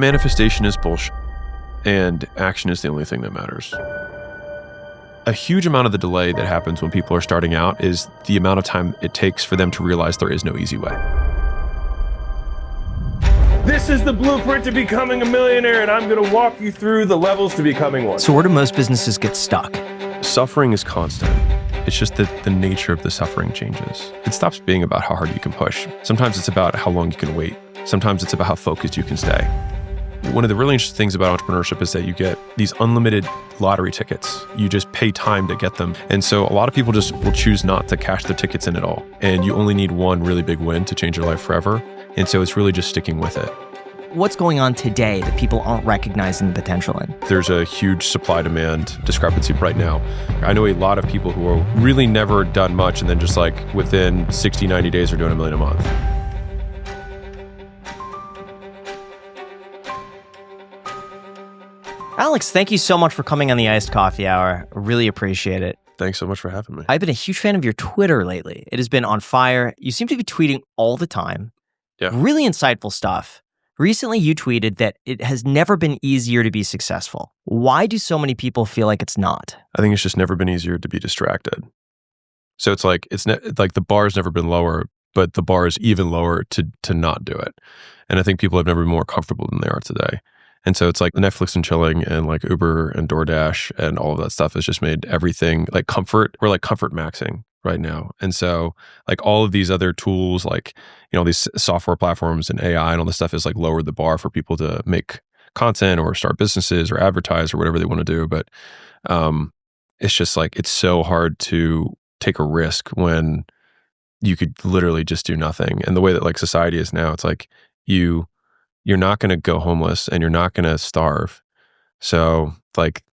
Manifestation is bullshit, and action is the only thing that matters. A huge amount of the delay that happens when people are starting out is the amount of time it takes for them to realize there is no easy way. This is the blueprint to becoming a millionaire, and I'm going to walk you through the levels to becoming one. So where do most businesses get stuck? Suffering is constant. It's just that the nature of the suffering changes. It stops being about how hard you can push. Sometimes it's about how long you can wait. Sometimes it's about how focused you can stay. One of the really interesting things about entrepreneurship is that you get these unlimited lottery tickets. You just pay time to get them. And so a lot of people just will choose not to cash their tickets in at all. And you only need one really big win to change your life forever. And so it's really just sticking with it. What's going on today that people aren't recognizing the potential in? There's a huge supply-demand discrepancy right now. I know a lot of people who are really never done much and then just like within 60, 90 days are doing $1 million a month. Alex, thank you so much for coming on the Iced Coffee Hour. I really appreciate it. Thanks so much for having me. I've been a huge fan of your Twitter lately. It has been on fire. You seem to be tweeting all the time. Yeah. Really insightful stuff. Recently, you tweeted that it has never been easier to be successful. Why do so many people feel like it's not? I think it's just never been easier to be distracted. So it's like the bar's never been lower, but the bar is even lower to not do it. And I think people have never been more comfortable than they are today. And so it's like Netflix and chilling and like Uber and DoorDash and all of that stuff has just made everything like comfort. We're like comfort maxing right now. And so like all of these other tools, like, you know, these software platforms and AI and all this stuff is like lowered the bar for people to make content or start businesses or advertise or whatever they want to do. But it's just like, it's so hard to take a risk when you could literally just do nothing. And the way that like society is now, it's like you're not going to go homeless and you're not going to starve. So like,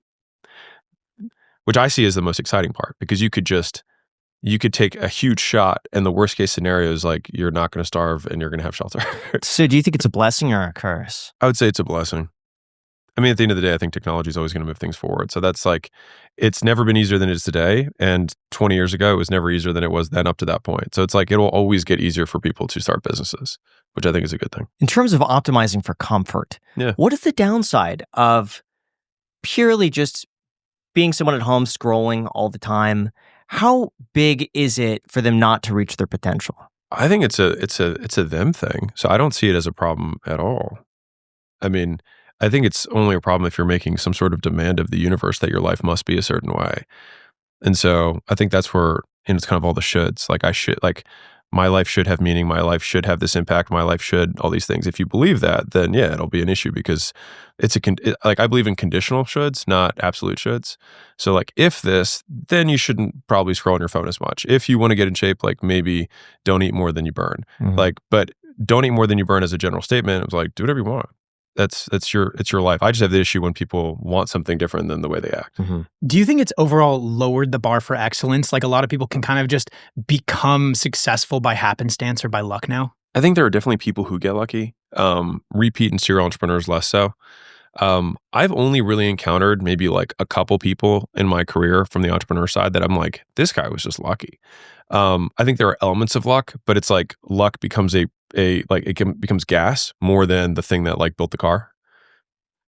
which I see as the most exciting part, because you could take a huge shot and the worst case scenario is like, you're not going to starve and you're going to have shelter. So do you think it's a blessing or a curse? I would say it's a blessing. I mean, at the end of the day, I think technology is always going to move things forward. So that's like, it's never been easier than it is today. And 20 years ago, it was never easier than it was then up to that point. So it's like, it will always get easier for people to start businesses, which I think is a good thing. In terms of optimizing for comfort, what is the downside of purely just being someone at home scrolling all the time? How big is it for them not to reach their potential? I think it's a them thing. So I don't see it as a problem at all. I mean, I think it's only a problem if you're making some sort of demand of the universe that your life must be a certain way. And so I think that's where, and it's kind of all the shoulds. Like my life should have meaning. My life should have this impact. My life should, all these things. If you believe that, then yeah, it'll be an issue because like I believe in conditional shoulds, not absolute shoulds. So like if this, then you shouldn't probably scroll on your phone as much. If you want to get in shape, like maybe don't eat more than you burn. Mm-hmm. But don't eat more than you burn as a general statement. It was like, do whatever you want. It's your life. I just have the issue when people want something different than the way they act. Mm-hmm. Do you think it's overall lowered the bar for excellence? Like a lot of people can kind of just become successful by happenstance or by luck now? I think there are definitely people who get lucky. Repeat and serial entrepreneurs less so. I've only really encountered maybe like a couple people in my career from the entrepreneur side that I'm like, this guy was just lucky. I think there are elements of luck, but it's like luck becomes becomes gas more than the thing that like built the car.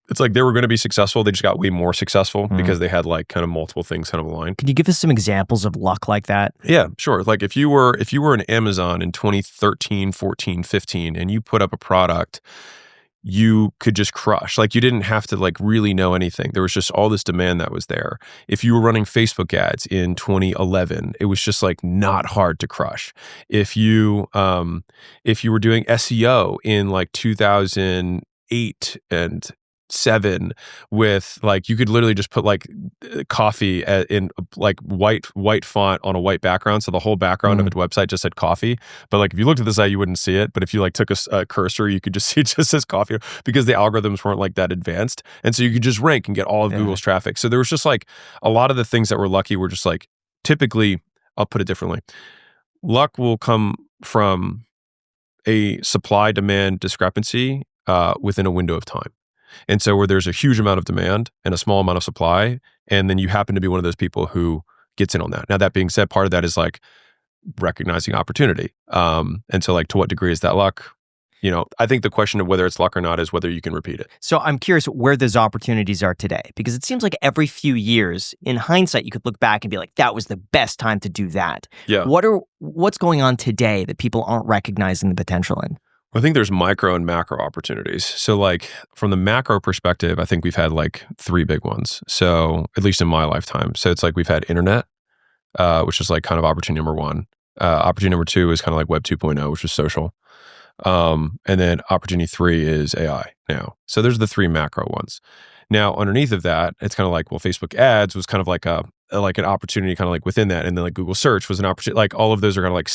It's like they were going to be successful. They just got way more successful because they had like kind of multiple things kind of aligned. Can you give us some examples of luck like that? Yeah, sure. Like if you were an Amazon in 2013, 14, 15, and you put up a product, you could just crush. Like you didn't have to like really know anything. There was just all this demand that was there. If you were running Facebook ads in 2011, it was just like not hard to crush. If you were doing SEO in like 2008 and 7 with like, you could literally just put like coffee in like white font on a white background. So the whole background of a website just said coffee. But like, if you looked at the site, you wouldn't see it. But if you like took a cursor, you could just see it just says coffee because the algorithms weren't like that advanced. And so you could just rank and get all of Google's traffic. So there was just like a lot of the things that were lucky were just like, typically, I'll put it differently. Luck will come from a supply demand discrepancy within a window of time. And so where there's a huge amount of demand and a small amount of supply, and then you happen to be one of those people who gets in on that. Now, that being said, part of that is like recognizing opportunity. And so like, to what degree is that luck? I think the question of whether it's luck or not is whether you can repeat it. So I'm curious where those opportunities are today, because it seems like every few years, in hindsight, you could look back and be like, that was the best time to do that. Yeah. What's going on today that people aren't recognizing the potential in? I think there's micro and macro opportunities. So like from the macro perspective, I think we've had like 3 big ones. So at least in my lifetime. So it's like we've had internet, which is like kind of opportunity number 1. Opportunity number 2 is kind of like Web 2.0, which is social. And then opportunity 3 is AI now. So there's the 3 macro ones. Now, underneath of that, it's kind of like, well, Facebook ads was kind of like an opportunity kind of like within that. And then like Google search was an opportunity. Like all of those are kind of like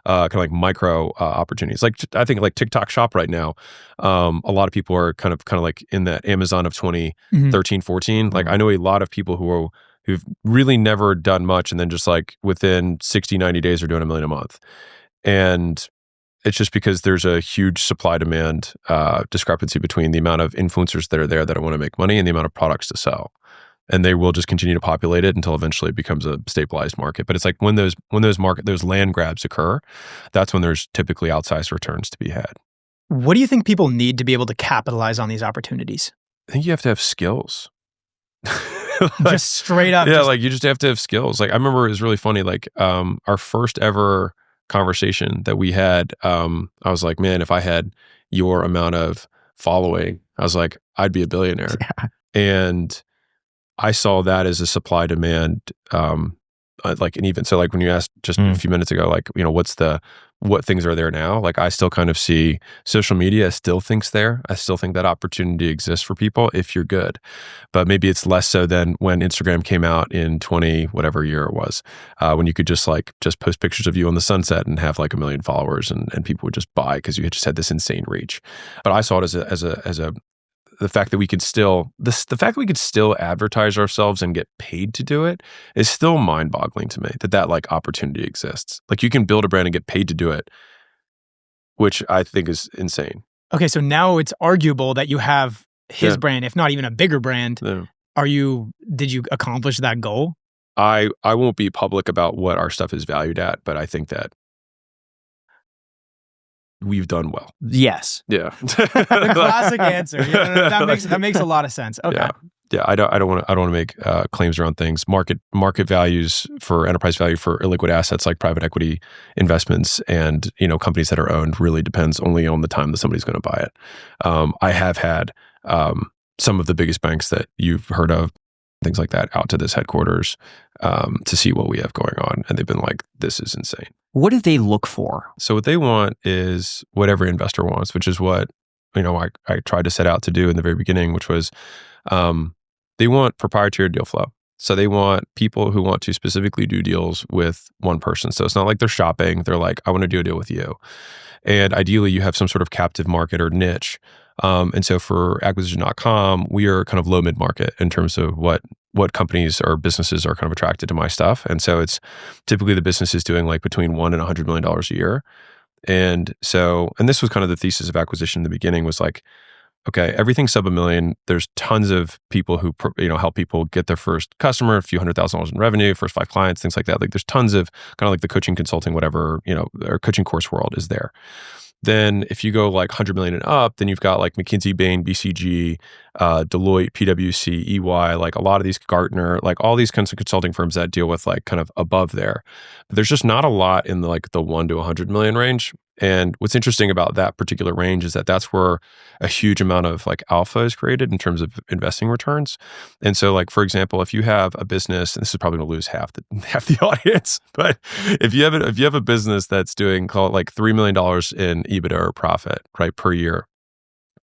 kind of like micro opportunities. Like I think like TikTok Shop right now, a lot of people are kind of like in that Amazon of 2013, 14. Like I know a lot of people who've really never done much and then just like within 60, 90 days are doing $1 million a month. And it's just because there's a huge supply-demand discrepancy between the amount of influencers that are there that want to make money and the amount of products to sell. And they will just continue to populate it until eventually it becomes a stabilized market. But it's like when those land grabs occur, that's when there's typically outsized returns to be had. What do you think people need to be able to capitalize on these opportunities? I think you have to have skills. Just straight up. Yeah, like you just have to have skills. Like I remember it was really funny, like our first ever conversation that we had, I was like, man, if I had your amount of following, I was like, I'd be a billionaire. Yeah. And I saw that as a supply demand, like an even. So like when you asked just a few minutes ago, like, what things are there now? Like I still kind of see social media still thinks there. I still think that opportunity exists for people if you're good. But maybe it's less so than when Instagram came out in 20, whatever year it was, when you could just post pictures of you on the sunset and have like 1 million followers and people would just buy because you just had this insane reach. But I saw it as the fact that we could still advertise ourselves and get paid to do it is still mind-boggling to me that like opportunity exists. Like you can build a brand and get paid to do it, which I think is insane. Okay, so now it's arguable that you have his brand, if not even a bigger brand. Yeah. Did you accomplish that goal? I won't be public about what our stuff is valued at, but I think that we've done well. Yes. Yeah. The classic answer. Yeah, that makes a lot of sense. Okay. Yeah. I don't want to make claims around things. Market values for enterprise value for illiquid assets like private equity investments and companies that are owned really depends only on the time that somebody's going to buy it. I have had some of the biggest banks that you've heard of, things like that, out to this headquarters to see what we have going on, and they've been like, "This is insane." What do they look for? So what they want is what every investor wants, which is what I tried to set out to do in the very beginning, which was they want proprietary deal flow. So they want people who want to specifically do deals with one person. So it's not like they're shopping. They're like, I want to do a deal with you. And ideally, you have some sort of captive market or niche. And so for acquisition.com, we are kind of low mid-market in terms of what companies or businesses are kind of attracted to my stuff. And so it's typically the business is doing like between $1 and $100 million a year. And this was kind of the thesis of acquisition in the beginning was like, okay, everything sub $1 million, there's tons of people who, help people get their first customer, a few $100,000 in revenue, first 5 clients, things like that. Like there's tons of kind of like the coaching, consulting, whatever, or coaching course world is there. Then if you go like 100 million and up, then you've got like McKinsey, Bain, BCG, Deloitte, PwC, EY, like a lot of these, Gartner, like all these kinds of consulting firms that deal with like kind of above there. But there's just not a lot in the 1 to 100 million range. And what's interesting about that particular range is that that's where a huge amount of like alpha is created in terms of investing returns. And so like, for example, if you have a business, and this is probably going to lose half the audience, but if you have a business that's doing, call it like $3 million in EBITDA or profit, right, per year,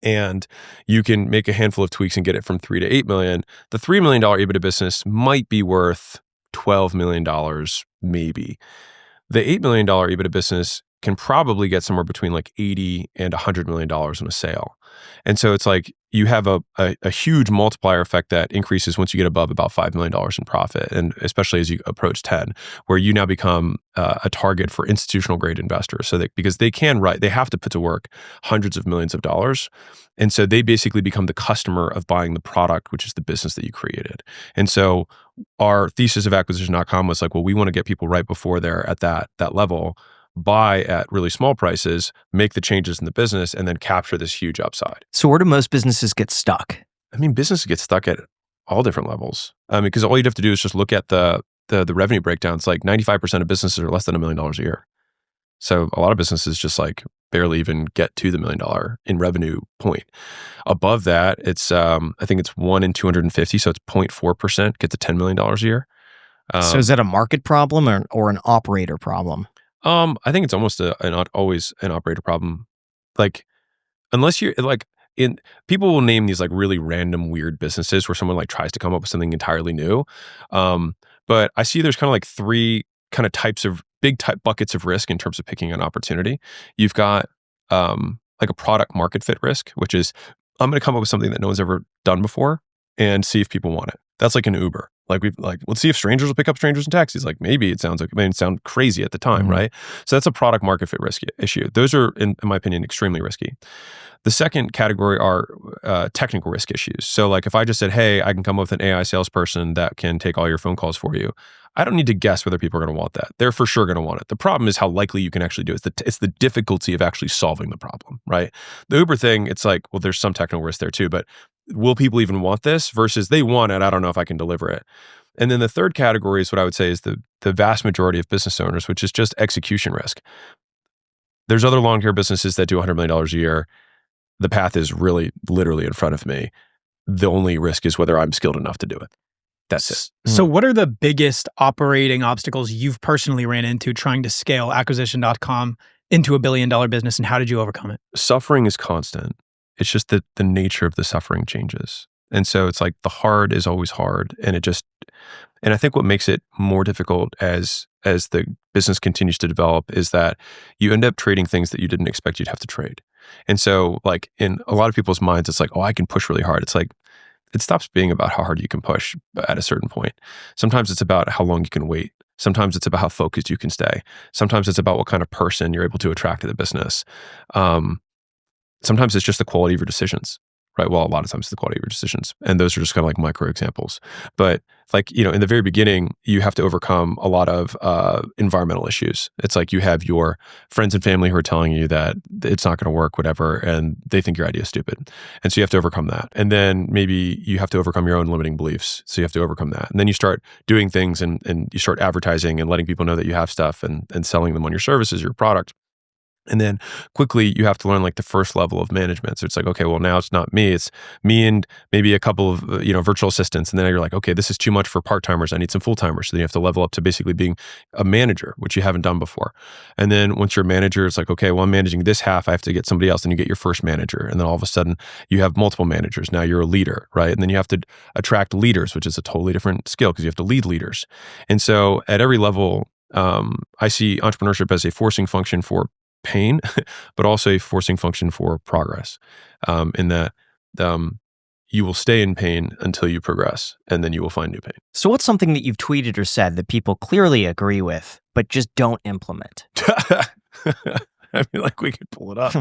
and you can make a handful of tweaks and get it from 3 to 8 million, the $3 million EBITDA business might be worth $12 million, maybe. The $8 million EBITDA business can probably get somewhere between like $80 and $100 million in a sale. And so it's like you have a huge multiplier effect that increases once you get above about $5 million in profit, and especially as you approach 10, where you now become a target for institutional grade investors. So that because they have to put to work hundreds of millions of dollars. And so they basically become the customer of buying the product, which is the business that you created. And so our thesis of acquisition.com was like, well, we want to get people right before they're at that level. buy at really small prices, make the changes in the business, and then capture this huge upside. So where do most businesses get stuck? I mean, businesses get stuck at all different levels. Because all you'd have to do is just look at the revenue breakdowns. Like 95% of businesses are less than $1 million a year. So a lot of businesses just like barely even get to the $1 million in revenue point. Above that, it's I think it's 1 in 250, so it's 0.4% get to $10 million a year. So is that a market problem or an operator problem? I think it's almost always an operator problem. Like, unless you're like people will name these like really random weird businesses where someone like tries to come up with something entirely new. But I see there's kind of like 3 kind of types of big buckets of risk in terms of picking an opportunity. You've got like a product market fit risk, which is I'm going to come up with something that no one's ever done before and see if people want it. That's like an Uber. Let's see if strangers will pick up strangers in taxis. Like maybe it sound crazy at the time, right? So that's a product market fit risk issue. Those are, in my opinion, extremely risky. The second category are technical risk issues. So like if I just said, hey, I can come up with an AI salesperson that can take all your phone calls for you, I don't need to guess whether people are going to want that. They're for sure going to want it. The problem is how likely you can actually do it. It's the difficulty of actually solving the problem, right? The Uber thing, it's like, well, there's some technical risk there too, but will people even want this versus they want it, I don't know if I can deliver it. And then the third category is what I would say is the vast majority of business owners, which is just execution risk. There's other long-term businesses that do $100 million a year. The path is really literally in front of me. The only risk is whether I'm skilled enough to do it. That's it. So what are the biggest operating obstacles you've personally ran into trying to scale acquisition.com into $1 billion business, and how did you overcome it? Suffering is constant. It's just that the nature of the suffering changes. And so it's like the hard is always hard. And I think what makes it more difficult as the business continues to develop is that you end up trading things that you didn't expect you'd have to trade. And so like in a lot of people's minds, it's like, oh, I can push really hard. It's like, it stops being about how hard you can push at a certain point. Sometimes it's about how long you can wait. Sometimes it's about how focused you can stay. Sometimes it's about what kind of person you're able to attract to the business. Sometimes it's just the quality of your decisions, right? Well, a lot of times it's the quality of your decisions. And those are just kind of like micro examples. But like, in the very beginning, you have to overcome a lot of environmental issues. It's like you have your friends and family who are telling you that it's not going to work, whatever, and they think your idea is stupid. And so you have to overcome that. And then maybe you have to overcome your own limiting beliefs. So you have to overcome that. And then you start doing things and you start advertising and letting people know that you have stuff and selling them on your services, your product. And then quickly you have to learn like the first level of management. So it's like, okay, well now it's not me, it's me and maybe a couple of, virtual assistants. And then you're like, okay, this is too much for part-timers. I need some full-timers. So then you have to level up to basically being a manager, which you haven't done before. And then once you're a manager, it's like, okay, well I'm managing this half. I have to get somebody else. Then you get your first manager. And then all of a sudden you have multiple managers. Now you're a leader, right? And then you have to attract leaders, which is a totally different skill because you have to lead leaders. And so at every level, I see entrepreneurship as a forcing function for pain, but also a forcing function for progress. In that you will stay in pain until you progress, and then you will find new pain. So what's something that you've tweeted or said that people clearly agree with, but just don't implement? I mean, like we could pull it up.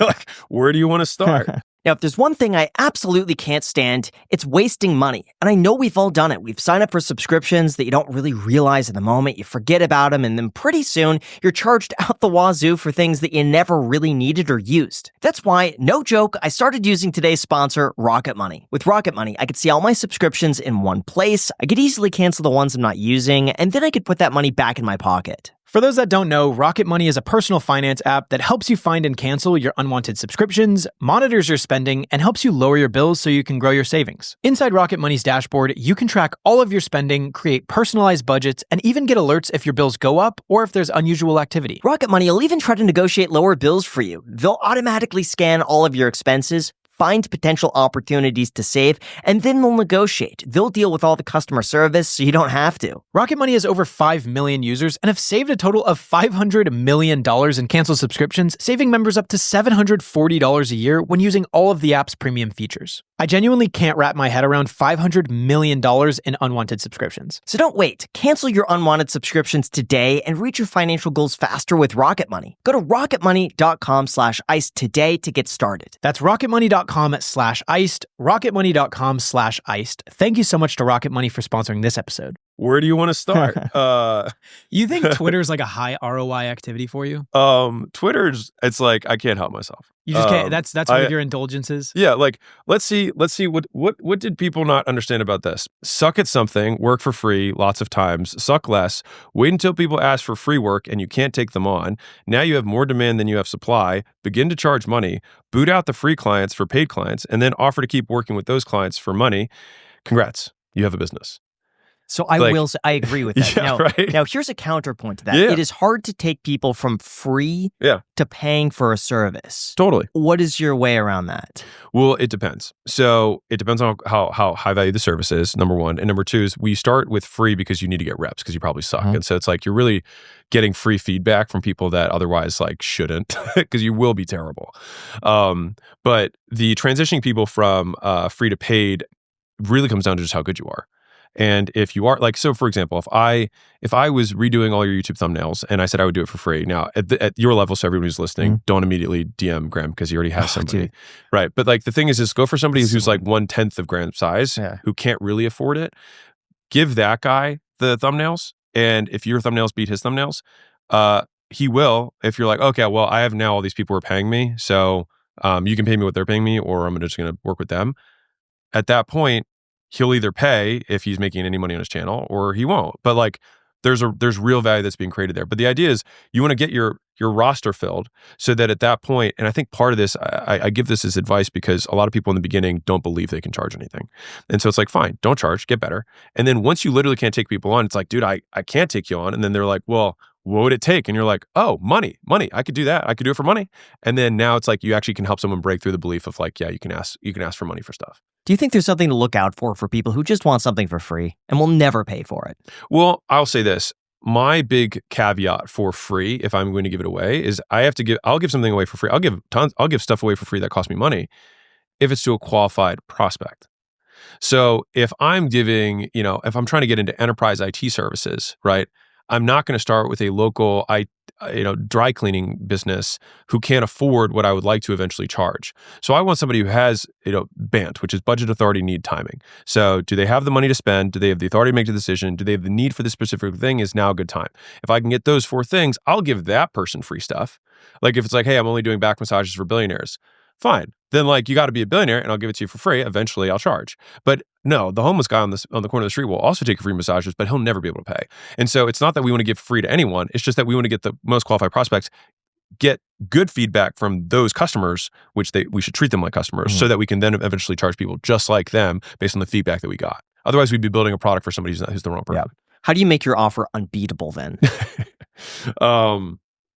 Like, where do you want to start? Now, if there's one thing I absolutely can't stand, it's wasting money. And I know we've all done it. We've signed up for subscriptions that you don't really realize in the moment. You forget about them, and then pretty soon you're charged out the wazoo for things that you never really needed or used. That's why, no joke, I started using today's sponsor, Rocket Money. With Rocket Money, I could see all my subscriptions in one place. I could easily cancel the ones I'm not using, and then I could put that money back in my pocket. For those that don't know, Rocket Money is a personal finance app that helps you find and cancel your unwanted subscriptions, monitors your spending, and helps you lower your bills so you can grow your savings. Inside Rocket Money's dashboard, you can track all of your spending, create personalized budgets, and even get alerts if your bills go up or if there's unusual activity. Rocket Money will even try to negotiate lower bills for you. They'll automatically scan all of your expenses, find potential opportunities to save, and then they'll negotiate. They'll deal with all the customer service so you don't have to. Rocket Money has over 5 million users and have saved a total of $500 million in canceled subscriptions, saving members up to $740 a year when using all of the app's premium features. I genuinely can't wrap my head around $500 million in unwanted subscriptions. So don't wait. Cancel your unwanted subscriptions today and reach your financial goals faster with Rocket Money. Go to rocketmoney.com/iced today to get started. That's rocketmoney.com/iced, rocketmoney.com/iced. Thank you so much to Rocket Money for sponsoring this episode. where do you want to start? You think Twitter's like a high ROI activity for you? Twitter's, it's like, I can't help myself. You just can't. That's one of your indulgences. Yeah, like let's see what did people not understand about this? Suck at something, work for free lots of times, suck less, wait until people ask for free work and you can't take them on. Now you have more demand than you have supply, begin to charge money, boot out the free clients for paid clients, and then offer to keep working with those clients for money. Congrats, you have a business. So I will say, I agree with that. Yeah, now, here's a counterpoint to that. Yeah. It is hard to take people from free to paying for a service. Totally. What is your way around that? Well, it depends. So it depends on how high value the service is, number one. And number two is we start with free because you need to get reps because you probably suck. And so it's like you're really getting free feedback from people that otherwise like shouldn't because you will be terrible. But the transitioning people from free to paid really comes down to just how good you are. And if you are like, so for example, if I was redoing all your YouTube thumbnails and I said I would do it for free, now at your level, so everybody who's listening, don't immediately DM Graham because he already has somebody, dude. right? But like the thing is go for somebody who's like 1/10 of Graham's size, who can't really afford it. Give that guy the thumbnails, and if your thumbnails beat his thumbnails, he will. If you're like, okay, well, I have now all these people who are paying me, so you can pay me what they're paying me, or I'm just going to work with them. At that point, he'll either pay if he's making any money on his channel or he won't. But like there's real value that's being created there. But the idea is you want to get your roster filled so that at that point, and I think part of this, I give this as advice because a lot of people in the beginning don't believe they can charge anything. And so it's like, fine, don't charge, get better. And then once you literally can't take people on, it's like, dude, I can't take you on. And then they're like, well, what would it take? And you're like, oh, money. I could do that. I could do it for money. And then now it's like you actually can help someone break through the belief of like, yeah, you can ask for money for stuff. Do you think there's something to look out for people who just want something for free and will never pay for it? Well, I'll say this. My big caveat for free, if I'm going to give it away, is I'll give something away for free. I'll give stuff away for free that costs me money if it's to a qualified prospect. So if I'm giving, if I'm trying to get into enterprise IT services, right? I'm not going to start with a local dry cleaning business who can't afford what I would like to eventually charge. So I want somebody who has, BANT, which is budget, authority, need, timing. So do they have the money to spend? Do they have the authority to make the decision? Do they have the need for this specific thing? Is now a good time? If I can get those 4 things, I'll give that person free stuff. Like if it's like, hey, I'm only doing back massages for billionaires. Fine. Then like you got to be a billionaire and I'll give it to you for free. Eventually I'll charge. But no, the homeless guy on the corner of the street will also take free massages, but he'll never be able to pay. And so it's not that we want to give free to anyone. It's just that we want to get the most qualified prospects, get good feedback from those customers, which we should treat them like customers so that we can then eventually charge people just like them based on the feedback that we got. Otherwise we'd be building a product for somebody who's the wrong person. Yeah. How do you make your offer unbeatable then?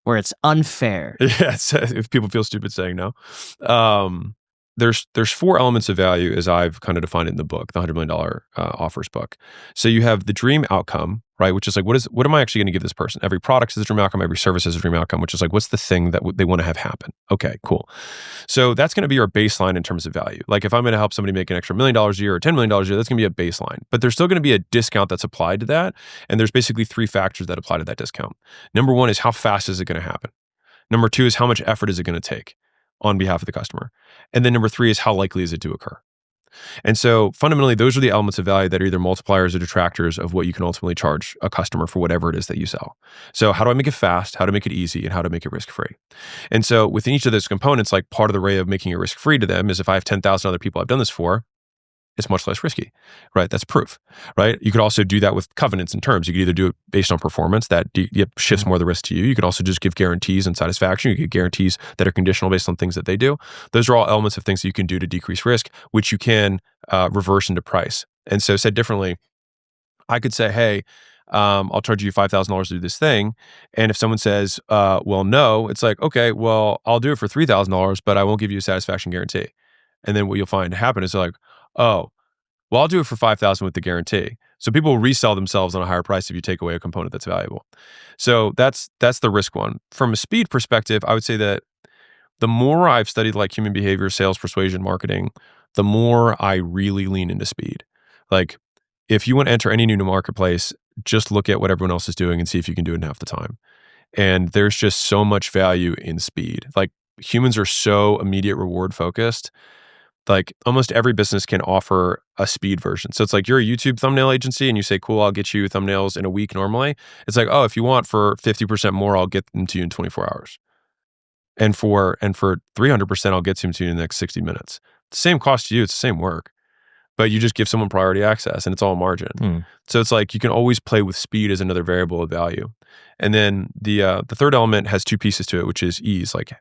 Where it's unfair. Yeah, if people feel stupid saying no. There's 4 elements of value as I've kind of defined it in the book, the $100 million offers book. So you have the dream outcome, right? Which is like, what am I actually going to give this person? Every product is a dream outcome, every service is a dream outcome, which is like, what's the thing that they want to have happen? Okay, cool. So that's going to be our baseline in terms of value. Like if I'm going to help somebody make an extra $1 million a year or $10 million a year, that's going to be a baseline. But there's still going to be a discount that's applied to that. And there's basically 3 factors that apply to that discount. Number 1 is how fast is it going to happen? Number 2 is how much effort is it going to take on behalf of the customer? And then number 3 is how likely is it to occur? And so fundamentally, those are the elements of value that are either multipliers or detractors of what you can ultimately charge a customer for whatever it is that you sell. So how do I make it fast? How to make it easy? And how to make it risk-free? And so within each of those components, like part of the way of making it risk-free to them is if I have 10,000 other people I've done this for, it's much less risky, right? That's proof, right? You could also do that with covenants and terms. You could either do it based on performance that shifts more of the risk to you. You could also just give guarantees and satisfaction. You get guarantees that are conditional based on things that they do. Those are all elements of things that you can do to decrease risk, which you can reverse into price. And so said differently, I could say, hey, I'll charge you $5,000 to do this thing. And if someone says, well, no, it's like, okay, well, I'll do it for $3,000, but I won't give you a satisfaction guarantee. And then what you'll find happen is like, oh, well, I'll do it for $5,000 with the guarantee. So people will resell themselves on a higher price if you take away a component that's valuable. So that's the risk one. From a speed perspective, I would say that the more I've studied like human behavior, sales, persuasion, marketing, the more I really lean into speed. Like if you want to enter any new marketplace, just look at what everyone else is doing and see if you can do it in half the time. And there's just so much value in speed. Like humans are so immediate reward focused Like almost every business can offer a speed version. So it's like you're a YouTube thumbnail agency and you say, cool, I'll get you thumbnails in a week normally. It's like, oh, if you want for 50% more, I'll get them to you in 24 hours. And for 300%, I'll get them to you in the next 60 minutes. The same cost to you, it's the same work, but you just give someone priority access and it's all margin. So it's like you can always play with speed as another variable of value. And then the third element has two pieces to it, which is ease. Like,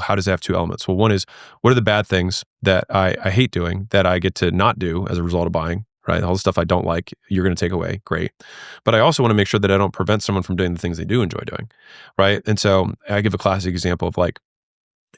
how does it have two elements? Well, one is, what are the bad things that I hate doing that I get to not do as a result of buying, right? All the stuff I don't like, you're going to take away. Great. But I also want to make sure that I don't prevent someone from doing the things they do enjoy doing, right? And so I give a classic example of like,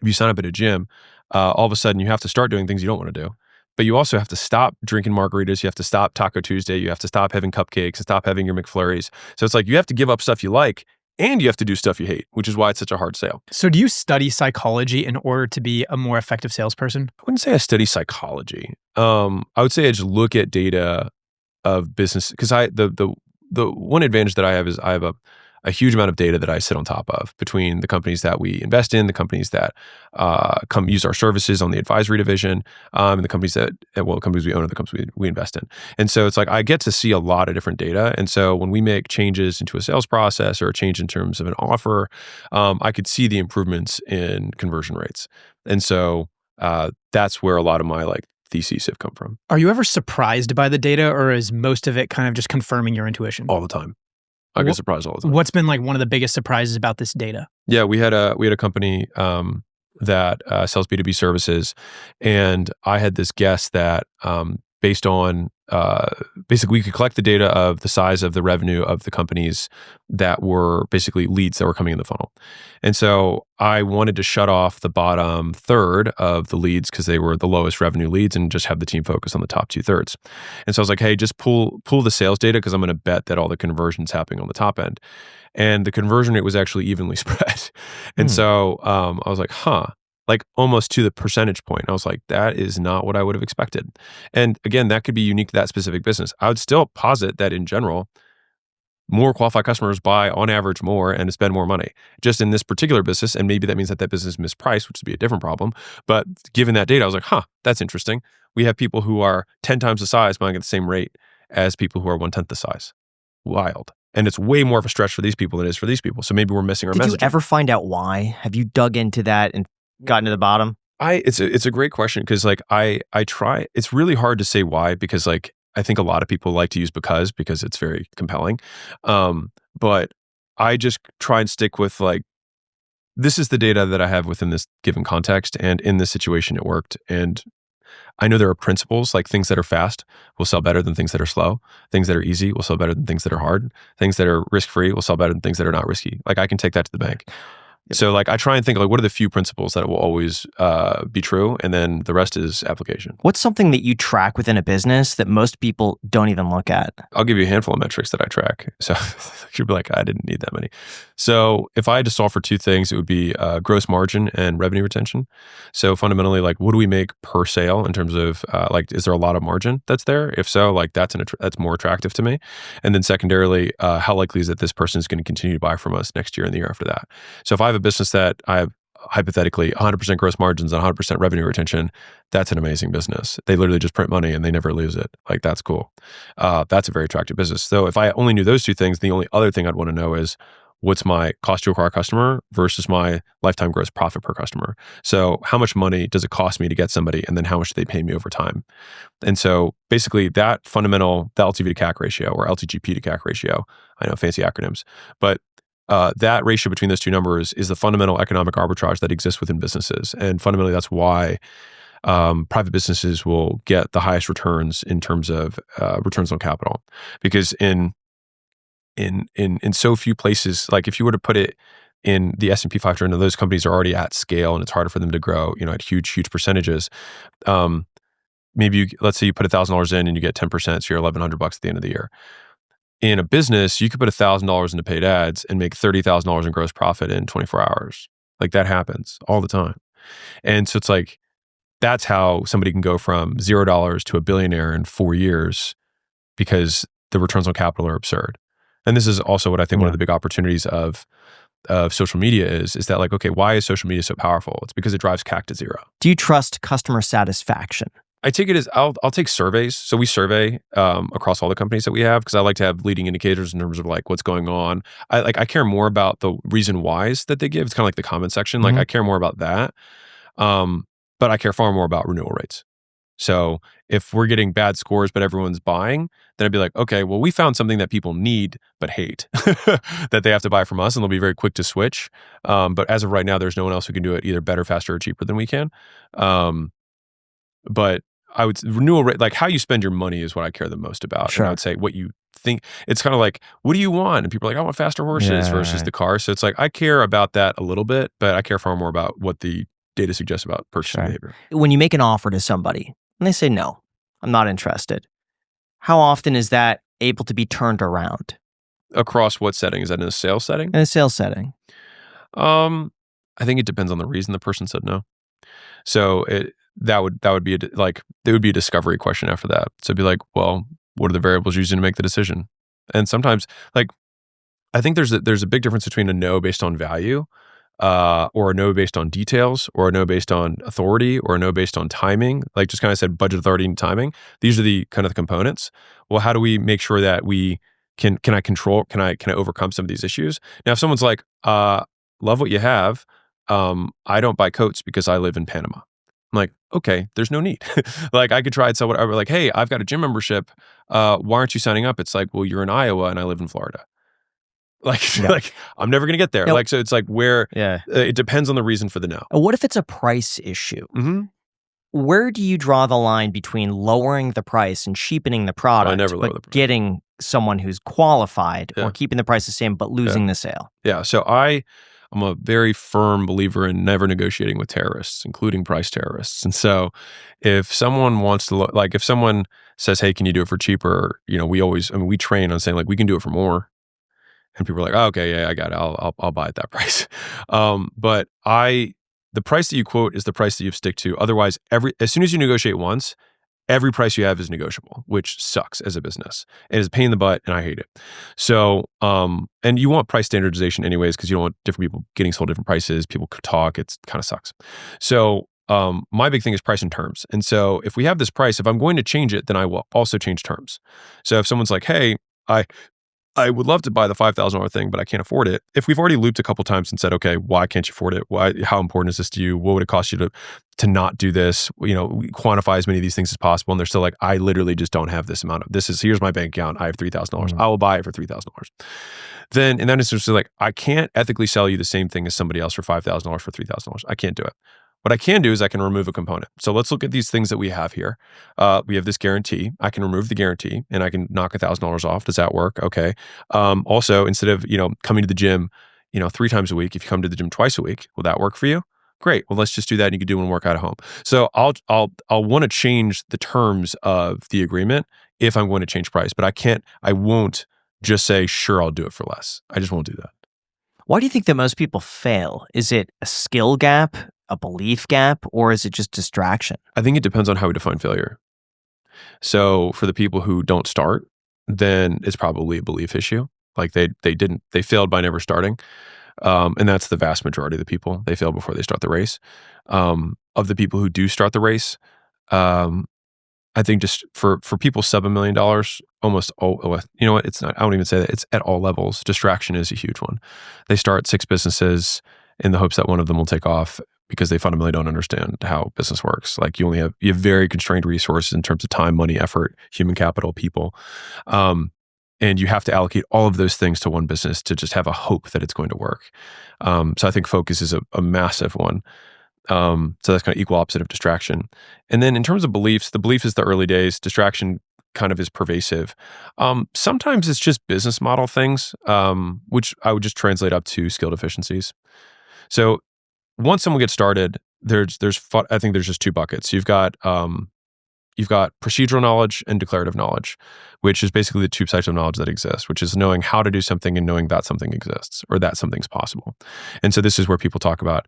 if you sign up at a gym, all of a sudden you have to start doing things you don't want to do. But you also have to stop drinking margaritas. You have to stop Taco Tuesday. You have to stop having cupcakes and stop having your McFlurries. So it's like you have to give up stuff you like and you have to do stuff you hate, which is why it's such a hard sale. So do you study psychology in order to be a more effective salesperson? I wouldn't say I study psychology. I would say I just look at data of business because the one advantage that I have is I have a huge amount of data that I sit on top of between the companies that we invest in, the companies that come use our services on the advisory division, and the companies companies we own and the companies we invest in. And so it's like I get to see a lot of different data. And so when we make changes into a sales process or a change in terms of an offer, I could see the improvements in conversion rates. And so that's where a lot of my like theses have come from. Are you ever surprised by the data, or is most of it kind of just confirming your intuition? All the time. I get surprised all the time. What's been like one of the biggest surprises about this data? Yeah, we had a company that sells B2B services, and I had this guess that based on basically we could collect the data of the size of the revenue of the companies that were basically leads that were coming in the funnel. And so I wanted to shut off the bottom third of the leads because they were the lowest revenue leads and just have the team focus on the top 2/3. And so I was like, hey, just pull the sales data because I'm going to bet that all the conversion's happening on the top end. And the conversion rate was actually evenly spread. And so I was like, like almost to the percentage point. I was like, that is not what I would have expected. And again, that could be unique to that specific business. I would still posit that in general, more qualified customers buy on average more and spend more money just in this particular business. And maybe that means that business is mispriced, which would be a different problem. But given that data, I was like, that's interesting. We have people who are 10 times the size buying at the same rate as people who are 1/10 the size. Wild. And it's way more of a stretch for these people than it is for these people. So maybe we're missing our messaging. Did you ever find out why? Have you dug into that and gotten to the bottom? It's a great question because like I try. It's really hard to say why because like I think a lot of people like to use because it's very compelling. But I just try and stick with like this is the data that I have within this given context, and in this situation it worked. And I know there are principles like things that are fast will sell better than things that are slow. Things that are easy will sell better than things that are hard. Things that are risk-free will sell better than things that are not risky. Like I can take that to the bank. So like I try and think like what are the few principles that will always be true, and then the rest is application. What's something that you track within a business that most people don't even look at? I'll give you a handful of metrics that I track. So you'd be like, I didn't need that many. So if I had to solve for two things, it would be gross margin and revenue retention. So fundamentally, like what do we make per sale in terms of like is there a lot of margin that's there? If so, like that's more attractive to me. And then secondarily, how likely is it this person is going to continue to buy from us next year and the year after that? So if I have a business that I have hypothetically 100% gross margins and 100% revenue retention, that's an amazing business. They literally just print money and they never lose it. Like that's cool. That's a very attractive business. So if I only knew those two things, the only other thing I'd want to know is what's my cost to acquire a customer versus my lifetime gross profit per customer. So how much money does it cost me to get somebody, and then how much do they pay me over time? And so basically that fundamental, the LTV to CAC ratio or LTGP to CAC ratio, I know fancy acronyms, but that ratio between those two numbers is the fundamental economic arbitrage that exists within businesses. And fundamentally, that's why private businesses will get the highest returns in terms of returns on capital. Because in so few places, like if you were to put it in the S&P 500, those companies are already at scale and it's harder for them to grow, at huge percentages. Maybe let's say you put $1,000 in and you get 10%, so you're $1,100 at the end of the year. In a business, you could put $1,000 into paid ads and make $30,000 in gross profit in 24 hours. Like that happens all the time. And so it's like, that's how somebody can go from $0 to a billionaire in 4 years because the returns on capital are absurd. And this is also what I think one of the big opportunities of of social media is that like, okay, why is social media so powerful? It's because it drives CAC to zero. Do you trust customer satisfaction? I take it as I'll take surveys. So we survey across all the companies that we have because I like to have leading indicators in terms of like what's going on. I care more about the reason whys that they give. It's kind of like the comment section. Like I care more about that, but I care far more about renewal rates. So if we're getting bad scores but everyone's buying, then I'd be like, okay, well, we found something that people need but hate that they have to buy from us, and they'll be very quick to switch. But as of right now, there's no one else who can do it either better, faster, or cheaper than we can. But I would renewal rate, like how you spend your money is what I care the most about. Sure. And I would say what you think. It's kind of like, what do you want? And people are like, I want faster horses versus the car. So it's like, I care about that a little bit, but I care far more about what the data suggests about purchasing behavior. When you make an offer to somebody and they say, no, I'm not interested, how often is that able to be turned around? Across what setting? Is that in a sales setting? In a sales setting. I think it depends on the reason the person said no. So that would be there would be a discovery question after that. So it'd be like, well, what are the variables using to make the decision? And sometimes, like, I think there's a big difference between a no based on value, or a no based on details, or a no based on authority, or a no based on timing. Like just kind of said, budget, authority, and timing. These are the kind of the components. Well, how do we make sure that we can I overcome some of these issues? Now, if someone's like, love what you have, I don't buy coats because I live in Panama. I'm like, okay, there's no need. Like I could try it. So whatever, like, hey, I've got a gym membership. Why aren't you signing up? It's like, well, you're in Iowa and I live in Florida. Like, like I'm never going to get there. Like, so it's like where it depends on the reason for the no. What if it's a price issue? Where do you draw the line between lowering the price and cheapening the product, I never lower the price. Getting someone who's qualified, or keeping the price the same but losing the sale? Yeah. So I'm a very firm believer in never negotiating with terrorists, including price terrorists. And so if someone wants to like if someone says, hey, can you do it for cheaper? You know, we train on saying like, we can do it for more. And people are like, oh, okay, yeah, I got it. I'll buy at that price. But the price that you quote is the price that you stick to. Otherwise, as soon as you negotiate once, every price you have is negotiable, which sucks as a business. It is a pain in the butt, and I hate it. So, and you want price standardization anyways, because you don't want different people getting sold different prices. People could talk. It kind of sucks. So, my big thing is price and terms. And so if we have this price, if I'm going to change it, then I will also change terms. So if someone's like, hey, I would love to buy the $5,000 thing, but I can't afford it. If we've already looped a couple times and said, okay, why can't you afford it? Why? How important is this to you? What would it cost you to not do this? You know, we quantify as many of these things as possible. And they're still like, I literally just don't have this amount of here's my bank account. I have $3,000. I will buy it for $3,000. Then, and then it's just like, I can't ethically sell you the same thing as somebody else for $5,000 for $3,000. I can't do it. What I can do is I can remove a component. So let's look at these things that we have here. We have this guarantee. I can remove the guarantee and I can knock $1,000 off. Does that work? Okay. Also, instead of, coming to the gym, 3 times a week, if you come to the gym twice a week, will that work for you? Great. Well, let's just do that and you can do one workout at home. So I'll want to change the terms of the agreement if I'm going to change price, but I won't just say, sure, I'll do it for less. I just won't do that. Why do you think that most people fail? Is it a skill gap, a belief gap, or is it just distraction? I think it depends on how we define failure. So for the people who don't start, then it's probably a belief issue. Like they failed by never starting. And that's the vast majority of the people. They fail before they start the race. Of the people who do start the race, I think just for people sub $1 million, almost all, you know what, it's not, I won't even say that, it's at all levels. Distraction is a huge one. They start 6 businesses in the hopes that one of them will take off because they fundamentally don't understand how business works. Like you have very constrained resources in terms of time, money, effort, human capital, people. And you have to allocate all of those things to one business to just have a hope that it's going to work. So I think focus is a massive one. So that's kind of equal opposite of distraction. And then in terms of beliefs, the belief is the early days. Distraction kind of is pervasive. Sometimes it's just business model things, which I would just translate up to skill deficiencies. So once someone gets started, I think there's just 2 buckets. You've got you've got procedural knowledge and declarative knowledge, which is basically the two types of knowledge that exist, which is knowing how to do something and knowing that something exists or that something's possible. And so this is where people talk about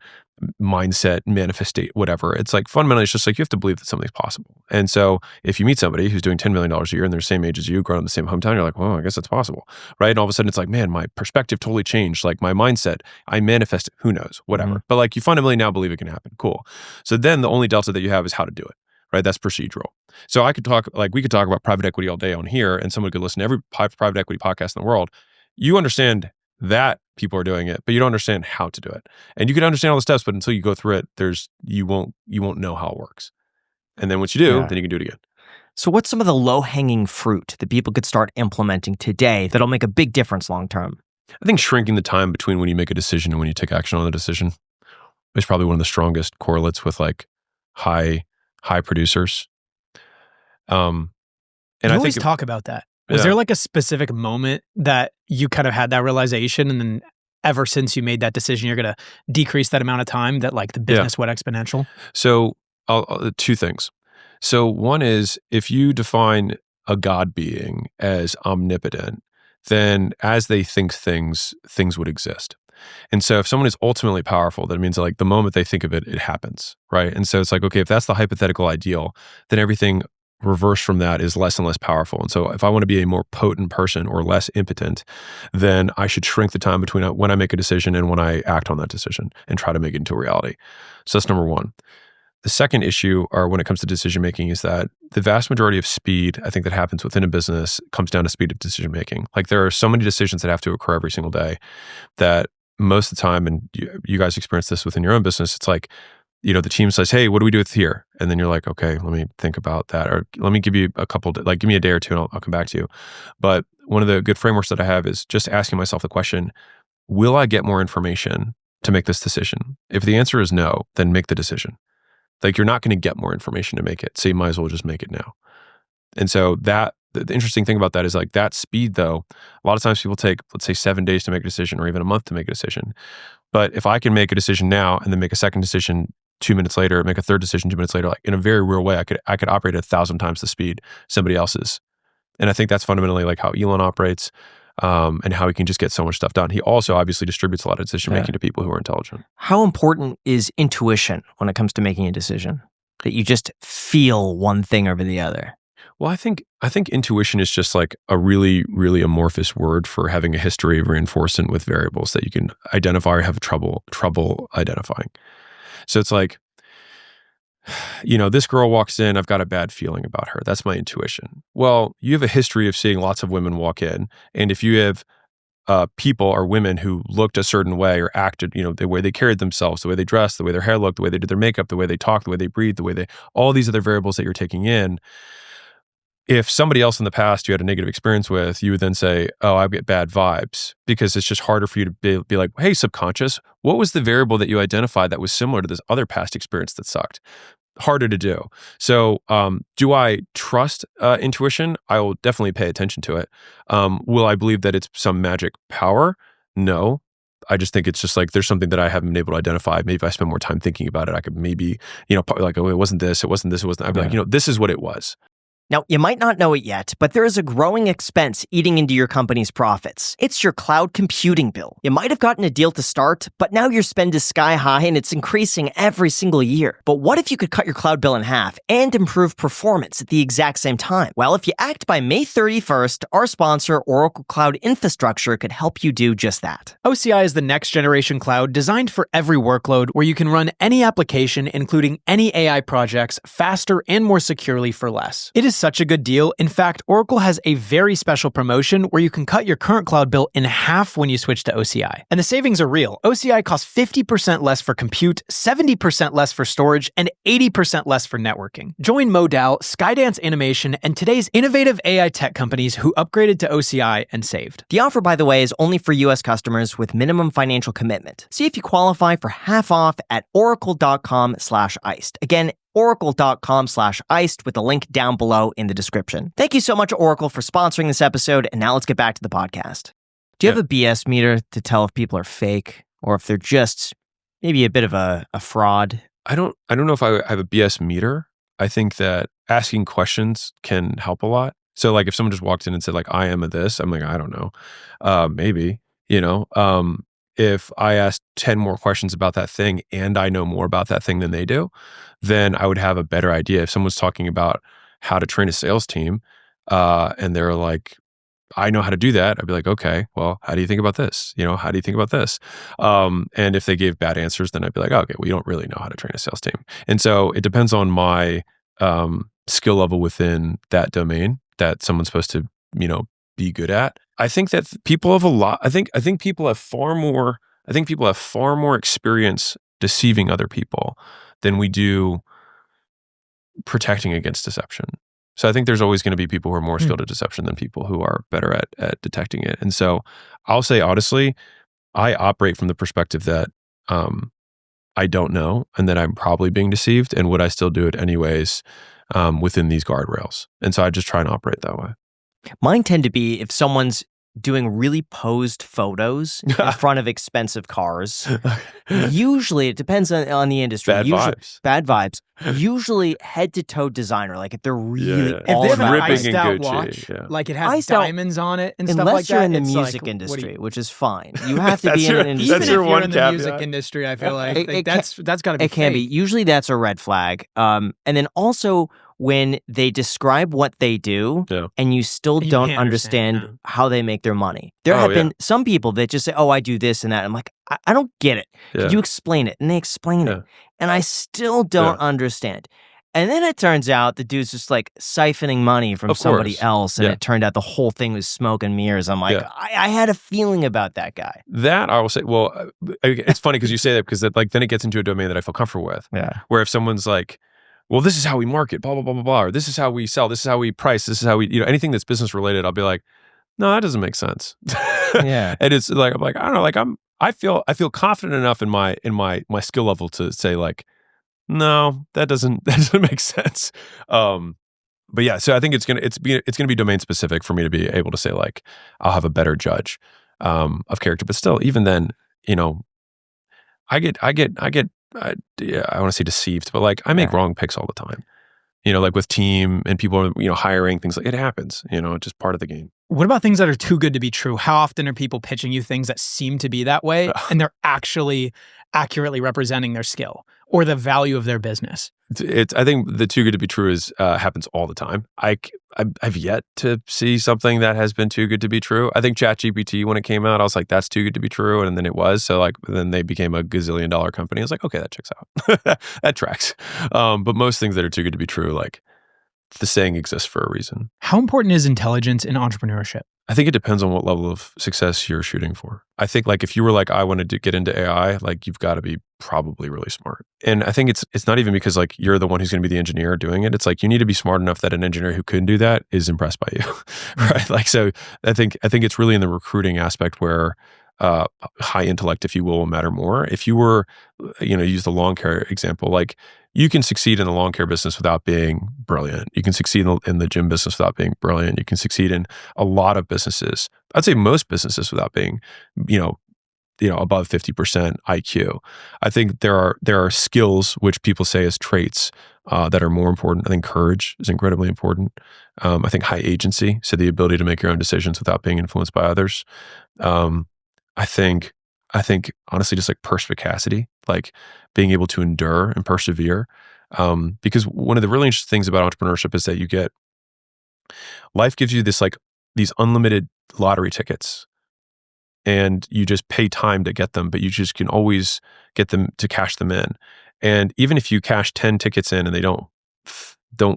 mindset, manifestate, whatever. It's like fundamentally, it's just like you have to believe that something's possible. And so if you meet somebody who's doing $10 million a year and they're the same age as you, growing in the same hometown, you're like, well, I guess that's possible, right? And all of a sudden it's like, man, my perspective totally changed. Like my mindset, I manifest it, who knows, whatever. But like you fundamentally now believe it can happen. Cool. So then the only delta that you have is how to do it. Right, that's procedural. So we could talk about private equity all day on here, and someone could listen to every private equity podcast in the world. You understand that people are doing it, but you don't understand how to do it. And you can understand all the steps, but until you go through it, you won't know how it works. And then once you do, then you can do it again. So what's some of the low-hanging fruit that people could start implementing today that'll make a big difference long term? I think shrinking the time between when you make a decision and when you take action on the decision is probably one of the strongest correlates with like high producers. And I always talk about that. Was there like a specific moment that you kind of had that realization, and then ever since you made that decision, you're going to decrease that amount of time that like the business went exponential? So two things. So one is, if you define a God being as omnipotent, then as they think things would exist. And so if someone is ultimately powerful, that means like the moment they think of it, it happens, right? And so it's like, okay, if that's the hypothetical ideal, then everything reversed from that is less and less powerful. And so if I want to be a more potent person or less impotent, then I should shrink the time between when I make a decision and when I act on that decision and try to make it into a reality. So that's number one. The second issue, or when it comes to decision making, is that the vast majority of speed, I think, that happens within a business comes down to speed of decision making. Like there are so many decisions that have to occur every single day that most of the time, and you guys experience this within your own business, it's like, the team says, hey, what do we do with here? And then you're like, okay, let me think about that. Or let me give you give me a day or two and I'll come back to you. But one of the good frameworks that I have is just asking myself the question, will I get more information to make this decision? If the answer is no, then make the decision. Like you're not going to get more information to make it. So you might as well just make it now. And so the interesting thing about that is like that speed though, a lot of times people take, let's say 7 days to make a decision or even a month to make a decision. But if I can make a decision now and then make a second decision 2 minutes later, make a third decision 2 minutes later, like in a very real way, I could operate at 1,000 times the speed somebody else is. And I think that's fundamentally like how Elon operates and how he can just get so much stuff done. He also obviously distributes a lot of decision making to people who are intelligent. How important is intuition when it comes to making a decision? That you just feel one thing over the other? Well, I think intuition is just like a really, really amorphous word for having a history of reinforcement with variables that you can identify or have trouble identifying. So it's like, this girl walks in, I've got a bad feeling about her. That's my intuition. Well, you have a history of seeing lots of women walk in. And if you have people or women who looked a certain way or acted, the way they carried themselves, the way they dressed, the way their hair looked, the way they did their makeup, the way they talked, the way they breathed, all these other variables that you're taking in, if somebody else in the past you had a negative experience with, you would then say, oh, I get bad vibes, because it's just harder for you to be like, hey, subconscious, what was the variable that you identified that was similar to this other past experience that sucked? Harder to do. So do I trust intuition? I will definitely pay attention to it. Will I believe that it's some magic power? No. I just think it's just like there's something that I haven't been able to identify. Maybe if I spend more time thinking about it, I could maybe, like, oh, it wasn't this, it wasn't this, it wasn't. I'd be like, this is what it was. Now, you might not know it yet, but there is a growing expense eating into your company's profits. It's your cloud computing bill. You might have gotten a deal to start, but now your spend is sky high and it's increasing every single year. But what if you could cut your cloud bill in half and improve performance at the exact same time? Well, if you act by May 31st, our sponsor, Oracle Cloud Infrastructure, could help you do just that. OCI is the next generation cloud designed for every workload where you can run any application, including any AI projects, faster and more securely for less. It is such a good deal. In fact, Oracle has a very special promotion where you can cut your current cloud bill in half when you switch to OCI. And the savings are real. OCI costs 50% less for compute, 70% less for storage, and 80% less for networking. Join Modal, Skydance Animation, and today's innovative AI tech companies who upgraded to OCI and saved. The offer, by the way, is only for U.S. customers with minimum financial commitment. See if you qualify for half off at oracle.com/iced. Again, oracle.com/iced with the link down below in the description. Thank you so much, Oracle, for sponsoring this episode. And now let's get back to the podcast. Do you have a BS meter to tell if people are fake or if they're just maybe a bit of a fraud? I don't know if I have a BS meter. I think that asking questions can help a lot. So like if someone just walked in and said like, I am a this, I'm like, I don't know. Maybe, if I asked 10 more questions about that thing and I know more about that thing than they do, then I would have a better idea. If someone's talking about how to train a sales team, and they're like, I know how to do that, I'd be like, okay, well, how do you think about this? How do you think about this? And if they gave bad answers, then I'd be like, okay, well, you don't really know how to train a sales team. And so it depends on my skill level within that domain that someone's supposed to, be good at. I think that people have I think people have far more experience deceiving other people than we do protecting against deception. So I think there's always going to be people who are more skilled at deception than people who are better at detecting it. And so I'll say, honestly, I operate from the perspective that I don't know and that I'm probably being deceived, and would I still do it anyways within these guardrails? And so I just try and operate that way. Mine tend to be if someone's doing really posed photos in front of expensive cars. Usually, it depends on the industry. Bad vibes. Usually head-to-toe designer. Like if they're really If they have an iced out watch, like it has diamonds on it and stuff like that. Unless you're in the music industry, which is fine. You have to be in an industry. Even if you're in the music industry, I feel like that's got to be It can be. Usually that's a red flag. And then also when they describe what they do and you still don't understand how they make their money. There have been some people that just say, oh, I do this and that. I'm like, I don't get it. Could you explain it? And they explain it. And I still don't understand. And then it turns out the dude's just like siphoning money from somebody else. And it turned out the whole thing was smoke and mirrors. I'm like, I had a feeling about that guy. That I will say, well, it's funny because you say that because then it gets into a domain that I feel comfortable with. Yeah. Where if someone's like, well, this is how we market, blah, blah, blah, blah, blah, or this is how we sell, this is how we price, this is how we, anything that's business related, I'll be like, no, that doesn't make sense. Yeah. And it's like, I'm like, I don't know, like I feel confident enough in my skill level to say like, no, that doesn't make sense. But yeah, so I think it's gonna be domain specific for me to be able to say like, I'll have a better judge of character. But still, even then, I want to say deceived, but like I make wrong picks all the time. Like with team and people, hiring, things like it happens, just part of the game. What about things that are too good to be true? How often are people pitching you things that seem to be that way and they're actually accurately representing their skill or the value of their business? I think the too good to be true happens all the time. I've yet to see something that has been too good to be true. I think ChatGPT, when it came out, I was like, that's too good to be true. And then it was. So like, then they became a gazillion-dollar company. I was like, okay, that checks out. That tracks. But most things that are too good to be true, like the saying exists for a reason. How important is intelligence in entrepreneurship? I think it depends on what level of success you're shooting for. I think like if you were like, I wanted to get into AI, like you've got to be probably really smart. And I think it's not even because like you're the one who's going to be the engineer doing it. It's like you need to be smart enough that an engineer who couldn't do that is impressed by you, right? Like, so I think it's really in the recruiting aspect where high intellect, if you will matter more. If you were, use the lawn care example, like you can succeed in the lawn care business without being brilliant. You can succeed in the gym business without being brilliant. You can succeed in a lot of businesses. I'd say most businesses without being, above 50% IQ. I think there are skills which people say as traits that are more important. I think courage is incredibly important. I think high agency, so the ability to make your own decisions without being influenced by others. I think honestly, just like perspicacity, like being able to endure and persevere. Because one of the really interesting things about entrepreneurship is that life gives you these unlimited lottery tickets, and you just pay time to get them, but you just can always get them to cash them in. And even if you cash 10 tickets in and they don't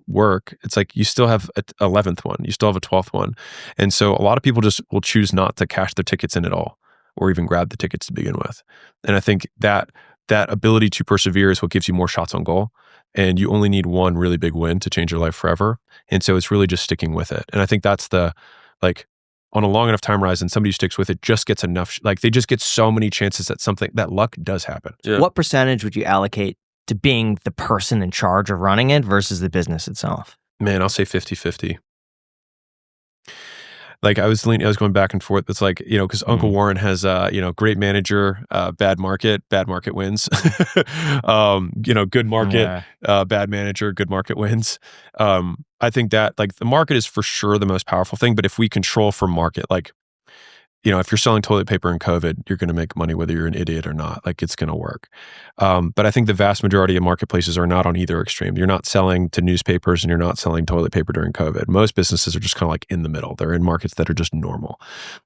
work, it's like you still have an 11th one, you still have a 12th one. And so a lot of people just will choose not to cash their tickets in at all, or even grab the tickets to begin with. And I think that ability to persevere is what gives you more shots on goal. And you only need one really big win to change your life forever. And so it's really just sticking with it. And I think that's on a long enough time horizon, somebody who sticks with it just gets enough, they just get so many chances that luck does happen. Yeah. What percentage would you allocate to being the person in charge of running it versus the business itself? Man, I'll say 50-50. like I was going back and forth. It's like, because Uncle Warren has, great manager, bad market wins. Good market, bad manager, good market wins. I think that like the market is for sure the most powerful thing, but if we control for market, like, if you're selling toilet paper in COVID, you're going to make money whether you're an idiot or not. Like it's going to work. But I think the vast majority of marketplaces are not on either extreme. You're not selling to newspapers and you're not selling toilet paper during COVID. Most businesses are just kind of like in the middle. They're in markets that are just normal.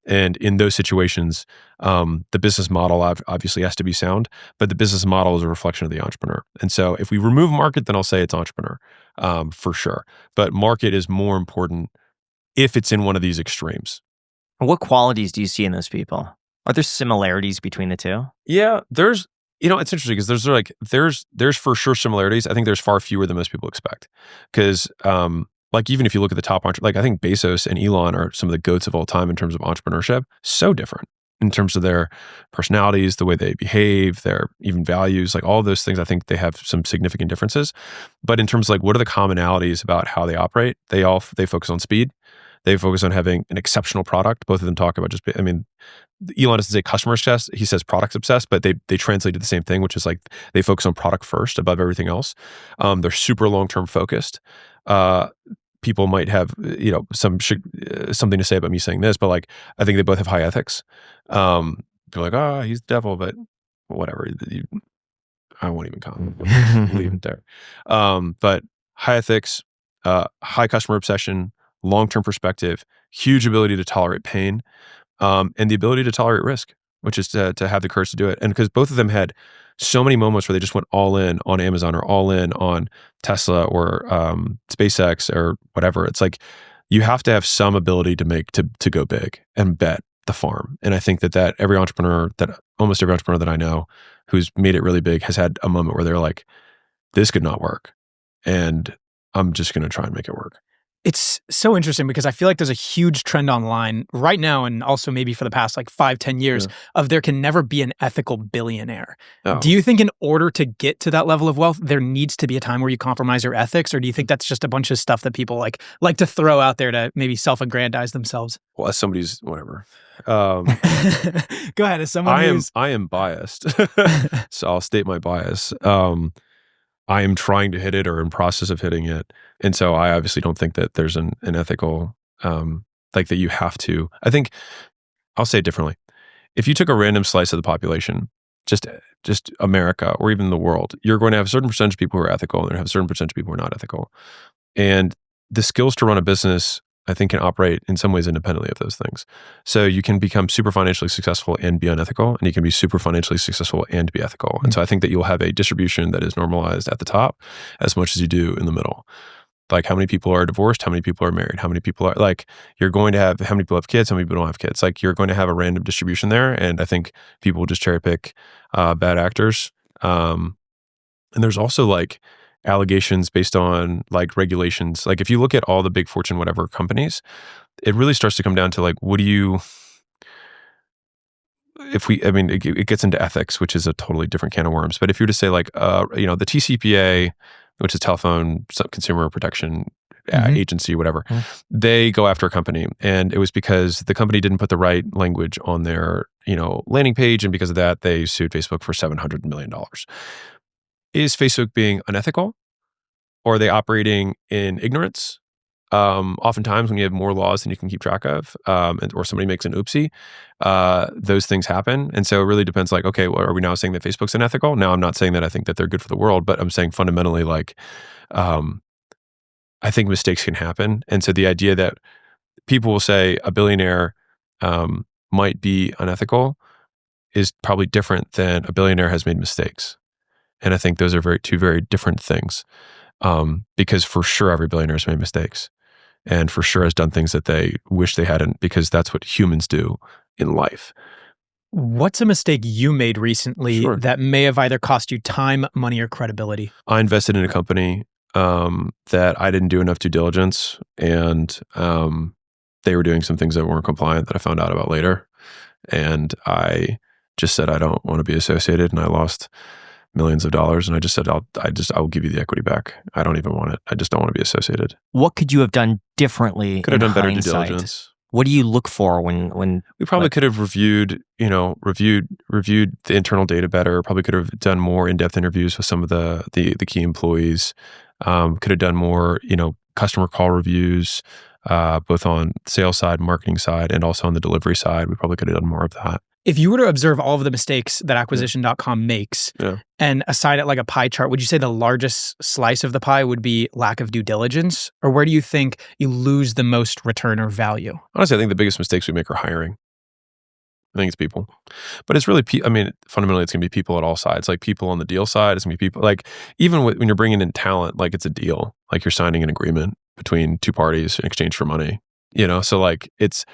And in those situations, the business model obviously has to be sound, but the business model is a reflection of the entrepreneur. And so if we remove market, then I'll say it's entrepreneur for sure. But market is more important if it's in one of these extremes. What qualities do you see in those people? Are there similarities between the two? Yeah, there's, it's interesting because there's for sure similarities. I think there's far fewer than most people expect. Because like even if you look at the top, like I think Bezos and Elon are some of the goats of all time in terms of entrepreneurship. So different in terms of their personalities, the way they behave, their even values, like all of those things. I think they have some significant differences. But in terms of like what are the commonalities about how they operate? They focus on speed. They focus on having an exceptional product. Both of them talk about Elon doesn't say customer obsessed, he says product obsessed, but they translate to the same thing, which is like they focus on product first above everything else. They're super long-term focused. People might have, something to say about me saying this, but like, I think they both have high ethics. They're like, oh, he's the devil, but whatever. I won't even comment. Leave it there. But high ethics, high customer obsession, long-term perspective, huge ability to tolerate pain, and the ability to tolerate risk, which is to have the courage to do it. And because both of them had so many moments where they just went all in on Amazon or all in on Tesla or SpaceX or whatever. It's like you have to have some ability to go big and bet the farm. And I think that almost every entrepreneur that I know who's made it really big has had a moment where they're like, this could not work. And I'm just going to try and make it work. It's so interesting because I feel like there's a huge trend online right now, and also maybe for the past like 5-10 years, of there can never be an ethical billionaire. Oh. Do you think in order to get to that level of wealth, there needs to be a time where you compromise your ethics, or do you think that's just a bunch of stuff that people like to throw out there to maybe self-aggrandize themselves? Well, as somebody's whatever. Go ahead. As someone I am biased, so I'll state my bias. I am trying to hit it or in process of hitting it. And so I obviously don't think that there's an ethical, like that you have to. I think, I'll say it differently. If you took a random slice of the population, just America or even the world, you're going to have a certain percentage of people who are ethical and have a certain percentage of people who are not ethical. And the skills to run a business, I think, can operate in some ways independently of those things. So you can become super financially successful and be unethical, and you can be super financially successful and be ethical. Mm-hmm. And so I think that you'll have a distribution that is normalized at the top as much as you do in the middle. Like how many people are divorced, how many people are married, how many people are like, you're going to have, how many people have kids, how many people don't have kids. Like you're going to have a random distribution there. And I think people will just cherry pick bad actors. And there's also like allegations based on like regulations. Like if you look at all the big Fortune whatever companies, it really starts to come down to like, it gets into ethics, which is a totally different can of worms. But if you were to say like, the TCPA, which is Telephone Consumer Protection Agency, whatever, they go after a company. And it was because the company didn't put the right language on their, landing page. And because of that, they sued Facebook for $700 million. Is Facebook being unethical? Or are they operating in ignorance? Oftentimes when you have more laws than you can keep track of, or somebody makes an oopsie, those things happen. And so it really depends like, okay, well, are we now saying that Facebook's unethical? Now, I'm not saying that I think that they're good for the world, but I'm saying fundamentally like, I think mistakes can happen. And so the idea that people will say a billionaire might be unethical is probably different than a billionaire has made mistakes. And I think those are two very different things. Because for sure every billionaire has made mistakes and for sure has done things that they wish they hadn't, because that's what humans do in life. What's a mistake you made recently that may have either cost you time, money, or credibility? I invested in a company that I didn't do enough due diligence, and they were doing some things that weren't compliant that I found out about later. And I just said, I don't want to be associated, and I lost millions of dollars. And I just said, I will give you the equity back. I don't even want it. I just don't want to be associated. What could you have done differently? Could have done better due diligence. What do you look for when we probably could have reviewed the internal data better, probably could have done more in-depth interviews with some of the key employees, could have done more, customer call reviews, both on sales side, marketing side, and also on the delivery side. We probably could have done more of that. If you were to observe all of the mistakes that acquisition.com makes and assign it like a pie chart, would you say the largest slice of the pie would be lack of due diligence? Or where do you think you lose the most return or value? Honestly, I think the biggest mistakes we make are hiring. I think it's people. But it's really, fundamentally, it's going to be people at all sides. Like people on the deal side, it's going to be people, like even when you're bringing in talent, like it's a deal. Like you're signing an agreement between two parties in exchange for money. So like the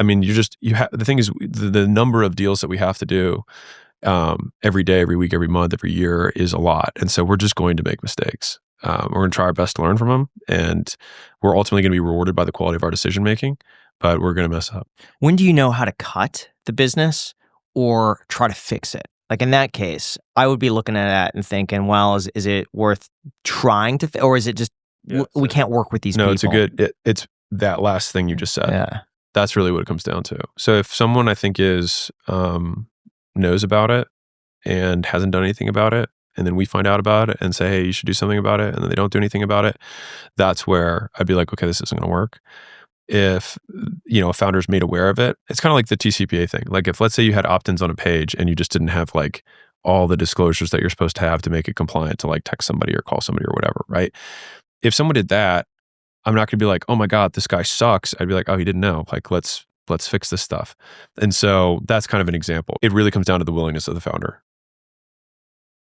thing is the number of deals that we have to do every day, every week, every month, every year is a lot. And so we're just going to make mistakes. We're going to try our best to learn from them. And we're ultimately going to be rewarded by the quality of our decision making, but we're going to mess up. When do you know how to cut the business or try to fix it? Like in that case, I would be looking at that and thinking, well, is it worth trying to, or is it just, we can't work with these people? No, it's that last thing you just said. Yeah. That's really what it comes down to. So if someone I think knows about it and hasn't done anything about it, and then we find out about it and say, hey, you should do something about it, and then they don't do anything about it, that's where I'd be like, okay, this isn't going to work. If, a founder's made aware of it, it's kind of like the TCPA thing. Like if, let's say you had opt-ins on a page and you just didn't have like all the disclosures that you're supposed to have to make it compliant to like text somebody or call somebody or whatever, right? If someone did that, I'm not going to be like, oh my God, this guy sucks. I'd be like, oh, he didn't know. Like, let's fix this stuff. And so that's kind of an example. It really comes down to the willingness of the founder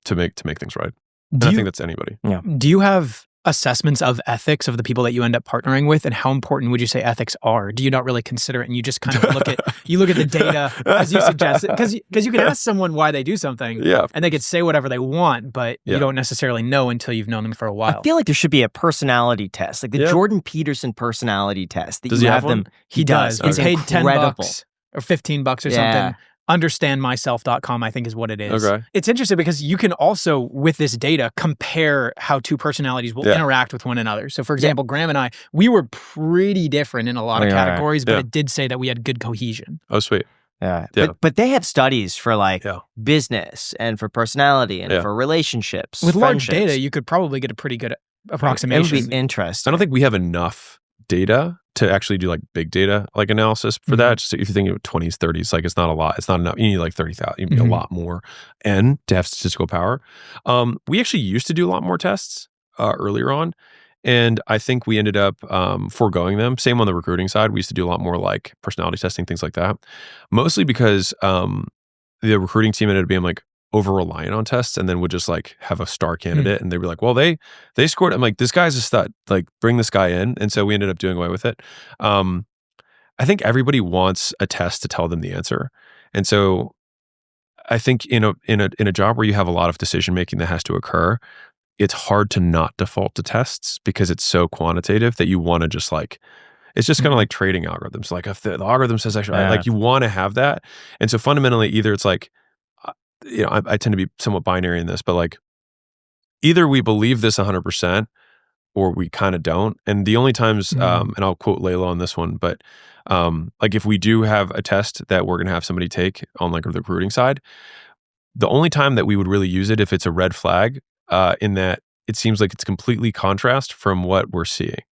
to make things right. And I think that's anybody. Yeah. Do you have assessments of ethics of the people that you end up partnering with, and how important would you say ethics are? Do you not really consider it, and you just kind of look at the data as you suggested? Because you can ask someone why they do something, and they could say whatever they want, but you don't necessarily know until you've known them for a while. I feel like there should be a personality test, like the Jordan Peterson personality test. That does you he have them. one? He does. It's paid incredible. $10 or $15 or something. Understandmyself.com, I think, is what it is. Okay. It's interesting because you can also, with this data, compare how two personalities will interact with one another. So, for example, Graham and I, we were pretty different in a lot of categories, but it did say that we had good cohesion. Oh, sweet. Yeah. But they have studies for like business and for personality and for relationships. With large data, you could probably get a pretty good approximation. It would be interesting. I don't think we have enough data to actually do like big data like analysis for that. Just if you're thinking of 20s, 30s, like it's not a lot. It's not enough. You need like 30,000. You need a lot more N to have statistical power. We actually used to do a lot more tests earlier on. And I think we ended up foregoing them. Same on the recruiting side. We used to do a lot more like personality testing, things like that. Mostly because the recruiting team ended up being like over-reliant on tests and then would just like have a star candidate and they'd be like, well, they scored. I'm like, this guy's a stud. Like bring this guy in. And so we ended up doing away with it. I think everybody wants a test to tell them the answer. And so I think in a job where you have a lot of decision-making that has to occur, it's hard to not default to tests because it's so quantitative that you want to just like, it's just kind of like trading algorithms. Like if the algorithm says actually, like you want to have that. And so fundamentally, either it's like, I tend to be somewhat binary in this, but like either we believe this 100% or we kind of don't. And the only times, and I'll quote Layla on this one, but like if we do have a test that we're going to have somebody take on like the recruiting side, the only time that we would really use it if it's a red flag in that it seems like it's completely contrast from what we're seeing.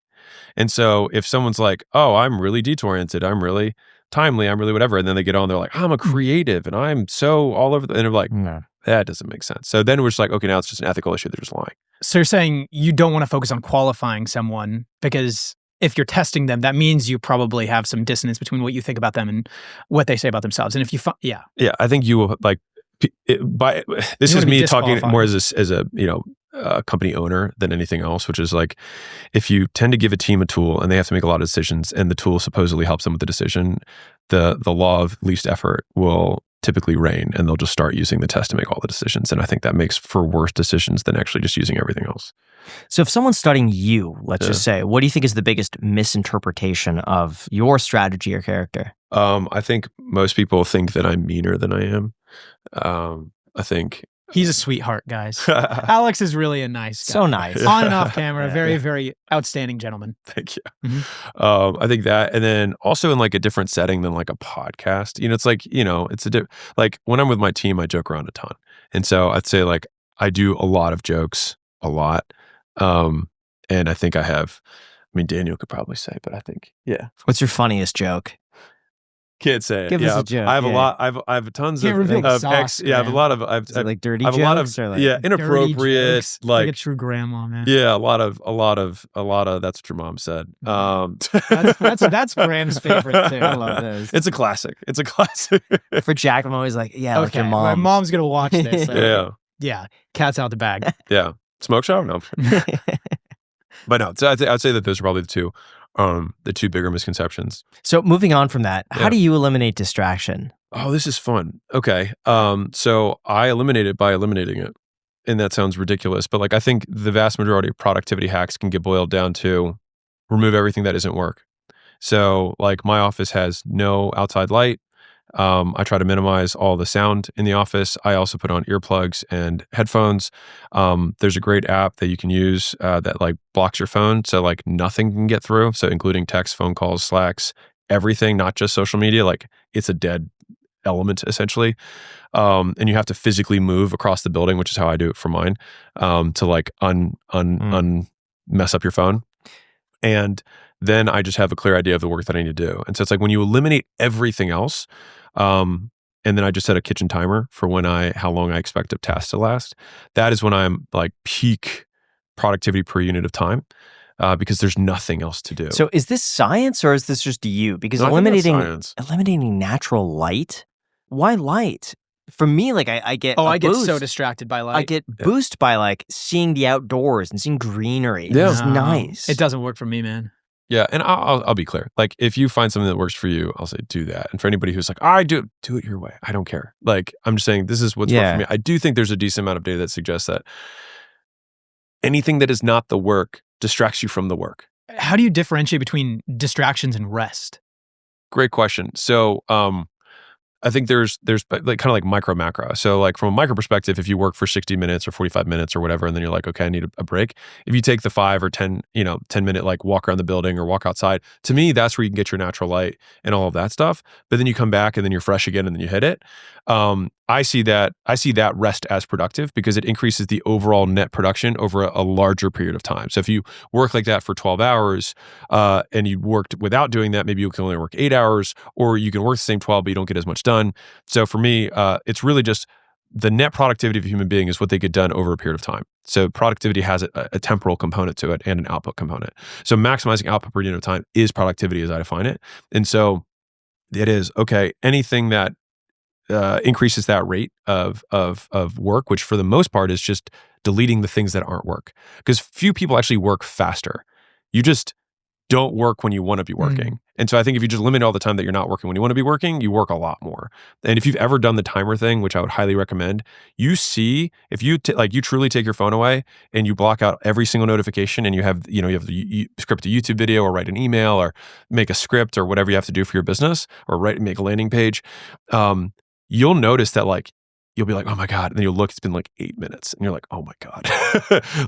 And so if someone's like, oh, I'm really detail-oriented, I'm really timely, I'm really whatever, and then they get on, they're like, I'm a creative and I'm so all over, and they're like, that doesn't make sense. So then we're just like, okay, now it's just an ethical issue, they're just lying. So you're saying you don't want to focus on qualifying someone because if you're testing them, that means you probably have some dissonance between what you think about them and what they say about themselves. And if you I think you will like this is me talking more as a company owner than anything else, which is like if you tend to give a team a tool and they have to make a lot of decisions and the tool supposedly helps them with the decision, the law of least effort will typically reign and they'll just start using the test to make all the decisions. And I think that makes for worse decisions than actually just using everything else. So if someone's studying you, let's just say, what do you think is the biggest misinterpretation of your strategy or character? I think most people think that I'm meaner than I am. I think He's a sweetheart, guys. Alex is really a nice guy. So nice. On and off camera, very, very outstanding gentleman. Thank you. Mm-hmm. I think that, and then also in like a different setting than like a podcast. It's like, it's like when I'm with my team, I joke around a ton. And so I'd say like I do a lot of jokes, a lot. And I think Daniel could probably say, but I think, yeah. What's your funniest joke? Can't say it. Give us a joke. I have a lot. I have tons Can't reveal the of sauce, I have a lot of. Is it like dirty I have jokes? a lot of or like, inappropriate, like a true grandma, man. Yeah, a lot of. That's what your mom said. That's Graham's favorite too. I love those. It's a classic. For Jack, I'm always like, yeah, like okay, your mom. my mom's gonna watch this. So yeah, cat's out the bag. Yeah, smoke shop. No, but no. So I'd say that those are probably the two bigger misconceptions. So moving on from that, how do you eliminate distraction? Oh, this is fun. Okay. So I eliminate it by eliminating it. And that sounds ridiculous, but like I think the vast majority of productivity hacks can get boiled down to remove everything that isn't work. So like my office has no outside light. I try to minimize all the sound in the office. I also put on earplugs and headphones. There's a great app that you can use that like blocks your phone, so like nothing can get through. So including text, phone calls, Slacks, everything, not just social media. Like it's a dead element essentially. And you have to physically move across the building, which is how I do it for mine, to like mess up your phone. And then I just have a clear idea of the work that I need to do. And so it's like when you eliminate everything else, and then I just set a kitchen timer for how long I expect a task to last. That is when I'm like peak productivity per unit of time, because there's nothing else to do. So is this science or is this just you? Because eliminating natural light, why light? For me, like I get get so distracted by light. I get boosted by like seeing the outdoors and seeing greenery. Yeah. It's nice. It doesn't work for me, man. Yeah, and I'll be clear. Like, if you find something that works for you, I'll say do that. And for anybody who's like, I do it your way. I don't care. Like, I'm just saying this is what's worked for me. I do think there's a decent amount of data that suggests that anything that is not the work distracts you from the work. How do you differentiate between distractions and rest? Great question. So, I think there's like kind of like micro macro. So like from a micro perspective, if you work for 60 minutes or 45 minutes or whatever, and then you're like, okay, I need a break. If you take the 5 or 10 minute like walk around the building or walk outside, to me, that's where you can get your natural light and all of that stuff. But then you come back and then you're fresh again and then you hit it. I see that rest as productive because it increases the overall net production over a larger period of time. So if you work like that for 12 hours and you worked without doing that, maybe you can only work 8 hours, or you can work the same 12, but you don't get as much done. So for me, it's really just the net productivity of a human being is what they get done over a period of time. So productivity has a temporal component to it and an output component. So maximizing output per unit of time is productivity as I define it. And so it is, okay, anything that increases that rate of work, which for the most part is just deleting the things that aren't work. Because few people actually work faster. You just don't work when you want to be working. And so I think if you just limit all the time that you're not working when you want to be working, you work a lot more. And if you've ever done the timer thing, which I would highly recommend, you see, if you you truly take your phone away and you block out every single notification and you have you script a YouTube video or write an email or make a script or whatever you have to do for your business or make a landing page, you'll notice that you'll be like, oh my God. And then you'll look, it's been like 8 minutes. And you're like, oh my God.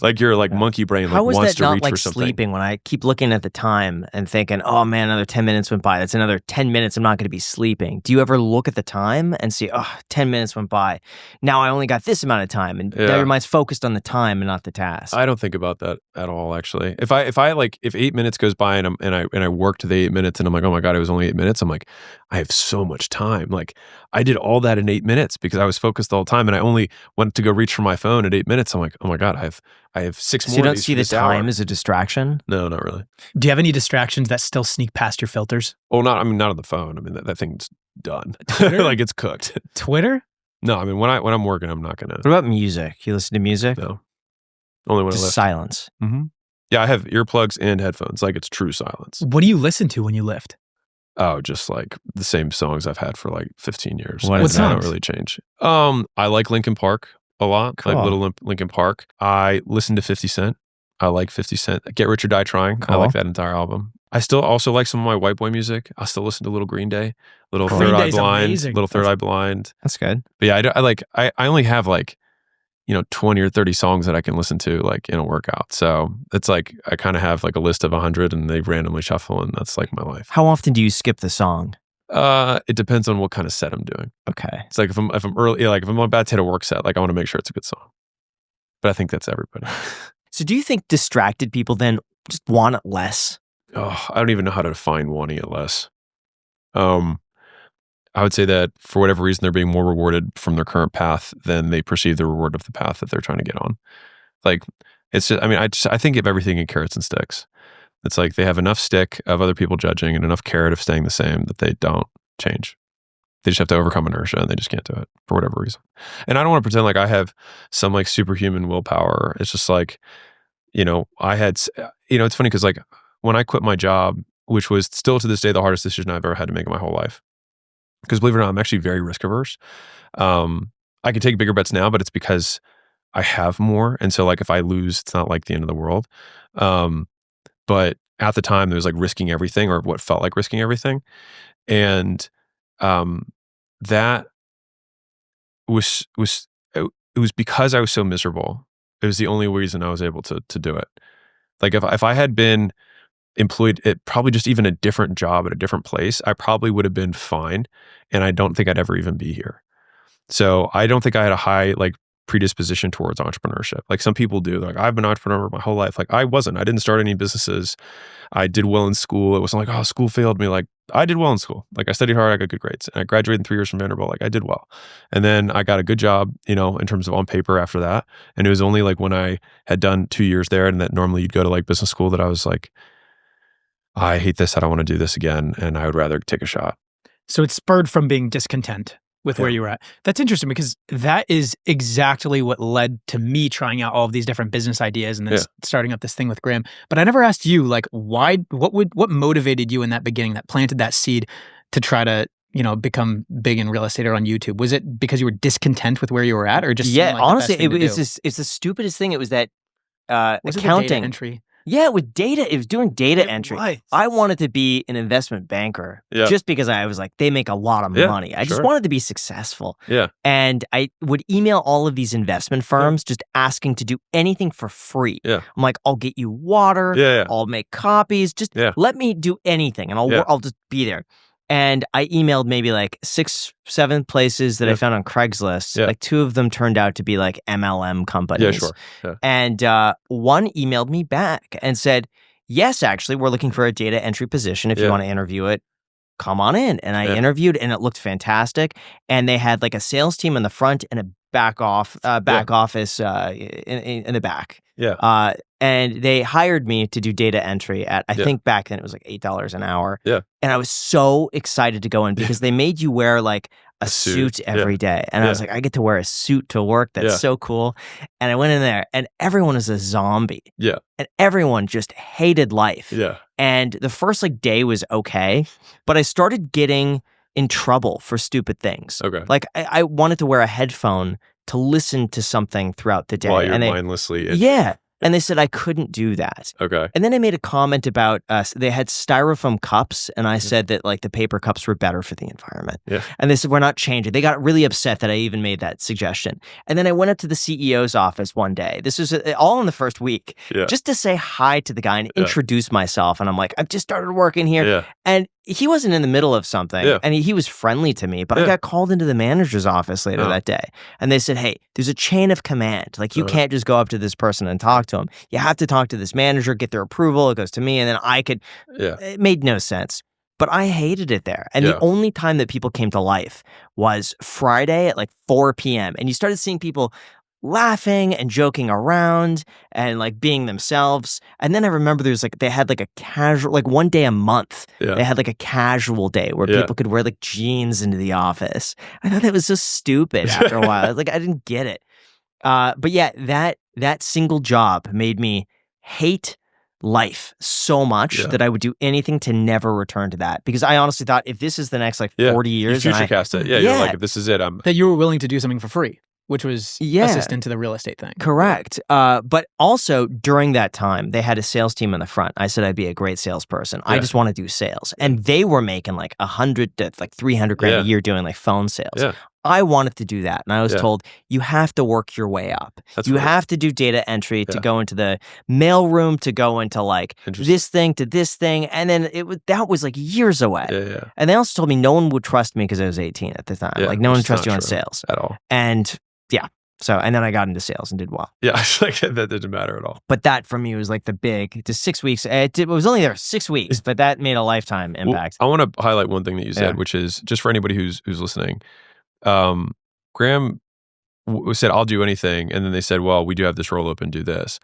Like you're like monkey brain How is wants that to not reach like for something. Sleeping when I keep looking at the time and thinking, oh man, another 10 minutes went by. That's another 10 minutes I'm not going to be sleeping. Do you ever look at the time and see, 10 minutes went by. Now I only got this amount of time. And now your mind's focused on the time and not the task. I don't think about that at all, actually. If 8 minutes goes by and I worked the 8 minutes and I'm like, oh my God, it was only 8 minutes. I'm like, I have so much time. Like I did all that in 8 minutes because I was focused the whole time and I only went to go reach for my phone at 8 minutes. I'm like, oh my God, I have 6 more. So you don't see the time as a distraction? No, not really. Do you have any distractions that still sneak past your filters? Oh, not on the phone. I mean, that thing's done. Like it's cooked. Twitter? No, I mean, when I'm working, I'm not gonna. What about music? You listen to music? No. Only when I lift. Silence. Mm-hmm. Yeah, I have earplugs and headphones. Like it's true silence. What do you listen to when you lift? Oh, just like the same songs I've had for like 15 years. What songs? I don't really change. I like Linkin Park a lot. Cool. I like Little Linkin Park. I listen to 50 Cent. I like 50 Cent. Get Rich or Die Trying. Cool. I like that entire album. I still also like some of my white boy music. I still listen to Little Green Day, Little Cool. Third Green Eye Day's Blind, amazing. Little Third Eye Blind. That's good. But yeah, I only have like 20 or 30 songs that I can listen to like in a workout. So it's like I kind of have like a list of 100 and they randomly shuffle, and that's like my life. How often do you skip the song? It depends on what kind of set I'm doing. Okay. It's like if I'm early, like if I'm about to hit a work set, like I want to make sure it's a good song. But I think that's everybody. So do you think distracted people then just want it less? Oh, I don't even know how to define wanting it less. I would say that for whatever reason, they're being more rewarded from their current path than they perceive the reward of the path that they're trying to get on. Like, it's just, I think of everything in carrots and sticks. It's like they have enough stick of other people judging and enough carrot of staying the same that they don't change. They just have to overcome inertia, and they just can't do it for whatever reason. And I don't want to pretend like I have some like superhuman willpower. It's just like, I had, it's funny because like when I quit my job, which was still to this day the hardest decision I've ever had to make in my whole life. Because believe it or not, I'm actually very risk averse. I can take bigger bets now, but it's because I have more. And so like if I lose, it's not like the end of the world. But at the time, there was like risking everything, or what felt like risking everything. And that was it was because I was so miserable. It was the only reason I was able to do it. Like if I had been employed at probably just even a different job at a different place, I probably would have been fine. And I don't think I'd ever even be here. So I don't think I had a high like predisposition towards entrepreneurship. Like some people do. Like I've been an entrepreneur my whole life. Like I wasn't. I didn't start any businesses. I did well in school. It wasn't like, oh, school failed me. Like I did well in school. Like I studied hard. I got good grades. And I graduated in 3 years from Vanderbilt. Like I did well. And then I got a good job, in terms of on paper after that. And it was only like when I had done 2 years there, and that normally you'd go to like business school, that I was like, I hate this. I don't want to do this again. And I would rather take a shot. So it's spurred from being discontent with where you were at. That's interesting, because that is exactly what led to me trying out all of these different business ideas and then starting up this thing with Graham. But I never asked you, like, what motivated you in that beginning, that planted that seed to try to, become big in real estate or on YouTube? Was it because you were discontent with where you were at, or just like honestly, it's the stupidest thing. It was that was accounting it the data entry. Yeah, with data, it was doing data entry. Was. I wanted to be an investment banker just because I was like, they make a lot of money. I just wanted to be successful. Yeah. And I would email all of these investment firms just asking to do anything for free. Yeah. I'm like, I'll get you water. Yeah. I'll make copies. Just let me do anything, and I'll just be there. And I emailed maybe like 6, 7 places that I found on Craigslist. Like 2 of them turned out to be like MLM companies. Yeah, sure. Yeah. And one emailed me back and said, yes, actually, we're looking for a data entry position. If you want to interview it, come on in. And I interviewed, and it looked fantastic. And they had like a sales team in the front and a back office in the back. Yeah. And they hired me to do data entry at, I think back then it was like $8 an hour. Yeah. And I was so excited to go in because they made you wear like a suit every day. And I was like, I get to wear a suit to work. That's so cool. And I went in there, and everyone is a zombie. Yeah. And everyone just hated life. Yeah. And the first like day was okay, but I started getting in trouble for stupid things. Okay. Like I wanted to wear a headphone to listen to something throughout the day. While you're mindlessly itching. Yeah. And they said I couldn't do that. Okay. And then I made a comment about they had styrofoam cups, and I said that like the paper cups were better for the environment. Yeah. And they said, we're not changing. They got really upset that I even made that suggestion. And then I went up to the CEO's office one day. This was all in the first week, just to say hi to the guy and introduce myself. And I'm like, I've just started working here. Yeah. And he wasn't in the middle of something, and he was friendly to me, but I got called into the manager's office later that day, and they said, hey, there's a chain of command. Like, you can't just go up to this person and talk to him. You have to talk to this manager, get their approval. It goes to me, and then I could. It made no sense. But I hated it there. And the only time that people came to life was Friday at like 4 p.m. And you started seeing people laughing and joking around and like being themselves. And then I remember they had like a casual, like one day a month, they had like a casual day where people could wear like jeans into the office. I thought that was so stupid after a while. Like I didn't get it. But yeah, that single job made me hate life so much that I would do anything to never return to that, because I honestly thought, if this is the next like 40 years, you future cast it. You're like, if this is it, that you were willing to do something for free, which was assistant to the real estate thing. Correct. But also during that time, they had a sales team in the front. I said I'd be a great salesperson. I just want to do sales. And they were making like 100 to like 300 grand a year doing like phone sales. I wanted to do that. And I was told, you have to work your way up. You have to do data entry to go into the mail room, to go into like this thing to this thing. And then that was like years away. Yeah. And they also told me no one would trust me because I was 18 at the time. Like no one would trust you on sales. At all. And so, and then I got into sales and did well. Yeah, like that didn't matter at all. But that for me was like the big, just 6 weeks. It was only there 6 weeks, but that made a lifetime impact. Well, I want to highlight one thing that you said, which is just for anybody who's listening. Graham said, I'll do anything. And then they said, well, we do have this role open, do this.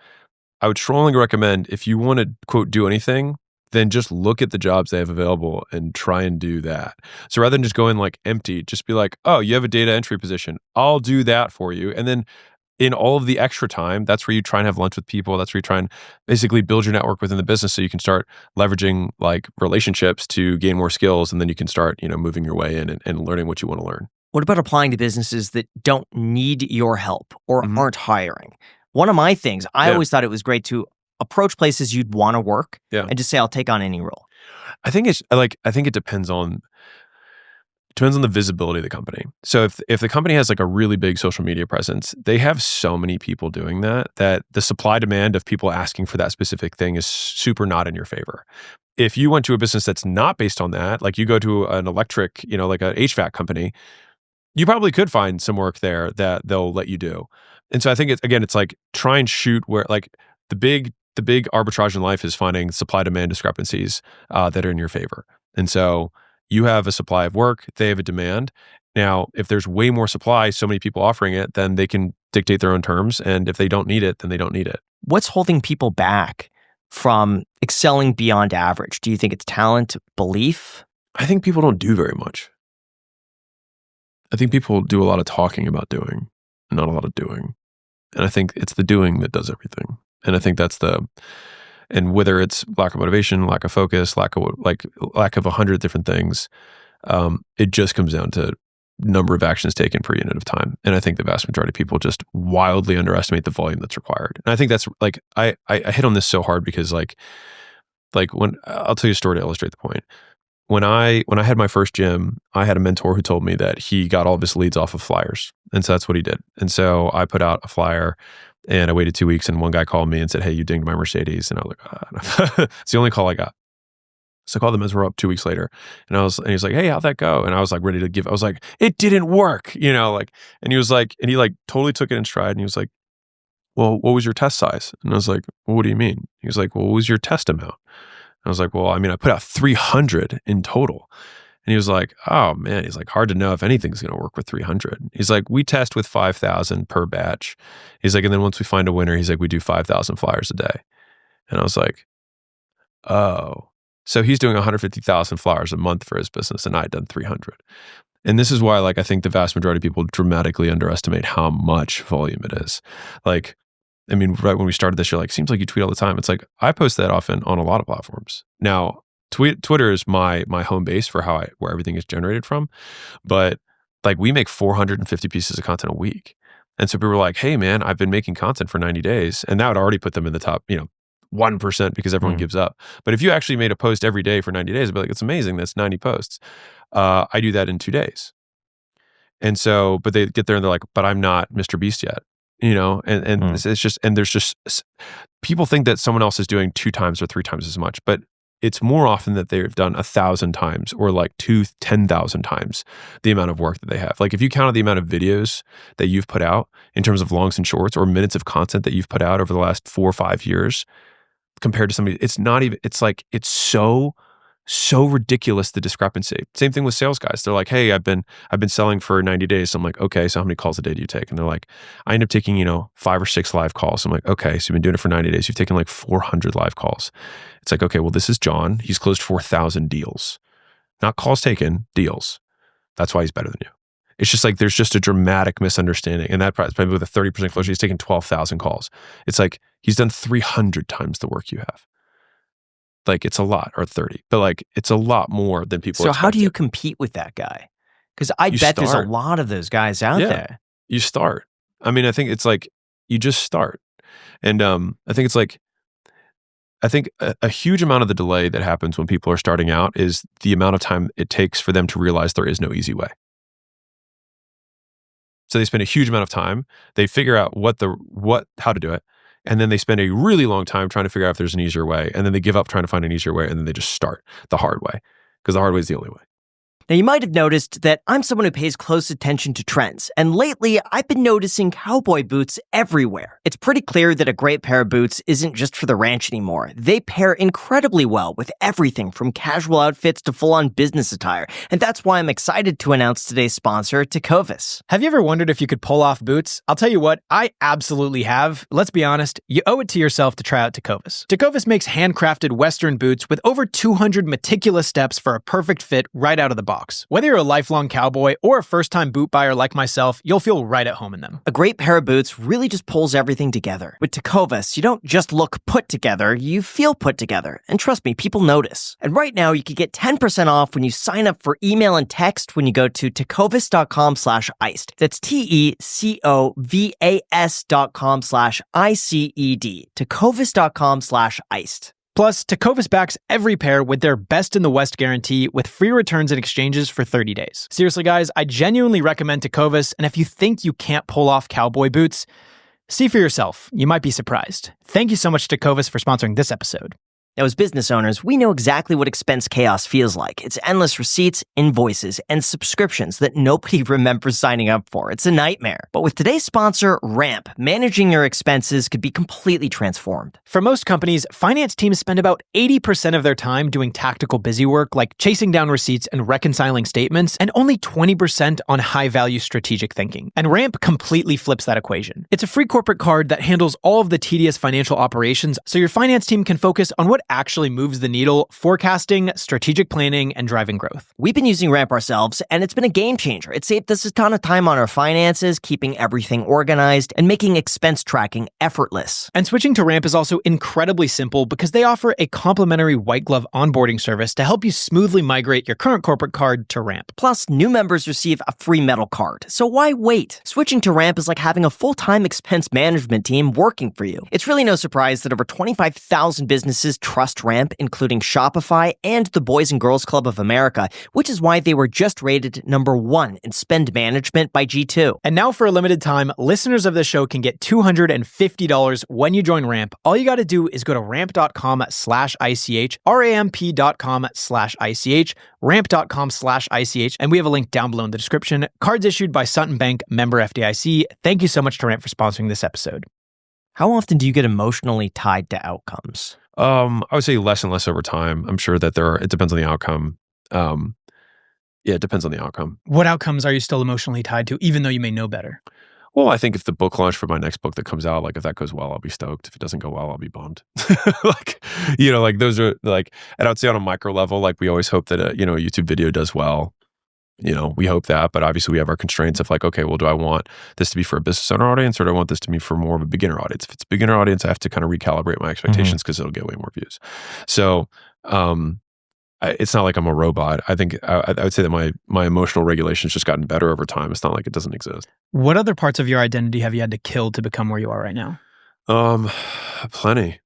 I would strongly recommend if you want to, quote, do anything, then just look at the jobs they have available and try and do that. So rather than just going like empty, just be like, oh, you have a data entry position. I'll do that for you. And then in all of the extra time, that's where you try and have lunch with people. That's where you try and basically build your network within the business so you can start leveraging like relationships to gain more skills. And then you can start, moving your way in and learning what you want to learn. What about applying to businesses that don't need your help or aren't hiring? One of my things, I always thought it was great to approach places you'd want to work and just say, I'll take on any role. I think it depends on the visibility of the company. So if the company has like a really big social media presence, they have so many people doing that the supply demand of people asking for that specific thing is super not in your favor. If you went to a business that's not based on that, like you go to an electric, like an HVAC company, you probably could find some work there that they'll let you do. And so I think it's like try and shoot where like the big arbitrage in life is finding supply demand discrepancies that are in your favor. And so you have a supply of work, they have a demand. Now, if there's way more supply, so many people offering it, then they can dictate their own terms. And if they don't need it, then they don't need it. What's holding people back from excelling beyond average? Do you think it's talent, belief? I think people don't do very much. I think people do a lot of talking about doing, not a lot of doing. And I think it's the doing that does everything. And I think and whether it's lack of motivation, lack of focus, lack of 100 different things, it just comes down to number of actions taken per unit of time. And I think the vast majority of people just wildly underestimate the volume that's required. And I think that's like, I hit on this so hard because like when, I'll tell you a story to illustrate the point. When I had my first gym, I had a mentor who told me that he got all of his leads off of flyers. And so that's what he did. And so I put out a flyer and I waited 2 weeks and one guy called me and said, hey, you dinged my Mercedes. And I was like, it's the only call I got. So I called the mentor up 2 weeks later and he was like, hey, how'd that go? And I was like ready to I was like, it didn't work, and he was like, and he like totally took it in stride. And he was like, well, what was your test size? And I was like, well, what do you mean? He was like, well, what was your test amount? I was like, well, I mean, I put out 300 in total. And he was like, oh man, he's like, hard to know if anything's going to work with 300. He's like, we test with 5,000 per batch. He's like, and then once we find a winner, he's like, we do 5,000 flyers a day. And I was like, oh, so he's doing 150,000 flyers a month for his business and I had done 300. And this is why, like, I think the vast majority of people dramatically underestimate how much volume it is. Like, I mean, right when we started this, you're like, seems like you tweet all the time. It's like, I post that often on a lot of platforms. Now, Twitter is my home base for where everything is generated from. But like, we make 450 pieces of content a week. And so people were like, hey man, I've been making content for 90 days. And that would already put them in the top, 1% because everyone gives up. But if you actually made a post every day for 90 days, I'd be like, it's amazing. That's 90 posts. I do that in 2 days. And so, but they get there and they're like, but I'm not Mr. Beast yet. It's just, and there's just, people think that someone else is doing 2 times or 3 times as much, but it's more often that they've done 1,000 times or like 10,000 times the amount of work that they have. Like if you counted the amount of videos that you've put out in terms of longs and shorts or minutes of content that you've put out over the last 4 or 5 years compared to somebody, it's not even, it's like, it's so ridiculous, the discrepancy. Same thing with sales guys. They're like, hey, I've been selling for 90 days. So I'm like, okay, so how many calls a day do you take? And they're like, I end up taking, 5 or 6 live calls. I'm like, okay, so you've been doing it for 90 days. You've taken like 400 live calls. It's like, okay, well, this is John. He's closed 4,000 deals. Not calls taken, deals. That's why he's better than you. It's just like, there's just a dramatic misunderstanding. And that probably with a 30% closure, he's taken 12,000 calls. It's like, he's done 300 times the work you have. Like it's a lot, or 30, but like it's a lot more than people expect. So how do you compete with that guy? Because I bet there's a lot of those guys out there. You start. I mean, I think it's like, you just start. And I think it's like, a huge amount of the delay that happens when people are starting out is the amount of time it takes for them to realize there is no easy way. So they spend a huge amount of time. They figure out how to do it. And then they spend a really long time trying to figure out if there's an easier way. And then they give up trying to find an easier way. And then they just start the hard way, because the hard way is the only way. Now, you might have noticed that I'm someone who pays close attention to trends, and lately I've been noticing cowboy boots everywhere. It's pretty clear that a great pair of boots isn't just for the ranch anymore. They pair incredibly well with everything from casual outfits to full-on business attire, and that's why I'm excited to announce today's sponsor, Tecovas. Have you ever wondered if you could pull off boots? I'll tell you what, I absolutely have. Let's be honest, you owe it to yourself to try out Tecovas. Tecovas makes handcrafted Western boots with over 200 meticulous steps for a perfect fit right out of the box. Whether you're a lifelong cowboy or a first-time boot buyer like myself, you'll feel right at home in them. A great pair of boots really just pulls everything together. With Tecovas, you don't just look put together, you feel put together. And trust me, people notice. And right now, you can get 10% off when you sign up for email and text when you go to tecovas.com/iced. That's TECOVAS.com/ICED. Tecovas.com/iced. Plus, Tecovas backs every pair with their Best in the West guarantee with free returns and exchanges for 30 days. Seriously, guys, I genuinely recommend Tecovas, and if you think you can't pull off cowboy boots, see for yourself. You might be surprised. Thank you so much to Tecovas for sponsoring this episode. Now, as business owners, we know exactly what expense chaos feels like. It's endless receipts, invoices, and subscriptions that nobody remembers signing up for. It's a nightmare. But with today's sponsor, Ramp, managing your expenses could be completely transformed. For most companies, finance teams spend about 80% of their time doing tactical busy work like chasing down receipts and reconciling statements, and only 20% on high-value strategic thinking. And Ramp completely flips that equation. It's a free corporate card that handles all of the tedious financial operations, so your finance team can focus on what actually moves the needle: forecasting, strategic planning, and driving growth. We've been using Ramp ourselves, and it's been a game changer. It saved us a ton of time on our finances, keeping everything organized, and making expense tracking effortless. And switching to Ramp is also incredibly simple because they offer a complimentary white glove onboarding service to help you smoothly migrate your current corporate card to Ramp. Plus, new members receive a free metal card. So why wait? Switching to Ramp is like having a full-time expense management team working for you. It's really no surprise that over 25,000 businesses trust Ramp, including Shopify and the Boys and Girls Club of America, which is why they were just rated #1 in spend management by G2. And now for a limited time, listeners of the show can get $250 when you join Ramp. All you got to do is go to ramp.com/ICH, ramp.com/ICH, ramp.com/ICH, and we have a link down below in the description. Cards issued by Sutton Bank, member FDIC. Thank you so much to Ramp for sponsoring this episode. How often do you get emotionally tied to outcomes? I would say less and less over time. I'm sure that it depends on the outcome. It depends on the outcome. What outcomes are you still emotionally tied to, even though you may know better? Well, I think if the book launch for my next book that comes out, like if that goes well, I'll be stoked. If it doesn't go well, I'll be bummed. Those are like, and I would say on a micro level, like we always hope that a YouTube video does well. We hope that, but obviously we have our constraints of like, okay, well, do I want this to be for a business owner audience, or do I want this to be for more of a beginner audience? If it's a beginner audience, I have to kind of recalibrate my expectations because it'll get way more views. So, it's not like I'm a robot. I think I would say that my emotional regulation's just gotten better over time. It's not like it doesn't exist. What other parts of your identity have you had to kill to become where you are right now? Plenty.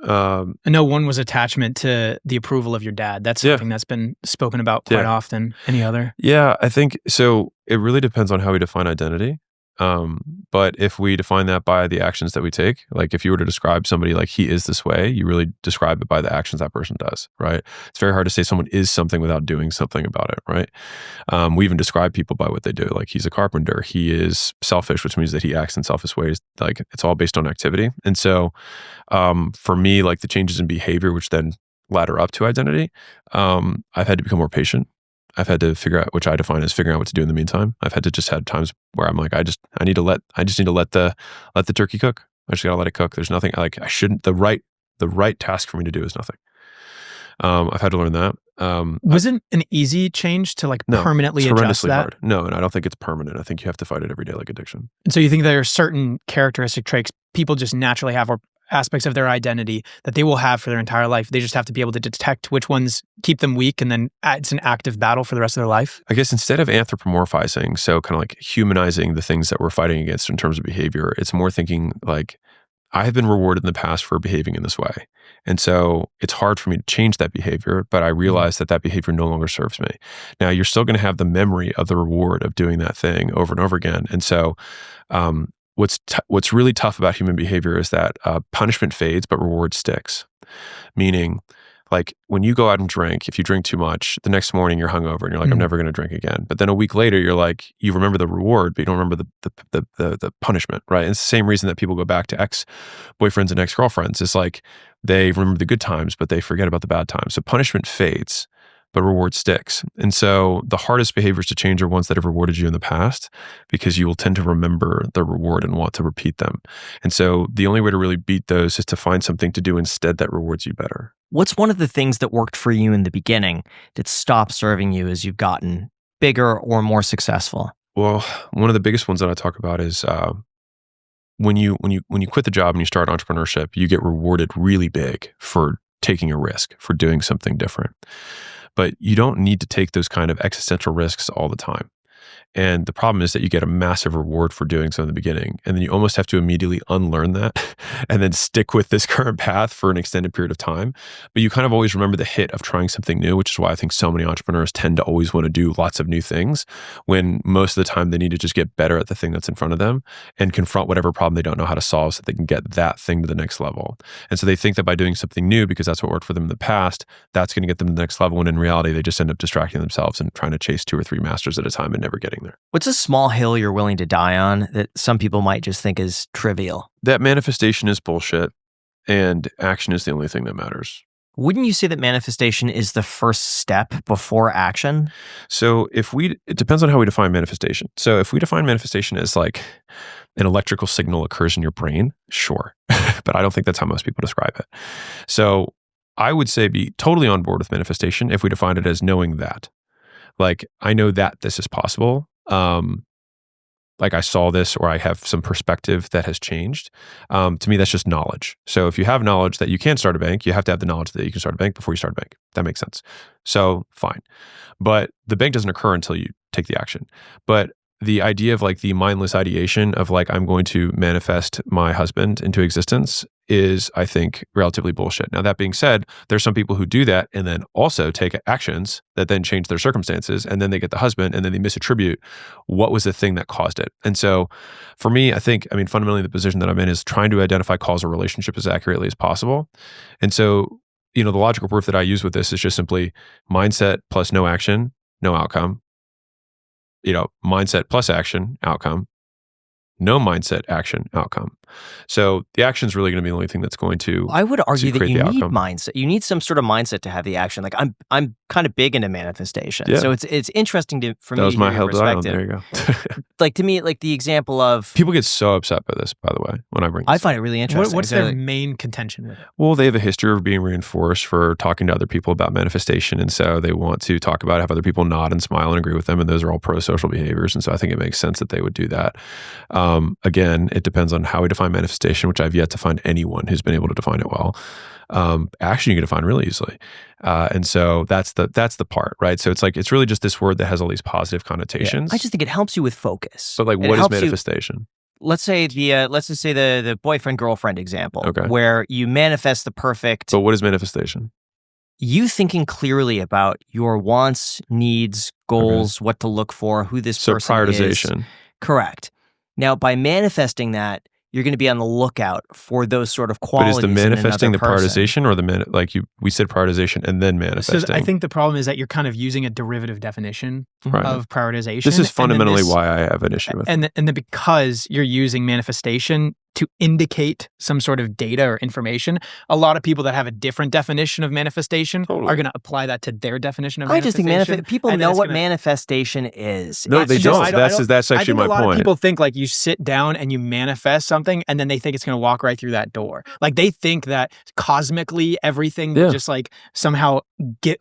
I know one was attachment to the approval of your dad. That's something that's been spoken about quite often. Any other? Yeah, I think so. It really depends on how we define identity. But if we define that by the actions that we take, like if you were to describe somebody like he is this way, you really describe it by the actions that person does, right? It's very hard to say someone is something without doing something about it, right? We even describe people by what they do. Like he's a carpenter, he is selfish, which means that he acts in selfish ways. Like it's all based on activity. And so, for me, like the changes in behavior, which then ladder up to identity, I've had to become more patient. I've had to figure out, which I define as figuring out what to do in the meantime. I've had to just have times where I'm like, I just need to let the turkey cook. I just gotta let it cook. There's nothing like I shouldn't. The right task for me to do is nothing. I've had to learn that. Wasn't an easy change to permanently adjust that? Hard. No, and I don't think it's permanent. I think you have to fight it every day like addiction. And so you think there are certain characteristic traits people just naturally have, or aspects of their identity that they will have for their entire life. They just have to be able to detect which ones keep them weak, and then it's an active battle for the rest of their life. I guess instead of anthropomorphizing, so kind of like humanizing the things that we're fighting against in terms of behavior, it's more thinking like I have been rewarded in the past for behaving in this way. And so it's hard for me to change that behavior, but I realize that behavior no longer serves me. Now, you're still going to have the memory of the reward of doing that thing over and over again. And so what's really tough about human behavior is that punishment fades, but reward sticks. Meaning, like when you go out and drink, if you drink too much, the next morning you're hungover and you're like, I'm never going to drink again. But then a week later, you're like, you remember the reward, but you don't remember the punishment, right? And it's the same reason that people go back to ex-boyfriends and ex-girlfriends. It's like they remember the good times, but they forget about the bad times. So punishment fades, but reward sticks. And so the hardest behaviors to change are ones that have rewarded you in the past, because you will tend to remember the reward and want to repeat them. And so the only way to really beat those is to find something to do instead that rewards you better. What's one of the things that worked for you in the beginning that stopped serving you as you've gotten bigger or more successful? Well, one of the biggest ones that I talk about is when you quit the job and you start entrepreneurship, you get rewarded really big for taking a risk, for doing something different. But you don't need to take those kind of existential risks all the time. And the problem is that you get a massive reward for doing so in the beginning. And then you almost have to immediately unlearn that and then stick with this current path for an extended period of time. But you kind of always remember the hit of trying something new, which is why I think so many entrepreneurs tend to always want to do lots of new things, when most of the time they need to just get better at the thing that's in front of them and confront whatever problem they don't know how to solve so they can get that thing to the next level. And so they think that by doing something new, because that's what worked for them in the past, that's going to get them to the next level. When in reality, they just end up distracting themselves and trying to chase 2 or 3 masters at a time and never getting there. What's a small hill you're willing to die on that some people might just think is trivial? That manifestation is bullshit and action is the only thing that matters. Wouldn't you say that manifestation is the first step before action? So it depends on how we define manifestation. So if we define manifestation as like an electrical signal occurs in your brain, sure. But I don't think that's how most people describe it. So I would say be totally on board with manifestation if we define it as knowing that. Like, I know that this is possible. Like I saw this, or I have some perspective that has changed. To me, that's just knowledge. So if you have knowledge that you can start a bank, you have to have the knowledge that you can start a bank before you start a bank. That makes sense. So fine. But the bank doesn't occur until you take the action. But the idea of like the mindless ideation of like, I'm going to manifest my husband into existence is, I think, relatively bullshit. Now, that being said, there's some people who do that and then also take actions that then change their circumstances, and then they get the husband and then they misattribute what was the thing that caused it. And so for me, fundamentally the position that I'm in is trying to identify causal relationship as accurately as possible. And so, the logical proof that I use with this is just simply mindset plus no action, no outcome. Mindset plus action, outcome. No mindset, action, outcome. So the action is really going to be the only thing that's going to. I would argue that you need outcome. mindset. You need some sort of mindset to have the action. Like I'm kind of big into manifestation, yeah. So it's interesting for me that was to my hear your hell perspective. There you go. Like to me, like the example of people get so upset by this. By the way, when I bring this I find it really interesting. What's their main contention with it? Well, they have a history of being reinforced for talking to other people about manifestation, and so they want to talk about have other people nod and smile and agree with them, and those are all pro-social behaviors. And so I think it makes sense that they would do that. Again, it depends on how we define manifestation, which I've yet to find anyone who's been able to define it well. Action you can define really easily. And so that's the part, right? So it's really just this word that has all these positive connotations. Yeah. I just think it helps you with focus. But like, what is manifestation? Let's say let's just say the boyfriend girlfriend example, okay, where you manifest the perfect. But what is manifestation? You thinking clearly about your wants, needs, goals, what to look for, who this person is. So prioritization. Correct. Now, by manifesting that, you're going to be on the lookout for those sort of qualities. But is the manifesting the person. prioritization, or we said prioritization and then manifesting? So I think the problem is that you're kind of using a derivative definition of prioritization. This is fundamentally why I have an issue with it. And then because you're using manifestation to indicate some sort of data or information, a lot of people that have a different definition of manifestation are going to apply that to their definition of manifestation. I just think people know what manifestation is. No, they don't. That's actually my point. A lot of people think like you sit down and you manifest something and then they think it's going to walk right through that door. Like they think that cosmically everything will just like somehow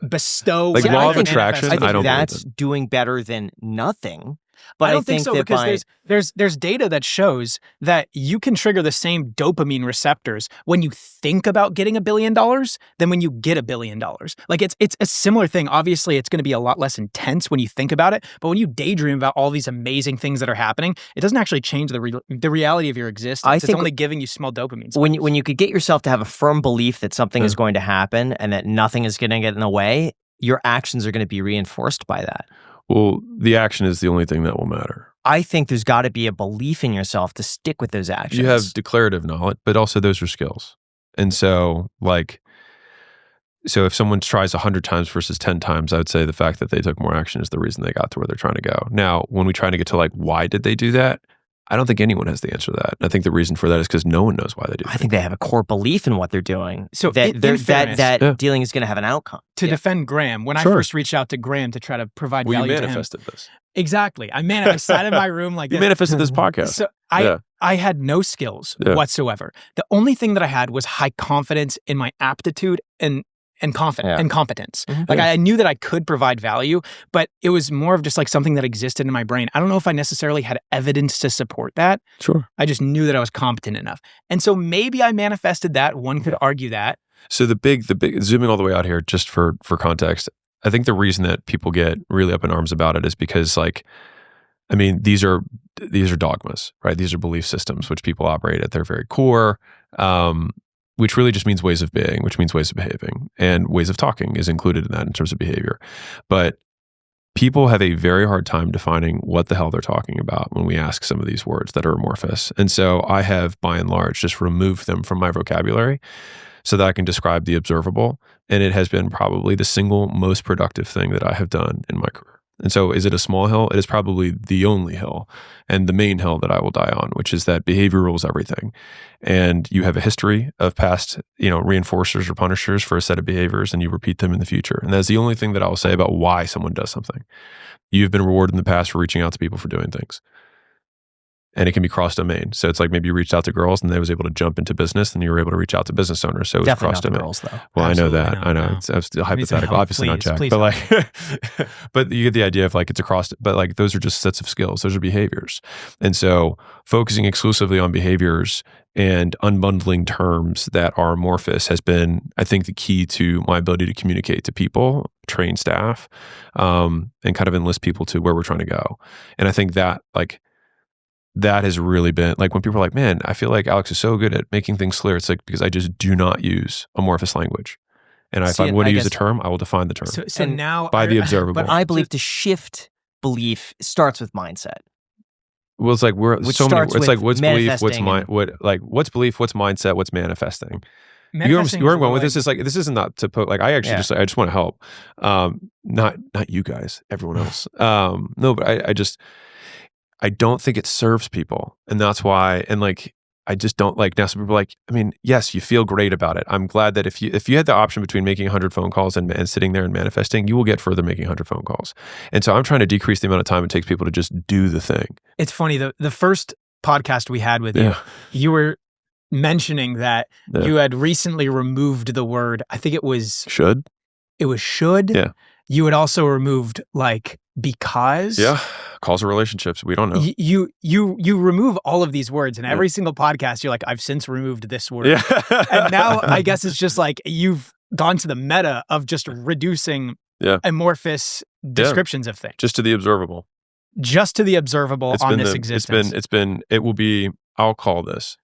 bestow. Like law of attraction, I think don't that's doing better than nothing. But I don't think so, that because there's data that shows that you can trigger the same dopamine receptors when you think about getting $1 billion than when you get $1 billion. Like it's a similar thing. Obviously, it's going to be a lot less intense when you think about it, but when you daydream about all these amazing things that are happening, it doesn't actually change the reality of your existence. It's only giving you small dopamine spikes. When you could get yourself to have a firm belief that something is going to happen and that nothing is going to get in the way, your actions are going to be reinforced by that. Well, the action is the only thing that will matter. I think there's got to be a belief in yourself to stick with those actions. You have declarative knowledge, but also those are skills. And so if someone tries 100 times versus 10 times, I would say the fact that they took more action is the reason they got to where they're trying to go. Now, when we try to get to why did they do that? I don't think anyone has the answer to that. I think the reason for that is because no one knows why they do it. I think they have a core belief in what they're doing. So that dealing is going to have an outcome. To defend Graham, when I first reached out to Graham to try to provide value to him. You manifested this. Exactly. I sat in my room like you manifested this podcast. So I had no skills whatsoever. The only thing that I had was high confidence in my aptitude and competence. Mm-hmm. I knew that I could provide value, but it was more of just something that existed in my brain. I don't know if I necessarily had evidence to support that. Sure. I just knew that I was competent enough. And so maybe I manifested that. One could argue that. So the big zooming all the way out here, just for context, I think the reason that people get really up in arms about it is because these are dogmas, right? These are belief systems which people operate at their very core. Which really just means ways of being, which means ways of behaving, and ways of talking is included in that in terms of behavior. But people have a very hard time defining what the hell they're talking about when we ask some of these words that are amorphous. And so I have, by and large, just removed them from my vocabulary so that I can describe the observable. And it has been probably the single most productive thing that I have done in my career. And so is it a small hill? It is probably the only hill and the main hill that I will die on, which is that behavior rules everything. And you have a history of past, reinforcers or punishers for a set of behaviors, and you repeat them in the future. And that's the only thing that I will say about why someone does something. You've been rewarded in the past for reaching out to people for doing things. And it can be cross-domain. So it's like maybe you reached out to girls and they was able to jump into business, and you were able to reach out to business owners. So it was definitely cross-domain. Not girls, though. Well, Absolutely I know that. I know. It's hypothetical. Obviously not Jack. But but you get the idea of it's across, but those are just sets of skills. Those are behaviors. And so focusing exclusively on behaviors and unbundling terms that are amorphous has been, I think, the key to my ability to communicate to people, train staff, and kind of enlist people to where we're trying to go. And I think that that has really been when people are like, man, I feel like Alex is so good at making things clear. It's because I just do not use amorphous language. And if I want to use a term, I will define the term. So now by the observable. But I believe to shift belief starts with mindset. Well, it's what's belief, what's what's belief, what's mindset, what's manifesting. You're going with this is this isn't not to put I actually I just want to help. Not you guys, everyone else. No, but I don't think it serves people. And that's why, and I just don't now some people are yes, you feel great about it. I'm glad that if you had the option between making 100 phone calls and sitting there and manifesting, you will get further making 100 phone calls. And so I'm trying to decrease the amount of time it takes people to just do the thing. It's funny, the first podcast we had with you, you were mentioning that you had recently removed the word, I think it was should. It was should. Yeah. You had also removed because. Yeah. Causal relationships. We don't know. You remove all of these words, and every single podcast you're I've since removed this word. Yeah. And now I guess it's just you've gone to the meta of just reducing amorphous descriptions of things. Just to the observable. Just to the observable on this existence. I'll call this.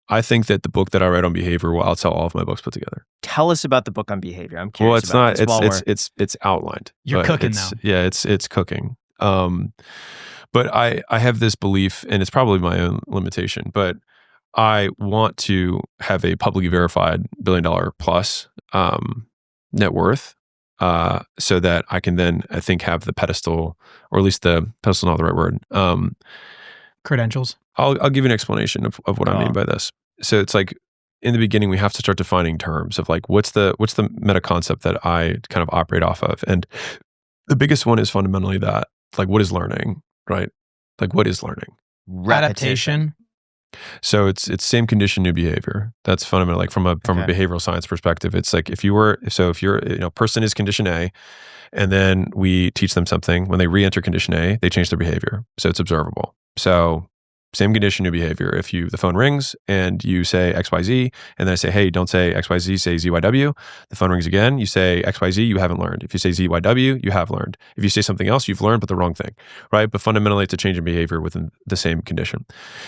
I think that the book that I write on behavior will outsell all of my books put together. Tell us about the book on behavior. I'm curious. Well, it's not. It's outlined. You're cooking now. Yeah, it's cooking. But I have this belief, and it's probably my own limitation, but I want to have a publicly verified $1 billion plus net worth, so that I can then, I think, have the pedestal, or at least the pedestal, not the right word. Credentials. I'll give you an explanation of what I mean by this. So it's in the beginning, we have to start defining terms of what's the meta concept that I kind of operate off of. And the biggest one is fundamentally that, what is learning, right? What is learning? Adaptation. So it's same condition, new behavior. That's fundamental. Like from a behavioral science perspective, it's like if you're person is condition A, and then we teach them something. When they re-enter condition A, they change their behavior. So it's observable. So same condition, new behavior. If the phone rings and you say XYZ, and then I say, hey, don't say XYZ, say ZYW. The phone rings again. You say XYZ, you haven't learned. If you say ZYW, you have learned. If you say something else, you've learned, but the wrong thing, right? But fundamentally, it's a change in behavior within the same condition.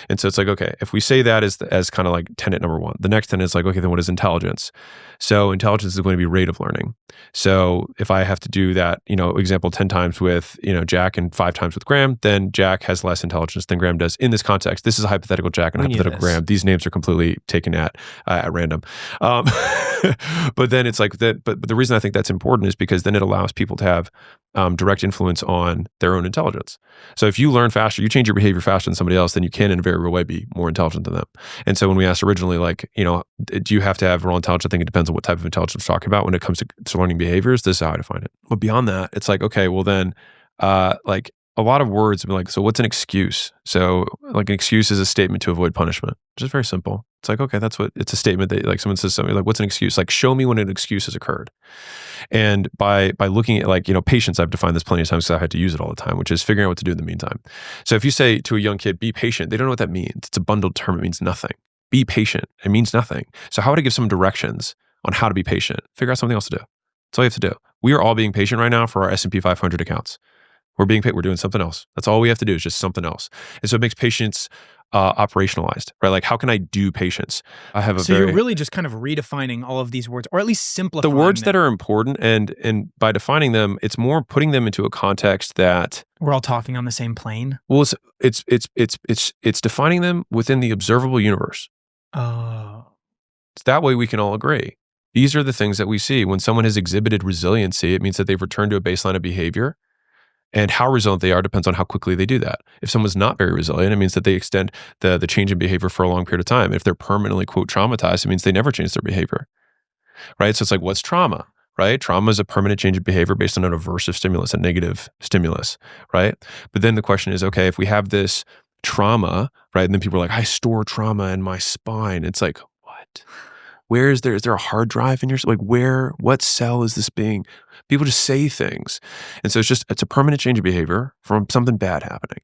And so it's like, okay, if we say that as kind of like tenet number one, the next tenet is like, okay, then what is intelligence? So intelligence is going to be rate of learning. So if I have to do that, example 10 times with, Jack and 5 times with Graham, then Jack has less intelligence than Graham does in this context. This is a hypothetical Jack and a hypothetical Graham. These names are completely taken at random. But then it's like that. But the reason I think that's important is because then it allows people to have direct influence on their own intelligence. So if you learn faster, you change your behavior faster than somebody else, then you can in a very real way be more intelligent than them. And so when we asked originally, like, do you have to have raw intelligence? I think it depends on what type of intelligence we're talking about. When it comes to learning behaviors, this is how I define it. But beyond that, it's like, okay, well then, like a lot of words have been like, so what's an excuse? So like an excuse is a statement to avoid punishment, which is very simple. It's like, okay, it's a statement that like someone says something like, what's an excuse? Like, show me when an excuse has occurred. And by looking at like, patience, I've defined this plenty of times because I had to use it all the time, which is figuring out what to do in the meantime. So if you say to a young kid, be patient, they don't know what that means. It's a bundled term. It means nothing. Be patient. It means nothing. So how would I give some directions on how to be patient? Figure out something else to do. That's all you have to do. We are all being patient right now for our S&P 500 accounts. We're doing something else. That's all we have to do is just something else. And so it makes patience operationalized, right? Like, how can I do patience? You're really just kind of redefining all of these words, or at least simplifying the words them. that are important, and by defining them, it's more putting them into a context that we're all talking on the same plane. Well, it's defining them within the observable universe. Oh, so that way we can all agree. These are the things that we see when someone has exhibited resiliency. It means that they've returned to a baseline of behavior. And how resilient they are depends on how quickly they do that. If someone's not very resilient, it means that they extend the change in behavior for a long period of time. If they're permanently, quote, traumatized, it means they never change their behavior, right? So it's like, what's trauma, right? Trauma is a permanent change of behavior based on an aversive stimulus, a negative stimulus, right? But then the question is, okay, if we have this trauma, right? And then people are like, I store trauma in my spine. It's like, what? Is there a hard drive in your, like what cell is this being? People just say things. And so it's a permanent change of behavior from something bad happening.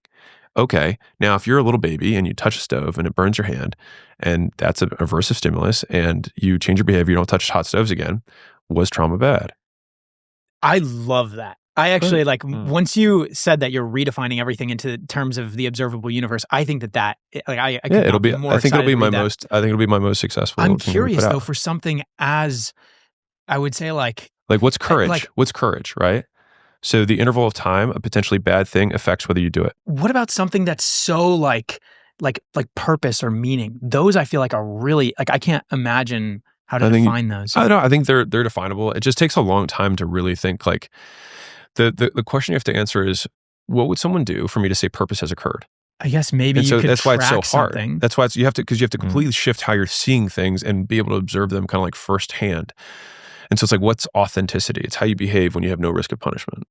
Okay, now if you're a little baby and you touch a stove and it burns your hand, and that's an aversive stimulus, and you change your behavior, you don't touch hot stoves again, was trauma bad? I love that. I actually once you said that you're redefining everything into terms of the observable universe, I think that I it'll be more. I think it'll be my most. I think it'll be my most successful. I'm curious though, for something as I would say like what's courage? What's courage, right? So the interval of time a potentially bad thing affects whether you do it. What about something that's so like purpose or meaning? Those I feel like are really I can't imagine how to define those. I don't know. I think they're definable. It just takes a long time to really think like. The question you have to answer is, what would someone do for me to say purpose has occurred? I guess maybe that's why it's so hard. Something. That's why you have to completely shift how you're seeing things and be able to observe them kind of like firsthand. And so it's like, what's authenticity? It's how you behave when you have no risk of punishment.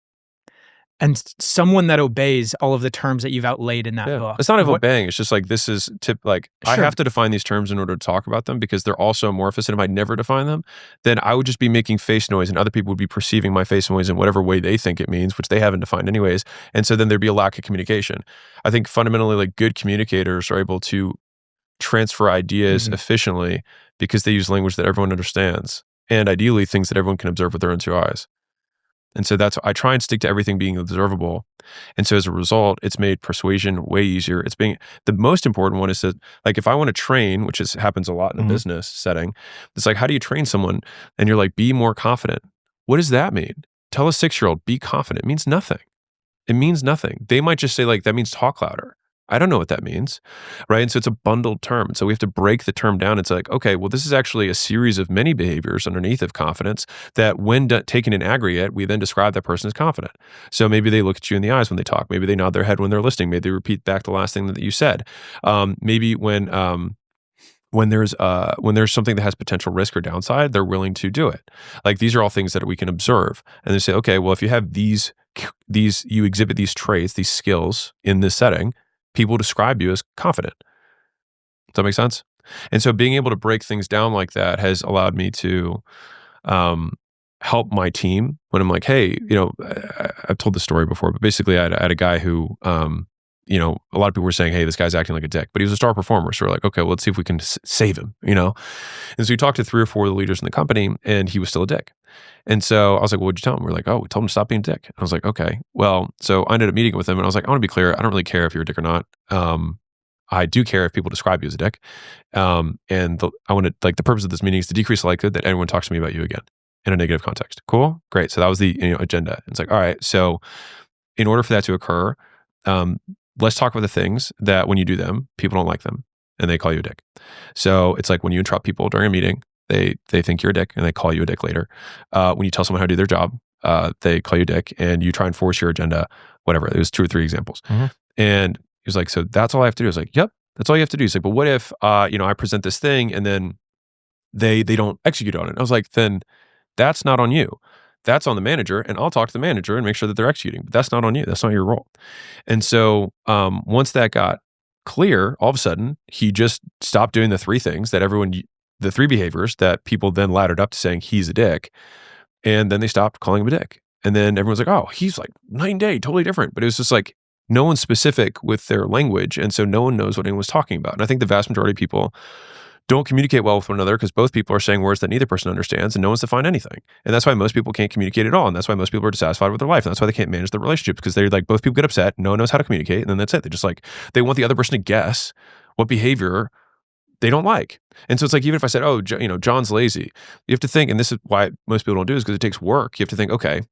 And someone that obeys all of the terms that you've outlaid in that book. It's not obeying. It's just like, this is sure. I have to define these terms in order to talk about them because they're all so amorphous. And if I never define them, then I would just be making face noise and other people would be perceiving my face noise in whatever way they think it means, which they haven't defined anyways. And so then there'd be a lack of communication. I think fundamentally like good communicators are able to transfer ideas efficiently because they use language that everyone understands. And ideally things that everyone can observe with their own 2 eyes. And so I try and stick to everything being observable. And so as a result, it's made persuasion way easier. The most important one is that, like, if I want to train, which happens a lot in a business setting, it's like, how do you train someone? And you're like, be more confident. What does that mean? Tell a 6-year-old, be confident. It means nothing. It means nothing. They might just say like, that means talk louder. I don't know what that means, right? And so it's a bundled term. So we have to break the term down. It's like, okay, well, this is actually a series of many behaviors underneath of confidence that when taken in aggregate, we then describe that person as confident. So maybe they look at you in the eyes when they talk. Maybe they nod their head when they're listening. Maybe they repeat back the last thing that you said. Maybe when there's something that has potential risk or downside, they're willing to do it. Like, these are all things that we can observe. And they say, okay, well, if you have these, you exhibit these traits, these skills in this setting, people describe you as confident. Does that make sense? And so being able to break things down like that has allowed me to help my team when I'm like, hey, I've told this story before, but basically I had a guy who, a lot of people were saying, hey, this guy's acting like a dick, but he was a star performer. So we're like, okay, well, let's see if we can save him, And so we talked to 3 or 4 of the leaders in the company, and he was still a dick. And so I was like, well, what'd you tell him? We're like, oh, we told him to stop being a dick. And I was like, okay. Well, so I ended up meeting with him, and I was like, I want to be clear. I don't really care if you're a dick or not. I do care if people describe you as a dick. I wanted, the purpose of this meeting is to decrease the likelihood that anyone talks to me about you again in a negative context. Cool? Great. So that was the agenda. It's like, all right, so in order for that to occur, let's talk about the things that when you do them, people don't like them and they call you a dick. So it's like when you interrupt people during a meeting, they think you're a dick and they call you a dick later. When you tell someone how to do their job, they call you a dick, and you try and force your agenda, whatever. It was 2 or 3 examples. Mm-hmm. And he was like, so that's all I have to do? I was like, yep, that's all you have to do. He's like, but what if, I present this thing and then they don't execute on it? I was like, then that's not on you. That's on the manager, and I'll talk to the manager and make sure that they're executing. But that's not on you. That's not your role. And so once that got clear, all of a sudden, he just stopped doing the 3 things that the 3 behaviors that people then laddered up to saying he's a dick. And then they stopped calling him a dick. And then everyone's like, oh, he's like night and day, totally different. But it was just like, no one's specific with their language. And so no one knows what anyone's talking about. And I think the vast majority of people don't communicate well with one another because both people are saying words that neither person understands, and no one's defined anything. And that's why most people can't communicate at all. And that's why most people are dissatisfied with their life. And that's why they can't manage their relationships, because they're like, both people get upset, no one knows how to communicate, and then that's it. They want the other person to guess what behavior they don't like. And so it's like, even if I said, oh, John's lazy, you have to think, and this is why most people don't do it, is because it takes work. You have to think, okay,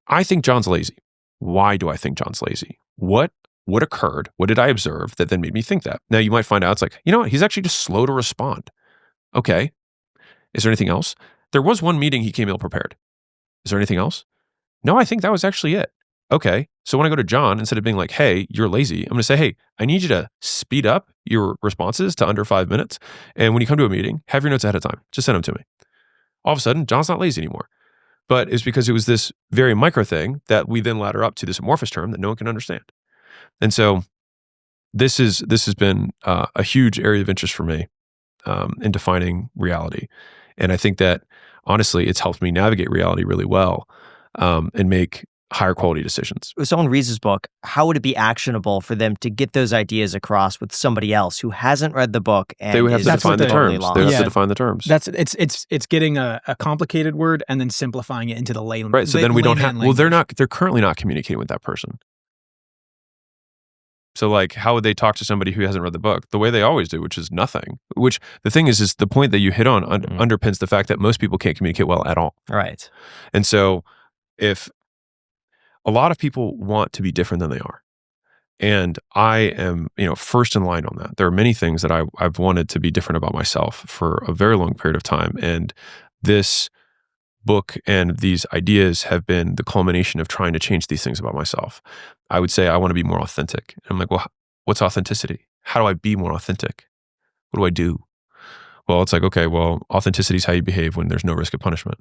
I think John's lazy. Why do I think John's lazy? What occurred? What did I observe that then made me think that? Now you might find out it's like, he's actually just slow to respond. Okay. Is there anything else? There was one meeting he came ill prepared. Is there anything else? No, I think that was actually it. Okay. So when I go to John, instead of being like, hey, you're lazy, I'm going to say, hey, I need you to speed up your responses to under 5 minutes. And when you come to a meeting, have your notes ahead of time. Just send them to me. All of a sudden, John's not lazy anymore. But it's because it was this very micro thing that we then ladder up to this amorphous term that no one can understand. And so this has been a huge area of interest for me in defining reality. And I think that, honestly, it's helped me navigate reality really well and make higher quality decisions. If someone reads this book, how would it be actionable for them to get those ideas across with somebody else who hasn't read the book? And they would have to define the terms. They have to define the terms. It's getting a complicated word and then simplifying it into the layman. Right. So then we don't have. Well, they're currently not communicating with that person. So like, how would they talk to somebody who hasn't read the book? The way they always do, which is nothing. Which the thing is the point that you hit on underpins the fact that most people can't communicate well at all. Right. And so if a lot of people want to be different than they are, and I am, first in line on that. There are many things that I've wanted to be different about myself for a very long period of time. And this book and these ideas have been the culmination of trying to change these things about myself. I would say I want to be more authentic. And I'm like, well, what's authenticity? How do I be more authentic? What do I do? Well, it's like, okay, well, authenticity is how you behave when there's no risk of punishment.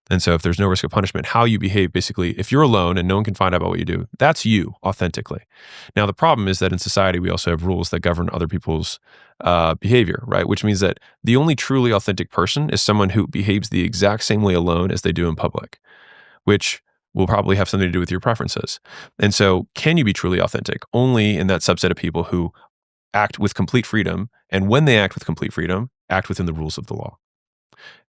And so if there's no risk of punishment, how you behave, basically, if you're alone and no one can find out about what you do, that's you authentically. Now, the problem is that in society, we also have rules that govern other people's behavior, right? Which means that the only truly authentic person is someone who behaves the exact same way alone as they do in public, which will probably have something to do with your preferences. And so can you be truly authentic? Only in that subset of people who act with complete freedom, and when they act with complete freedom, act within the rules of the law.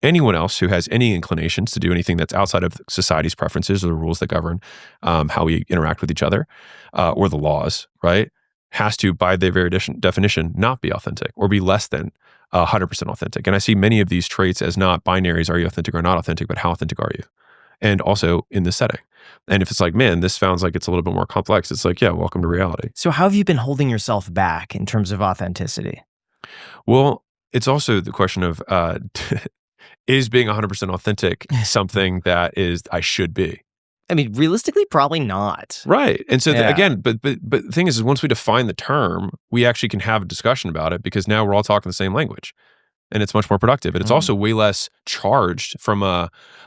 Anyone else who has any inclinations to do anything that's outside of society's preferences or the rules that govern how we interact with each other or the laws, right, has to, by their very definition, not be authentic or be less than 100% authentic. And I see many of these traits as not binaries, are you authentic or not authentic, but how authentic are you? And also in this setting. And if it's like, man, this sounds like it's a little bit more complex, it's like, yeah, welcome to reality. So how have you been holding yourself back in terms of authenticity? Well, it's also the question of, is being 100% authentic something that I should be? I mean, realistically, probably not. Right. And so again, but the thing is once we define the term, we actually can have a discussion about it because now we're all talking the same language. and it's much more productive. And it's also way less charged from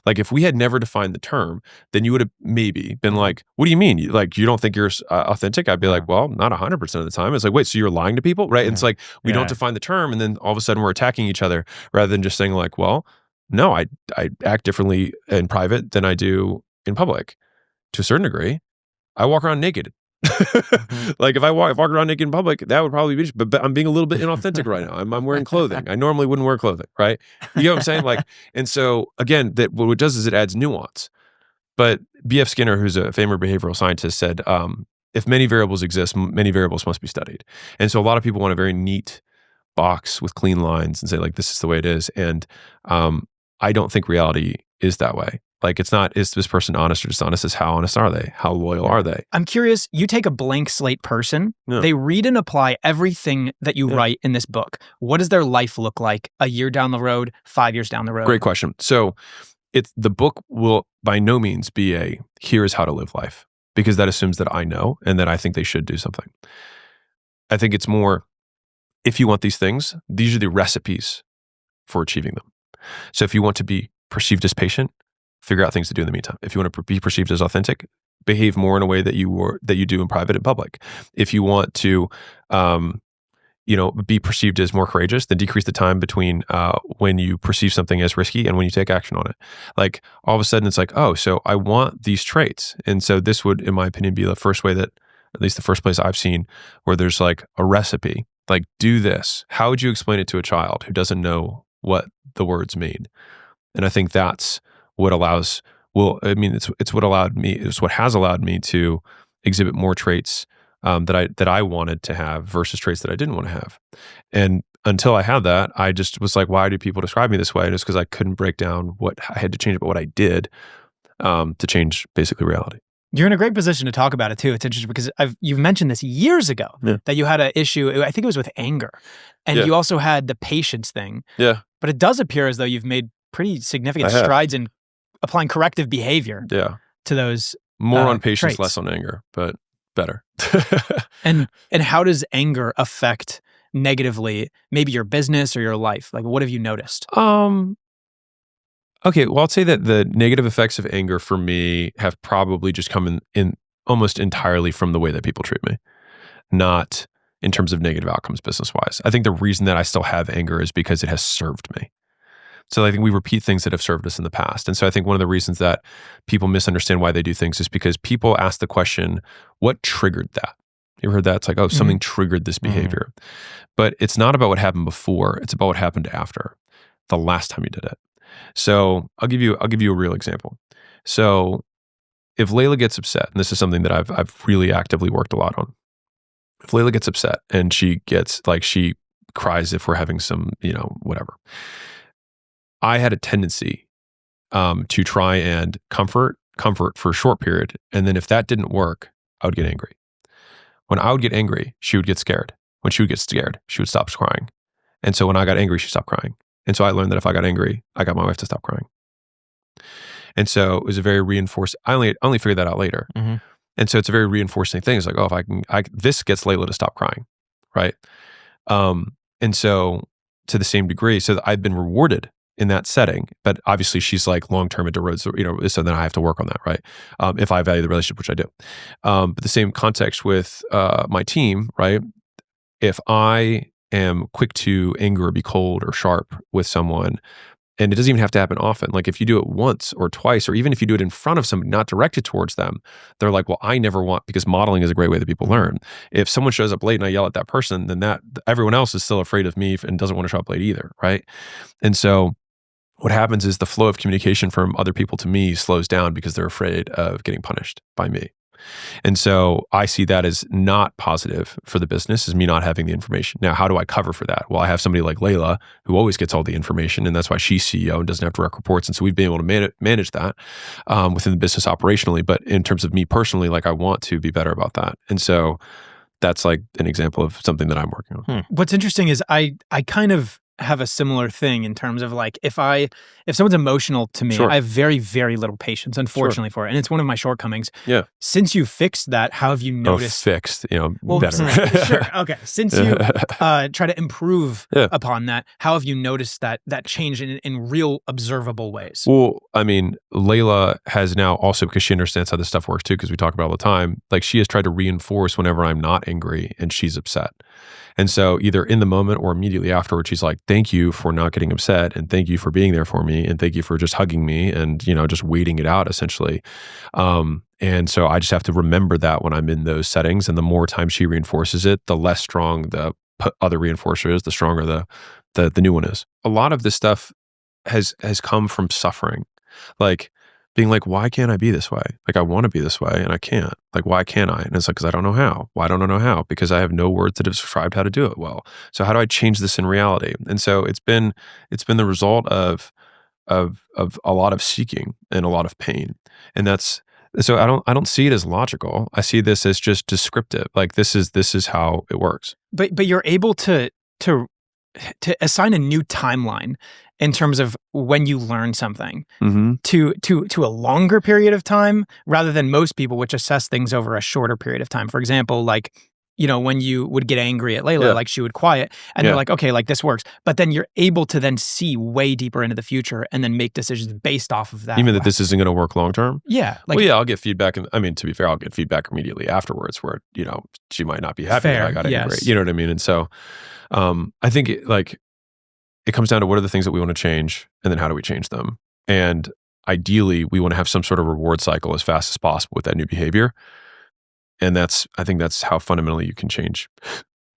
like if we had never defined the term, then you would have maybe been like, what do you mean? Like, you don't think you're authentic? I'd be like, well, not 100% of the time. It's like, wait, so you're lying to people, right? And it's like, we don't define the term, and then all of a sudden we're attacking each other rather than just saying like, well, no, I act differently in private than I do in public to a certain degree. I walk around naked. Like if I walk around naked in public, that would probably be, but I'm being a little bit inauthentic right now. I'm wearing clothing. I normally wouldn't wear clothing, right? You know what I'm saying? Like, and so again, that what it does is it adds nuance. But B.F. Skinner, who's a famous behavioral scientist, said, if many variables exist, many variables must be studied. And so a lot of people want a very neat box with clean lines and say like, this is the way it is. And I don't think reality is that way. Like, it's not, is this person honest or dishonest? It's how honest are they? How loyal are they? I'm curious, you take a blank slate person, they read and apply everything that you write in this book. What does their life look like a year down the road, 5 years down the road? Great question. So the book will by no means be a, here's how to live life, because that assumes that I know and that I think they should do something. I think it's more, if you want these things, these are the recipes for achieving them. So if you want to be perceived as patient, figure out things to do in the meantime. If you want to be perceived as authentic, behave more in a way that you do in private and public. If you want to, be perceived as more courageous, then decrease the time between when you perceive something as risky and when you take action on it. Like, all of a sudden it's like, oh, so I want these traits. And so this would, in my opinion, be the first way that, at least the first place I've seen where there's like a recipe, like, do this. How would you explain it to a child who doesn't know what the words mean? And I think that's what allows, it's what has allowed me to exhibit more traits that I wanted to have versus traits that I didn't want to have. And until I had that, I just was like, why do people describe me this way? And it's because I couldn't break down what I had to change about what I did to change basically reality. You're in a great position to talk about it too. It's interesting because you've mentioned this years ago that you had an issue, I think it was with anger. And you also had the patience thing. Yeah. But it does appear as though you've made pretty significant strides in applying corrective behavior to those more on patience, traits. Less on anger, but better. And how does anger affect negatively maybe your business or your life? Like, what have you noticed? Okay, well, I'd say that the negative effects of anger for me have probably just come in almost entirely from the way that people treat me, not in terms of negative outcomes business-wise. I think the reason that I still have anger is because it has served me. So I think we repeat things that have served us in the past. And so I think one of the reasons that people misunderstand why they do things is because people ask the question, what triggered that? You ever heard that? It's like, oh, something triggered this behavior. But it's not about what happened before. It's about what happened after, the last time you did it. So I'll give you a real example. So if Layla gets upset, and this is something that I've really actively worked a lot on. If Layla gets upset and she cries if we're having some, whatever. I had a tendency to try and comfort for a short period. And then if that didn't work, I would get angry. When I would get angry, she would get scared. When she would get scared, she would stop crying. And so when I got angry, she stopped crying. And so I learned that if I got angry, I got my wife to stop crying. And so it was a very reinforced, I only figured that out later. And so it's a very reinforcing thing. It's like, oh, if this gets Layla to stop crying, right? And so to the same degree, so that I've been rewarded in that setting, but obviously she's like long-term into roads, so then I have to work on that, right? If I value the relationship, which I do. But the same context with my team, right? If I am quick to anger or be cold or sharp with someone, and it doesn't even have to happen often. Like if you do it once or twice, or even if you do it in front of somebody, not directed towards them, they're like, well, I never want, because modeling is a great way that people learn. If someone shows up late and I yell at that person, then everyone else is still afraid of me and doesn't want to show up late either, right? And so what happens is the flow of communication from other people to me slows down because they're afraid of getting punished by me. And so I see that as not positive for the business, is me not having the information. Now, how do I cover for that? Well, I have somebody like Layla who always gets all the information, and that's why she's CEO and doesn't have direct reports. And so we've been able to manage that within the business operationally. But in terms of me personally, like I want to be better about that. And so that's like an example of something that I'm working on. What's interesting is I kind of have a similar thing in terms of like if someone's emotional to me, I have very, very little patience, unfortunately, for it. And it's one of my shortcomings. Yeah. Since you fixed that, how have you noticed? Fixed, better. Sure. Okay. Since you try to improve upon that, how have you noticed that change in real observable ways? Well, I mean, Layla has now also, because she understands how this stuff works too, because we talk about it all the time, like she has tried to reinforce whenever I'm not angry and she's upset. And so either in the moment or immediately afterwards, she's like, thank you for not getting upset, and thank you for being there for me, and thank you for just hugging me and, just waiting it out essentially. And so I just have to remember that when I'm in those settings, and the more time she reinforces it, the less strong the other reinforcer is, the stronger the new one is. A lot of this stuff has come from suffering. Like, being like, why can't I be this way? Like, I want to be this way and I can't. Like, why can't I? And it's like, because I don't know how. Why don't I know how? Because I have no words that have described how to do it well. So how do I change this in reality? And so it's been the result of a lot of seeking and a lot of pain. And so I don't see it as logical. I see this as just descriptive. Like, this is how it works. But you're able to assign a new timeline in terms of when you learn something to a longer period of time rather than most people, which assess things over a shorter period of time. For example, like, when you would get angry at Layla, like she would quiet and you're like, okay, like this works. But then you're able to then see way deeper into the future and then make decisions based off of that. Even that this isn't going to work long term? Yeah. I'll get feedback. And I mean, to be fair, I'll get feedback immediately afterwards where, she might not be happy that I got angry. You know what I mean? And so I think it comes down to what are the things that we want to change and then how do we change them? And ideally, we want to have some sort of reward cycle as fast as possible with that new behavior. And I think that's how fundamentally you can change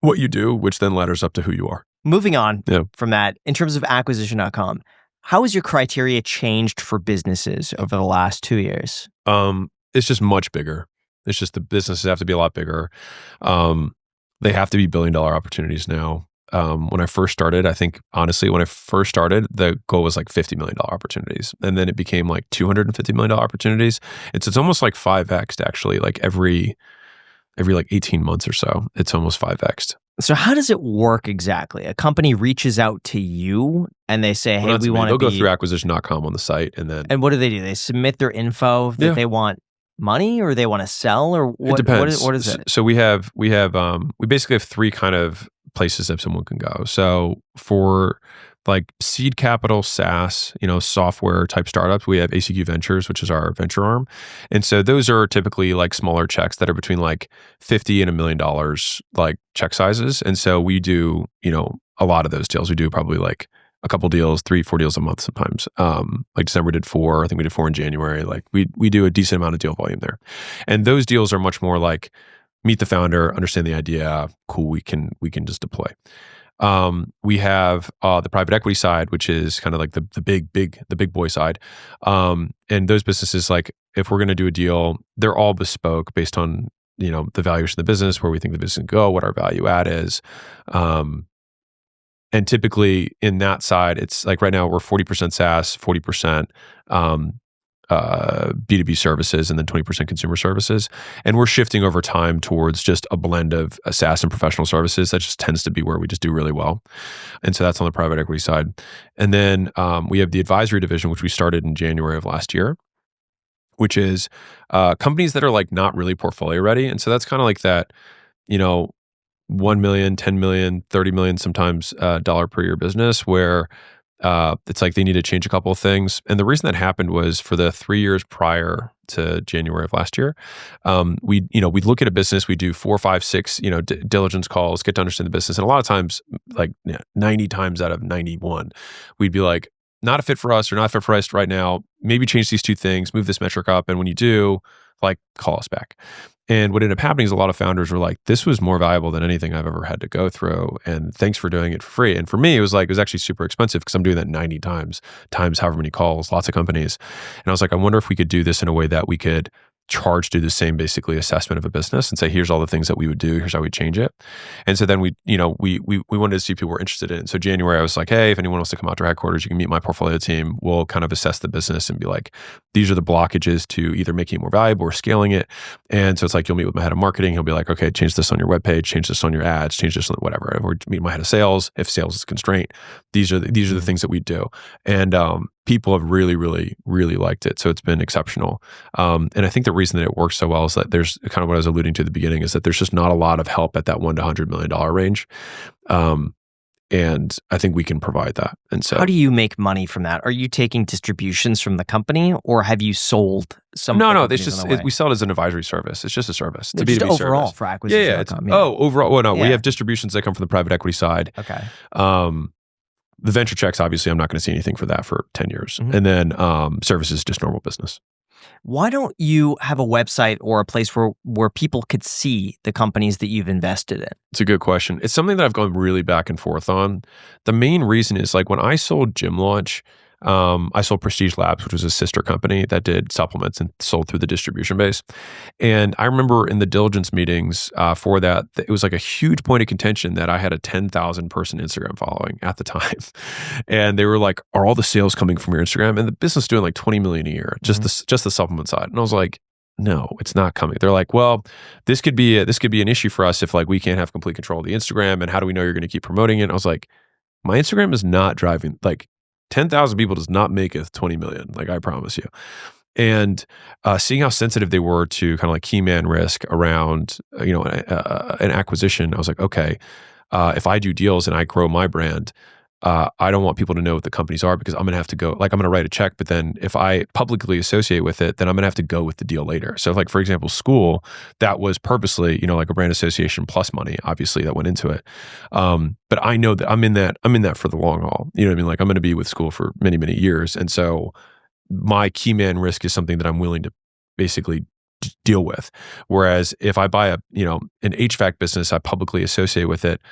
what you do, which then ladders up to who you are. Moving on from that, in terms of acquisition.com, how has your criteria changed for businesses over the last 2 years? It's just much bigger. It's just the businesses have to be a lot bigger. They have to be billion-dollar opportunities now. When I first started, I think, honestly, the goal was like $50 million opportunities. And then it became like $250 million opportunities. It's almost like 5X'd actually, like every like 18 months or so, it's almost 5X'd. So how does it work exactly? A company reaches out to you and they say, hey, we want to They'll go through acquisition.com on the site and then... And what do? They submit their info that they want money or they want to sell, or what? It depends. What is it? So we basically have three kind of places that someone can go. So for like seed capital, SaaS, software type startups, we have ACQ Ventures, which is our venture arm. And so those are typically like smaller checks that are between like $50 and $1 million, like check sizes. And so we do, a lot of those deals. We do probably like a couple deals, 3-4 deals a month sometimes. Like December did 4. I think we did 4 in January. Like we do a decent amount of deal volume there. And those deals are much more like meet the founder, understand the idea, cool, we can just deploy. We have the private equity side, which is kind of like the big boy side. And those businesses, like if we're going to do a deal, they're all bespoke based on, the valuation of the business, where we think the business can go, what our value add is. And typically in that side, it's like right now we're 40% SaaS, 40% B2B services, and then 20% consumer services. And we're shifting over time towards just a blend of SaaS and professional services. That just tends to be where we just do really well. And so that's on the private equity side. And then we have the advisory division, which we started in January of last year, which is companies that are like not really portfolio ready. And so that's kind of like that, 1 million, 10 million, 30 million sometimes dollar per year business where it's like they need to change a couple of things. And the reason that happened was for the 3 years prior to January of last year, we'd look at a business, we do 4, 5, 6, diligence calls, get to understand the business. And a lot of times, like 90 times out of 91, we'd be like, not a fit for us or not a fit for us right now. Maybe change these 2 things, move this metric up. And when you do, like call us back. And what ended up happening is a lot of founders were like, this was more valuable than anything I've ever had to go through. And thanks for doing it for free. And for me, it was actually super expensive because I'm doing that 90 times however many calls, lots of companies. And I was like, I wonder if we could do this in a way that we could charge do the same basically assessment of a business and say, here's all the things that we would do, here's how we change it. And so then we wanted to see if people were interested in it. So January, I was like, hey, if anyone wants to come out to headquarters, you can meet my portfolio team. We'll kind of assess the business and be like, these are the blockages to either making it more valuable or scaling it. And so it's like, you'll meet with my head of marketing. He'll be like, okay, change this on your webpage, change this on your ads, change this on whatever. Or meet my head of sales. If sales is a constraint, these are the things that we do. And people have really, really, really liked it. So it's been exceptional. And I think the reason that it works so well is that there's kind of what I was alluding to at the beginning is that there's just not a lot of help at that $1 to $100 million range. And I think we can provide that. And so, how do you make money from that? Are you taking distributions from the company, or have you sold some? No. It's just we sell it as an advisory service. It's just a service. It's a B2B overall service for acquisition. Yeah. Overall. Well, no, we have distributions that come from the private equity side. Okay. The venture checks, obviously, I'm not going to see anything for that for 10 years. Mm-hmm. And then services, just normal business. Why don't you have a website or a place where people could see the companies that you've invested in? It's a good question. It's something that I've gone really back and forth on. The main reason is like when I sold Gym Launch, I sold Prestige Labs, which was a sister company that did supplements and sold through the distribution base. And I remember in the diligence meetings for that, it was like a huge point of contention that I had a 10,000 person Instagram following at the time. And they were like, are all the sales coming from your Instagram? And the business is doing like 20 million a year, just the supplement side. And I was like, no, it's not coming. They're like, well, this could be an issue for us if like we can't have complete control of the Instagram. And how do we know you're going to keep promoting it? And I was like, my Instagram is not driving, like 10,000 people does not make it 20 million. Like I promise you. And seeing how sensitive they were to kind of like key man risk around, an acquisition, I was like, okay, if I do deals and I grow my brand, I don't want people to know what the companies are because I'm going to have to go, like I'm going to write a check, but then if I publicly associate with it, then I'm going to have to go with the deal later. So like, for example, Skool, that was purposely, like a brand association plus money, obviously that went into it. But I know that I'm in that for the long haul. You know what I mean? Like I'm going to be with Skool for many, many years. And so my key man risk is something that I'm willing to basically deal with. Whereas if I buy an HVAC business, I publicly associate with it,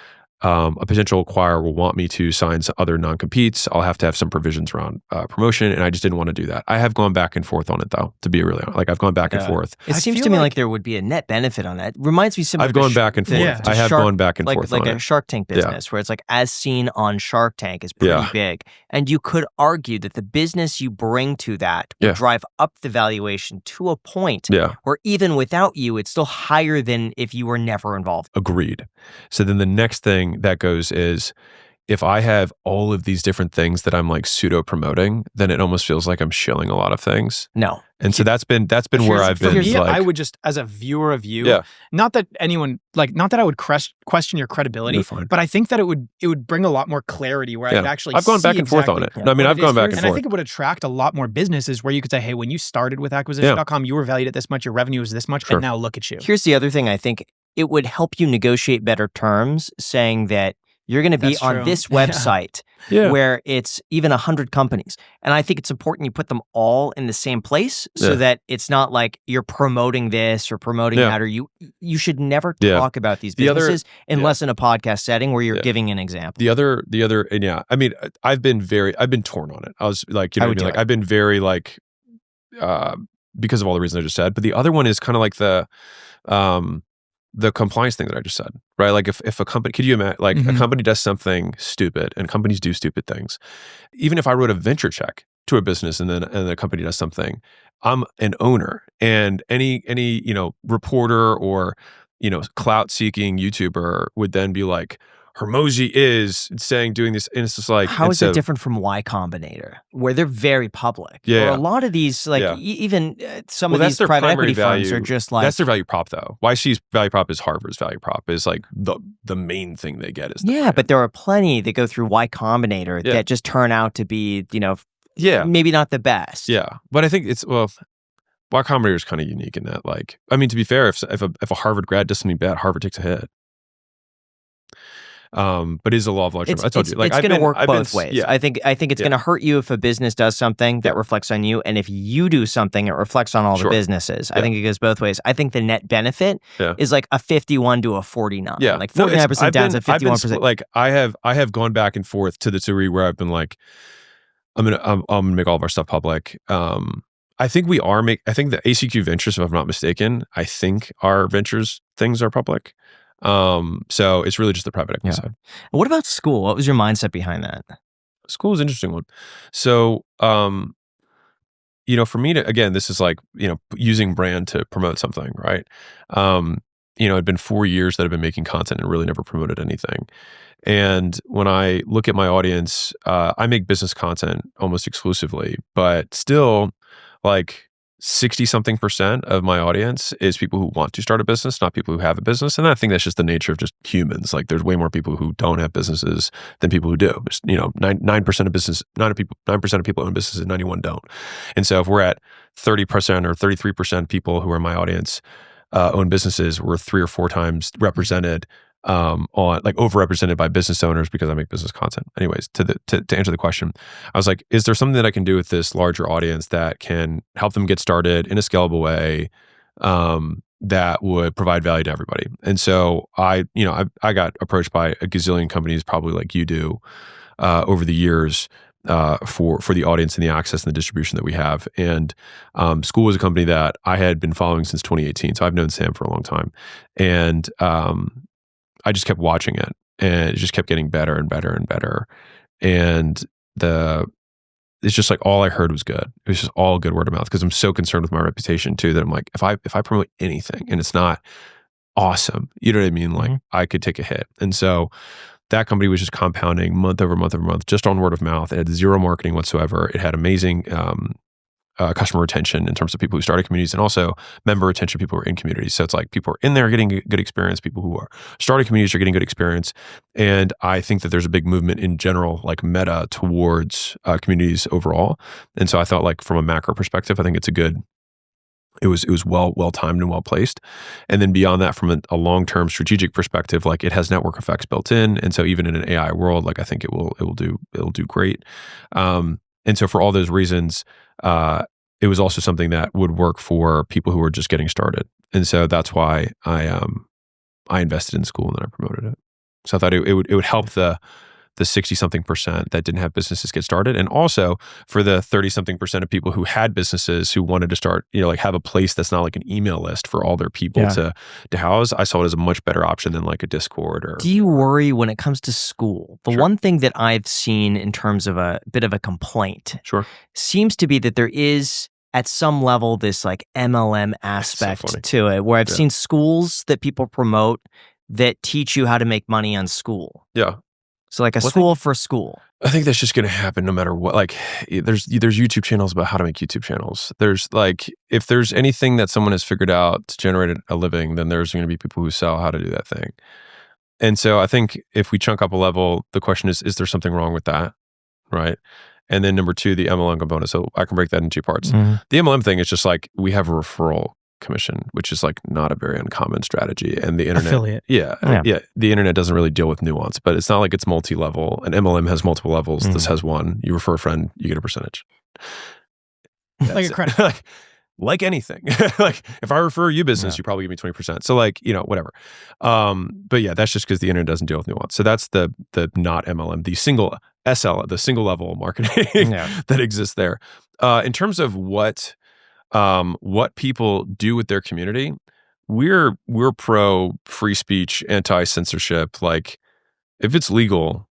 a potential acquirer will want me to sign some other non-competes. I'll have to have some provisions around promotion, and I just didn't want to do that. I have gone back and forth on it, though, to be really honest. Like, I've gone back and forth. It seems to me like there would be a net benefit on that. It reminds me similar I've gone back and forth. I have gone back and forth like on a it. Shark Tank business, where it's like, as seen on Shark Tank, is pretty big. And you could argue that the business you bring to that would drive up the valuation to a point where even without you, it's still higher than if you were never involved. Agreed. So then the next thing that goes is, if I have all of these different things that I'm like pseudo promoting, then it almost feels like I'm shilling a lot of things. No. And so that's been where I've been. Yeah, like, I would just, as a viewer of you, not that I would question your credibility, but I think that it would bring a lot more clarity where I could actually I've gone back and forth on it. I mean, I've gone back and forth. And I think it would attract a lot more businesses where you could say, hey, when you started with acquisition.com, you were valued at this much, your revenue was this much, and now look at you. Here's the other thing. I think it would help you negotiate better terms, saying that you're going to be on this website where it's even 100 companies. And I think it's important you put them all in the same place so that it's not like you're promoting this or promoting that, or you should never talk about these businesses unless in a podcast setting where you're giving an example. The other, I mean, I've been torn on it. I was like, like I've been very like, because of all the reasons I just said, but the other one is kind of like the compliance thing that I just said, right? Like if a company, could you imagine, like a company does something stupid, and companies do stupid things. Even if I wrote a venture check to a business and the company does something, I'm an owner, and any reporter or clout seeking YouTuber would then be like, Hormozi is doing this, and it's just like, how is it different from Y Combinator, where they're very public? Or a lot of these, like even some of these private equity firms are just like, that's their value prop though. YC's value prop is Harvard's value prop, is like the main thing they get is but there are plenty that go through Y Combinator that just turn out to be maybe not the best. But I think it's Y Combinator is kind of unique in that, like, I mean, to be fair, if a Harvard grad does something bad, Harvard takes a hit. But it is a law of large numbers. I told you, like, it's going to work both ways. I think it's going to hurt you if a business does something that reflects on you, and if you do something, it reflects on all the businesses. I think it goes both ways. I think the net benefit is like a 51 to a 49. Like 49% down to 51%. Like I have gone back and forth to the degree where I've been like, I'm gonna make all of our stuff public. I think we are I think the ACQ Ventures, if I'm not mistaken, I think our ventures things are public. So it's really just the private equity side. What about Skool? What was your mindset behind that? Skool is an interesting one. So, you know, for me to, again, this is like, you know, using brand to promote something, right? You know, it'd been 4 years that I've been making content and really never promoted anything. And when I look at my audience, I make business content almost exclusively, but still like 60-something% of my audience is people who want to start a business, not people who have a business. And I think that's just the nature of just humans. Like there's way more people who don't have businesses than people who do. Just, you know, 9% of business, 9% of people own businesses, 91 don't. And so if we're at 30% or 33% people who are in my audience own businesses, we're 3 or 4 times represented on like overrepresented by business owners because I make business content. Anyways, to answer the question, I was like, is there something that I can do with this larger audience that can help them get started in a scalable way that would provide value to everybody? And so I got approached by a gazillion companies, probably like you do, over the years for the audience and the access and the distribution that we have. And Skool was a company that I had been following since 2018. So I've known Sam for a long time. And I just kept watching it, and it just kept getting better and better and better. And it's just like all I heard was good. It was just all good word of mouth because I'm so concerned with my reputation too that I'm like, if I promote anything and it's not awesome, you know what I mean? Like I could take a hit. And so that company was just compounding month over month over month, just on word of mouth. It had zero marketing whatsoever. It had amazing customer retention in terms of people who started communities, and also member retention, people who are in communities. So it's like people are in there getting good experience, people who are starting communities are getting good experience. And I think that there's a big movement in general, like meta, towards communities overall. And so I thought, like from a macro perspective, I think it's it was well timed and well placed. And then beyond that, from a long-term strategic perspective, like it has network effects built in. And so even in an AI world, like I think it will do great. And so for all those reasons, it was also something that would work for people who are just getting started. And so that's why I invested in Skool and then I promoted it. So I thought it would help the 60-something% that didn't have businesses get started. And also for the 30-something% of people who had businesses who wanted to start, you know, like have a place that's not like an email list for all their people to house. I saw it as a much better option than like a Discord or. Do you worry when it comes to Skool? The one thing that I've seen in terms of a bit of a complaint seems to be that there is at some level this like MLM aspect to it, where I've seen schools that people promote that teach you how to make money on Skool. Yeah. So like a school for school. I think that's just going to happen no matter what. Like there's YouTube channels about how to make YouTube channels. There's like, if there's anything that someone has figured out to generate a living, then there's going to be people who sell how to do that thing. And so I think if we chunk up a level, the question is there something wrong with that? Right. And then number 2, the MLM component. So I can break that into 2 parts. The MLM thing is just like, we have a referral commission, which is like not a very uncommon strategy. And the internet, affiliate. The internet doesn't really deal with nuance, but it's not like it's multi-level. An MLM has multiple levels. This has one. You refer a friend, you get a percentage. Like a credit. Like anything. Like if I refer you business, you probably give me 20%. So like, you know, whatever. But yeah, that's just because the internet doesn't deal with nuance. So that's the not MLM, the single SL, the single level marketing that exists there. In terms of what people do with their community, we're pro free speech, anti-censorship. Like if it's legal,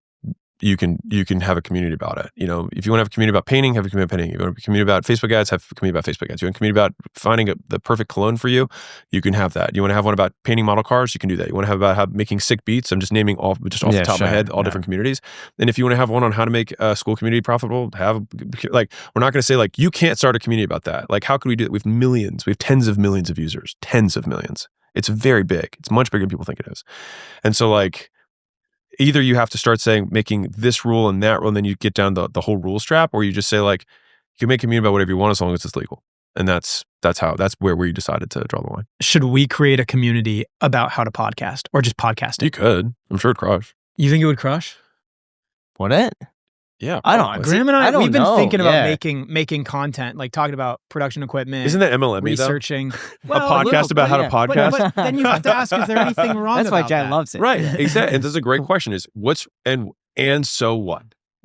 you can have a community about it. You know, if you want to have a community about painting, have a community about painting. If you want a community about Facebook ads, have a community about Facebook ads. You want a community about finding the perfect cologne for you, you can have that. You want to have one about painting model cars, you can do that. You want to have about making sick beats. I'm just naming off the top of my head, all different communities. And if you want to have one on how to make a school community profitable, like, we're not going to say like, you can't start a community about that. Like, how could we do that? We have millions, we have tens of millions of users, tens of millions. It's very big. It's much bigger than people think it is. And so like, either you have to start saying, making this rule and that rule, and then you get down the whole rule strap, or you just say like, you can make a community about whatever you want as long as it's legal. And that's where we decided to draw the line. Should we create a community about how to podcast or just podcasting? You could. I'm sure it'd crush. You think it would crush? Would it? Yeah. I don't know. Graham and I, we've been thinking about making content, like talking about production equipment. Isn't that MLM researching? A podcast about how to podcast? But then you have to ask, is there anything wrong That's about why Jan loves it. Right. Exactly. And this is a great question is and so what?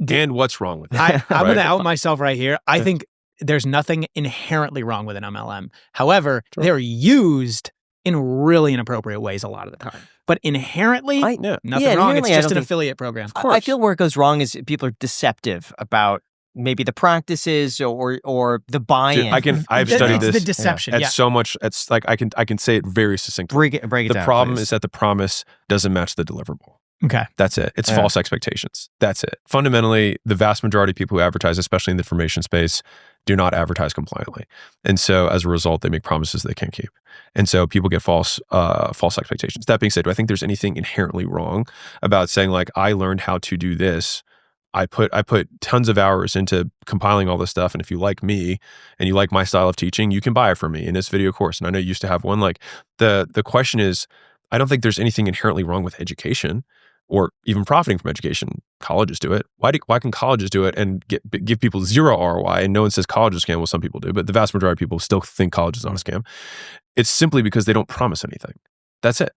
And what's wrong with it? I'm going to out myself right here. I think there's nothing inherently wrong with an MLM. However, they're used in really inappropriate ways a lot of the time. But inherently, nothing wrong. It's just an affiliate program. I feel where it goes wrong is people are deceptive about maybe the practices or the buy-in. Dude, I've studied this. The deception. It's so much. It's like I can say it very succinctly. Break it down, the problem please. is that the promise doesn't match the deliverable. Okay. That's it. It's false expectations. That's it. Fundamentally, the vast majority of people who advertise, especially in the information space, do not advertise compliantly. And so as a result, they make promises they can't keep. And so people get false expectations. That being said, do I think there's anything inherently wrong about saying like, I learned how to do this. I put tons of hours into compiling all this stuff. And if you like me and you like my style of teaching, you can buy it from me in this video course. And I know you used to have one. Like the question is, I don't think there's anything inherently wrong with education or even profiting from education. Colleges do it. Why can colleges do it and give people zero ROI? And no one says college is a scam. Well, some people do, but the vast majority of people still think college is not a scam. It's simply because they don't promise anything. That's it.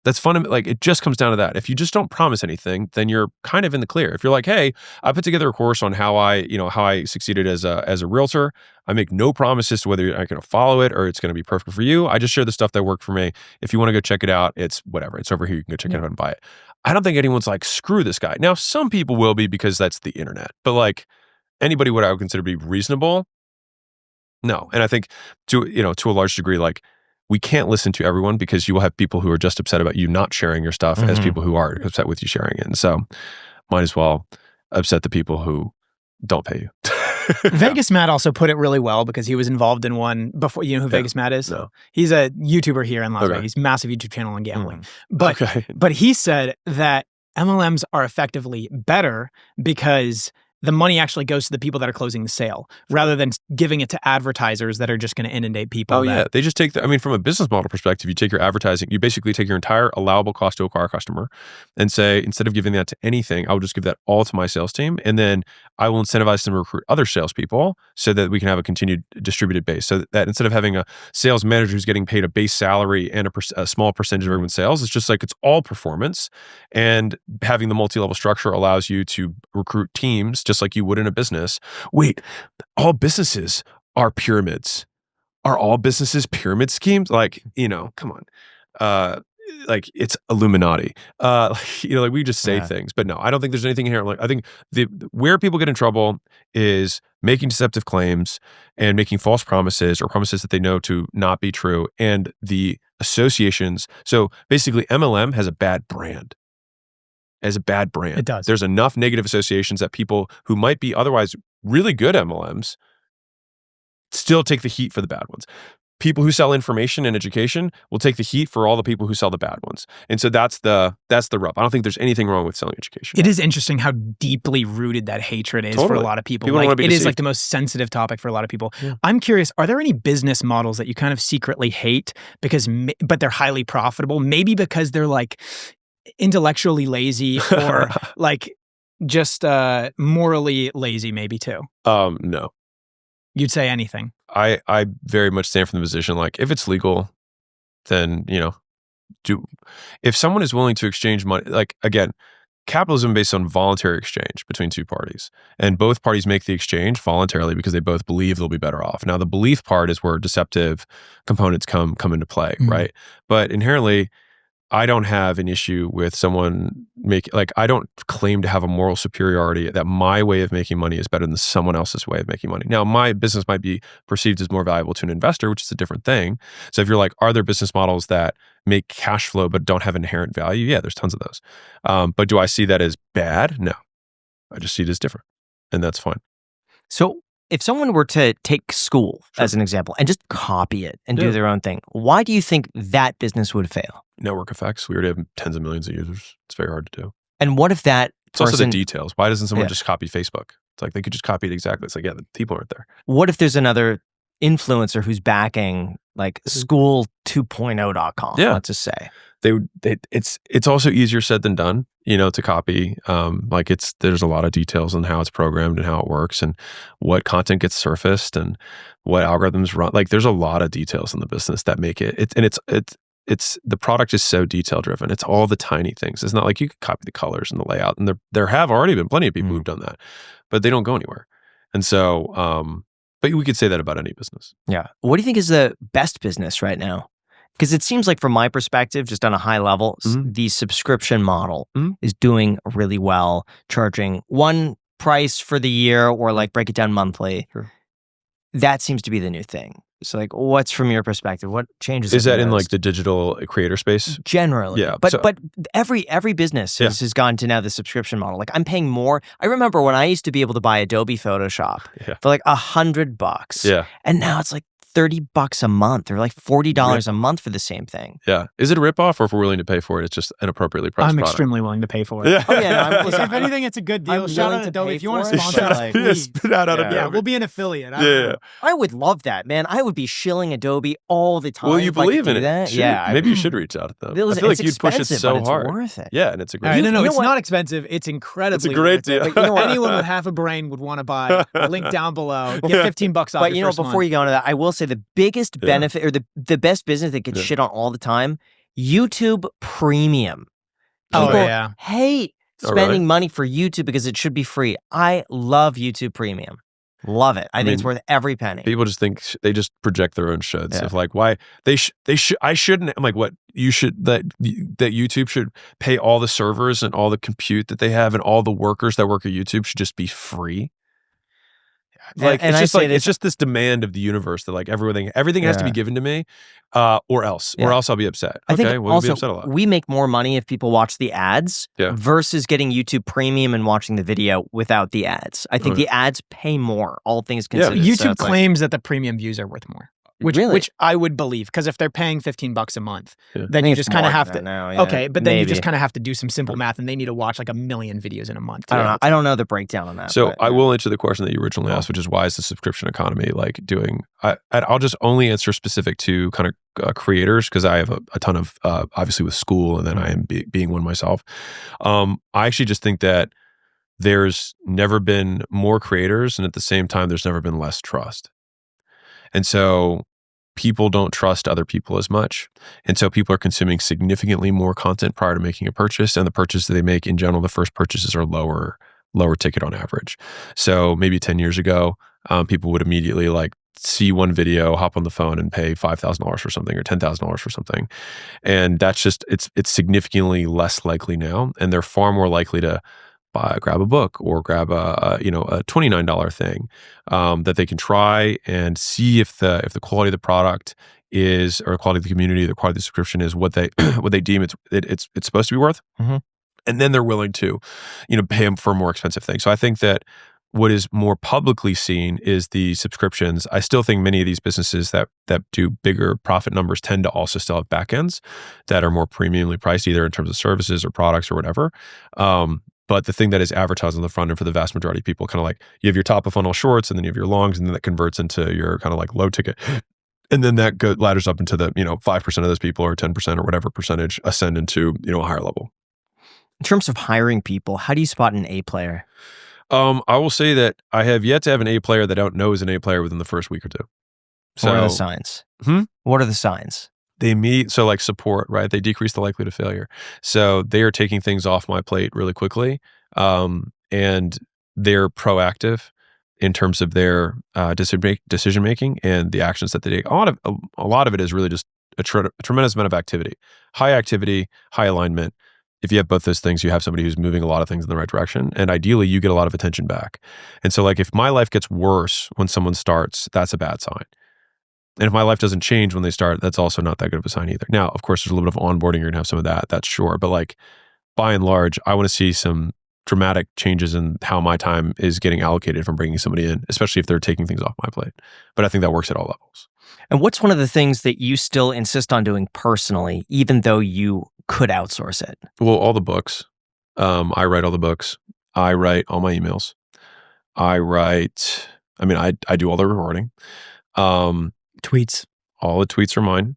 That's fundamental. Like it just comes down to that. If you just don't promise anything, then you're kind of in the clear. If you're like, hey, I put together a course on how I succeeded as a realtor. I make no promises to whether I'm going to follow it or it's going to be perfect for you. I just share the stuff that worked for me. If you want to go check it out, it's whatever. It's over here. You can go check it out and buy it. I don't think anyone's like, screw this guy. Now, some people will be because that's the internet. But like anybody what I would consider to be reasonable, no. And I think to a large degree, like we can't listen to everyone because you will have people who are just upset about you not sharing your stuff as people who are upset with you sharing it. And so might as well upset the people who don't pay you. Vegas Matt also put it really well because he was involved in one before. You know who Vegas Matt is? No. He's a YouTuber here in Las Vegas. He's a massive YouTube channel on gambling. But he said that MLMs are effectively better because the money actually goes to the people that are closing the sale rather than giving it to advertisers that are just going to inundate people. They just take from a business model perspective, you take your advertising, you basically take your entire allowable cost to acquire a customer and say, instead of giving that to anything, I will just give that all to my sales team. And then I will incentivize them to recruit other salespeople so that we can have a continued distributed base. So that instead of having a sales manager who's getting paid a base salary and a small percentage of everyone's sales, it's just like it's all performance. And having the multi-level structure allows you to recruit teams just like you would in a business. Wait, all businesses are pyramids. Are all businesses pyramid schemes? Like, come on. Like it's Illuminati. Like we just say things, but no, I don't think there's anything inherent. Like I think where people get in trouble is making deceptive claims and making false promises or promises that they know to not be true. And the associations. So basically MLM has a bad brand. It does. There's enough negative associations that people who might be otherwise really good MLMs still take the heat for the bad ones. People who sell information and education will take the heat for all the people who sell the bad ones. And so that's the rub. I don't think there's anything wrong with selling education. It is interesting how deeply rooted that hatred is for a lot of people. Like it is like the most sensitive topic for a lot of people. Yeah. I'm curious, are there any business models that you kind of secretly hate but they're highly profitable? Maybe because they're like intellectually lazy or like just morally lazy maybe too? No. You'd say anything? I very much stand from the position like if it's legal, then if someone is willing to exchange money, like again, capitalism based on voluntary exchange between two parties, and both parties make the exchange voluntarily because they both believe they'll be better off. Now the belief part is where deceptive components come into play, right? But inherently, I don't have an issue with someone I don't claim to have a moral superiority that my way of making money is better than someone else's way of making money. Now, my business might be perceived as more valuable to an investor, which is a different thing. So if you're like, are there business models that make cash flow but don't have inherent value? Yeah, there's tons of those. But do I see that as bad? No. I just see it as different. And that's fine. So if someone were to take Skool as an example and just copy it and do their own thing, why do you think that business would fail? Network effects. We already have tens of millions of users. It's very hard to do. And what if that It's also the details. Why doesn't someone just copy Facebook? It's like they could just copy it exactly. It's like, the people aren't there. What if there's another influencer who's backing like Skool2.0.com, let's just say? It's also easier said than done, to copy. There's a lot of details on how it's programmed and how it works and what content gets surfaced and what algorithms run. Like there's a lot of details in the business that make it. It's the product is so detail driven. It's all the tiny things. It's not like you could copy the colors and the layout. And there have already been plenty of people who've done that, but they don't go anywhere. And so But we could say that about any business. Yeah. What do you think is the best business right now? Because it seems like from my perspective, just on a high level, the subscription model is doing really well, charging one price for the year or like break it down monthly. Sure. That seems to be the new thing. So like, what's from your perspective? What changes? Is that in like the digital creator space? Generally, yeah. But every business has gone to now the subscription model. Like I'm paying more. I remember when I used to be able to buy Adobe Photoshop for like $100. Yeah. And now it's like $30 a month or like $40 a month for the same thing. Yeah. Is it a ripoff, or if we're willing to pay for it, it's just an appropriately priced product? I'm extremely willing to pay for it. Yeah. Oh, yeah, no, if anything, it's a good deal. Shout out to Adobe. If you want to sponsor us, please. Yeah, we'll be an affiliate. I would love that, man. I would be shilling Adobe all the time. Well, you believe in it. That. Yeah. Maybe you should reach out to them. I feel like you'd push it so hard. It's worth it. Yeah, and it's a great deal. No, it's not expensive. It's incredibly worth it. But you know what? Anyone with half a brain would want to buy. Link down below. Get $15 off. But you know, before you go into that, I will say the biggest benefit or the best business that gets shit on all the time, YouTube Premium. People hate spending money for YouTube because it should be free. I love YouTube Premium. Love it. I think it's worth every penny. People just think they just project their own shoulds of like why I shouldn't. I'm like, what you should that YouTube should pay all the servers and all the compute that they have and all the workers that work at YouTube should just be free. Like it's just this demand of the universe that like everything has to be given to me, or else I'll be upset. I think we'll be upset a lot. We make more money if people watch the ads versus getting YouTube Premium and watching the video without the ads. I think the ads pay more, all things considered. YouTube claims that the premium views are worth more. Which I would believe, because if they're paying $15 a month, then you just kind of have to. But then you just kind of have to do some simple math, and they need to watch like 1 million videos in a month. I don't know the breakdown on that. So I will answer the question that you originally asked, which is why is the subscription economy like doing? I'll just only answer specific to kind of creators, because I have a ton of obviously with Skool, and then I am being one myself. I actually just think that there's never been more creators, and at the same time, there's never been less trust. And so people don't trust other people as much. And so people are consuming significantly more content prior to making a purchase. And the purchases they make in general, the first purchases are lower ticket on average. So maybe 10 years ago, people would immediately like see one video, hop on the phone and pay $5,000 for something or $10,000 for something. And that's just, it's significantly less likely now. And they're far more likely to grab a book or grab a $29 thing that they can try and see if the quality of the product is, or the quality of the community, the quality of the subscription is what they deem it's supposed to be worth. And then they're willing to, pay them for a more expensive thing. So I think that what is more publicly seen is the subscriptions. I still think many of these businesses that do bigger profit numbers tend to also still have backends that are more premiumly priced, either in terms of services or products or whatever. But the thing that is advertised on the front end for the vast majority of people, kind of like you have your top of funnel shorts, and then you have your longs, and then that converts into your kind of like low ticket. And then that ladders up into the, 5% of those people or 10% or whatever percentage ascend into, a higher level. In terms of hiring people, how do you spot an A player? I will say that I have yet to have an A player that I don't know is an A player within the first week or two. So, what are the signs? What are the signs? They meet, so like support, right? They decrease the likelihood of failure. So they are taking things off my plate really quickly. And they're proactive in terms of their decision making and the actions that they take. A lot of it is really just a tremendous amount of activity. High activity, high alignment. If you have both those things, you have somebody who's moving a lot of things in the right direction. And ideally, you get a lot of attention back. And so like if my life gets worse when someone starts, that's a bad sign. And if my life doesn't change when they start, that's also not that good of a sign either. Now, of course, there's a little bit of onboarding. You're going to have some of that. That's sure. But like, by and large, I want to see some dramatic changes in how my time is getting allocated from bringing somebody in, especially if they're taking things off my plate. But I think that works at all levels. And what's one of the things that you still insist on doing personally, even though you could outsource it? Well, all the books. I write all the books. I write all my emails. I do all the recording. Tweets. All the tweets are mine.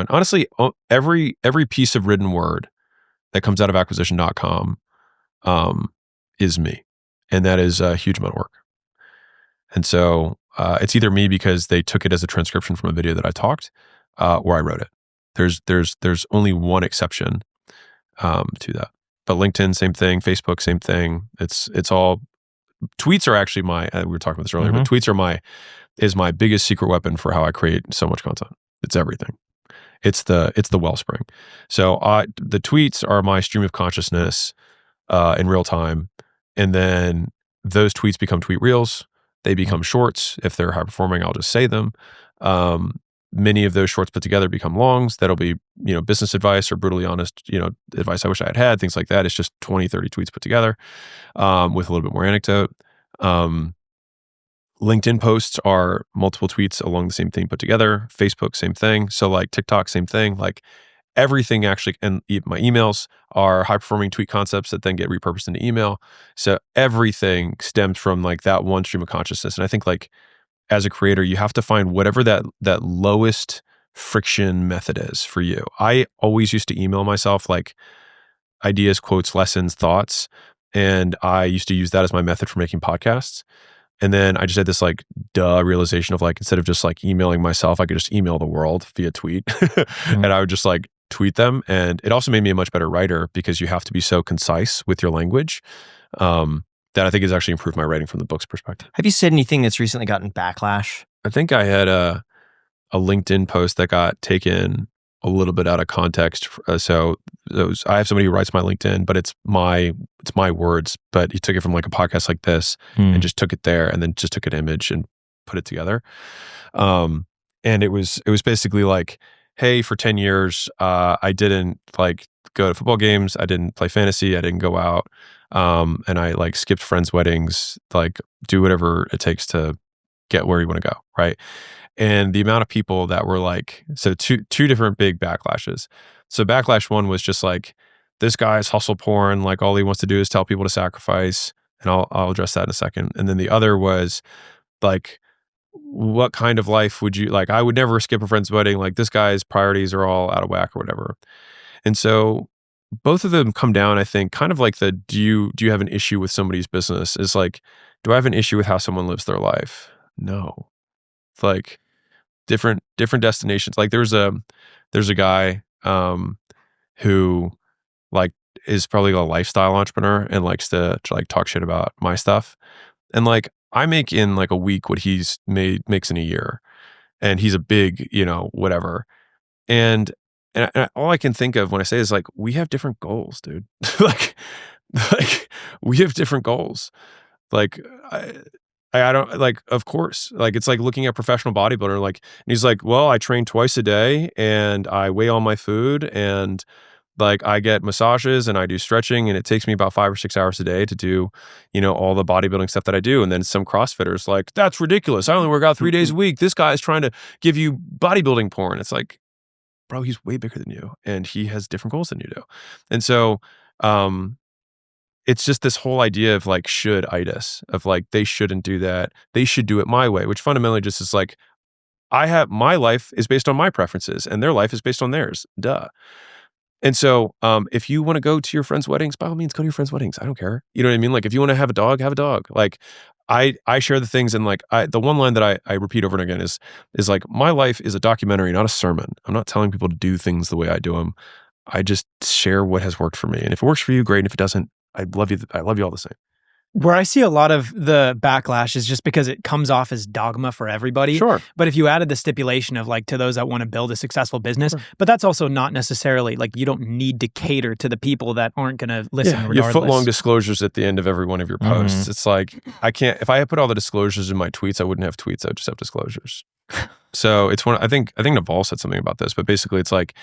Honestly, every piece of written word that comes out of acquisition.com is me. And that is a huge amount of work. And so it's either me because they took it as a transcription from a video that I talked, or I wrote it. There's only one exception to that. But LinkedIn, same thing. Facebook, same thing. It's all tweets are actually we were talking about this earlier, but tweets is my biggest secret weapon for how I create so much content. It's everything. It's the wellspring. So the tweets are my stream of consciousness in real time. And then those tweets become tweet reels. They become shorts. If they're high performing, I'll just say them. Many of those shorts put together become longs. That'll be, business advice or brutally honest, advice I wish I had, things like that. It's just 20, 30 tweets put together with a little bit more anecdote. LinkedIn posts are multiple tweets along the same thing put together. Facebook, same thing. So like TikTok, same thing. Like everything actually, and my emails are high performing tweet concepts that then get repurposed into email. So everything stems from like that one stream of consciousness. And I think like as a creator, you have to find whatever that lowest friction method is for you. I always used to email myself like ideas, quotes, lessons, thoughts. And I used to use that as my method for making podcasts. And then I just had this like realization of like, instead of just like emailing myself, I could just email the world via tweet. And I would just like tweet them. And it also made me a much better writer because you have to be so concise with your language that I think has actually improved my writing from the book's perspective. Have you said anything that's recently gotten backlash? I think I had a LinkedIn post that got taken a little bit out of context. So I have somebody who writes my LinkedIn, but it's my words, but he took it from like a podcast like this and just took it there and then just took an image and put it together. And it was basically like, hey, for 10 years, I didn't like go to football games. I didn't play fantasy. I didn't go out. And I like skipped friends' weddings, like do whatever it takes to get where you want to go. Right. And the amount of people that were like, so two different big backlashes. So backlash one was just like, this guy's hustle porn, like all he wants to do is tell people to sacrifice. And I'll address that in a second. And then the other was like, what kind of life would you like? I would never skip a friend's wedding. Like this guy's priorities are all out of whack or whatever. And so both of them come down, I think, kind of like do you have an issue with somebody's business? Is like, do I have an issue with how someone lives their life? No. It's like different destinations. Like there's a guy who like is probably a lifestyle entrepreneur and likes to like talk shit about my stuff. And like I make in like a week what he's makes in a year. And he's a big, whatever. And all I can think of when I say is like, we have different goals, dude. like we have different goals. Like I don't like, of course, like it's like looking at professional bodybuilder, like, and he's like, well, I train twice a day and I weigh all my food and like I get massages and I do stretching and it takes me about 5 or 6 hours a day to do, all the bodybuilding stuff that I do. And then some CrossFitters like, that's ridiculous. I only work out 3 days a week. This guy is trying to give you bodybuilding porn. It's like, bro, he's way bigger than you and he has different goals than you do. And so, it's just this whole idea of like should-itis, of like they shouldn't do that. They should do it my way, which fundamentally just is like, my life is based on my preferences and their life is based on theirs. Duh. And so if you want to go to your friends' weddings, by all means, go to your friends' weddings. I don't care. You know what I mean? Like if you want to have a dog, have a dog. Like I share the things and like the one line that I repeat over and again is like, my life is a documentary, not a sermon. I'm not telling people to do things the way I do them. I just share what has worked for me. And if it works for you, great. And if it doesn't, I love you all the same. Where I see a lot of the backlash is just because it comes off as dogma for everybody. Sure. But if you added the stipulation of like to those that want to build a successful business, but that's also not necessarily like you don't need to cater to the people that aren't going to listen regardless. You have foot-long disclosures at the end of every one of your posts. It's like, I can't, if I had put all the disclosures in my tweets, I wouldn't have tweets. I would just have disclosures. So it's I think Naval said something about this, but basically it's like,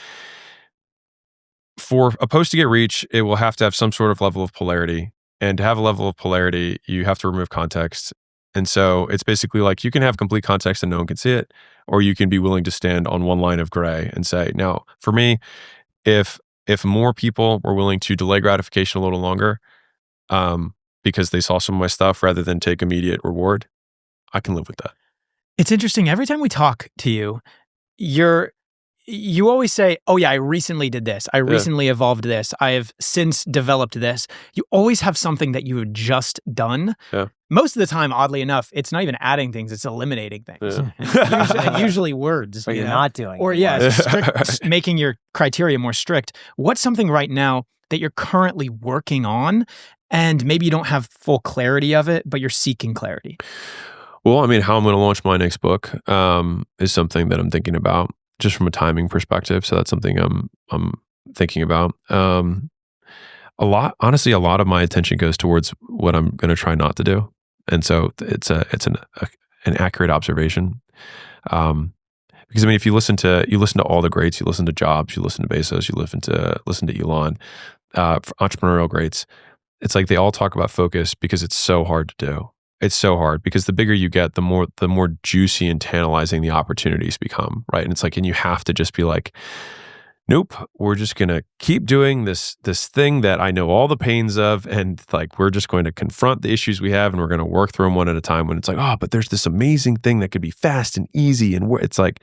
for a post to get reach, it will have to have some sort of level of polarity. And to have a level of polarity, you have to remove context. And so it's basically like you can have complete context and no one can see it, or you can be willing to stand on one line of gray and say, now, for me, if more people were willing to delay gratification a little longer because they saw some of my stuff rather than take immediate reward, I can live with that. It's interesting. Every time we talk to you, you always say, oh yeah, I recently did this. I recently evolved this. I have since developed this. You always have something that you have just done. Yeah. Most of the time, oddly enough, it's not even adding things, it's eliminating things. Yeah. usually words. But you're not doing Or making your criteria more strict. What's something right now that you're currently working on and maybe you don't have full clarity of it, but you're seeking clarity? Well, I mean, how I'm going to launch my next book is something that I'm thinking about, just from a timing perspective. So that's something I'm thinking about. Honestly, a lot of my attention goes towards what I'm going to try not to do, and so it's an accurate observation. Because I mean, if you listen to all the greats, you listen to Jobs, you listen to Bezos, you listen to Elon, entrepreneurial greats. It's like they all talk about focus because it's so hard to do. It's so hard because the bigger you get, the more juicy and tantalizing the opportunities become, right? And it's like, and you have to just be like, nope, we're just gonna keep doing this thing that I know all the pains of, and like we're just going to confront the issues we have, and we're going to work through them one at a time. When it's like, oh, but there's this amazing thing that could be fast and easy, and it's like,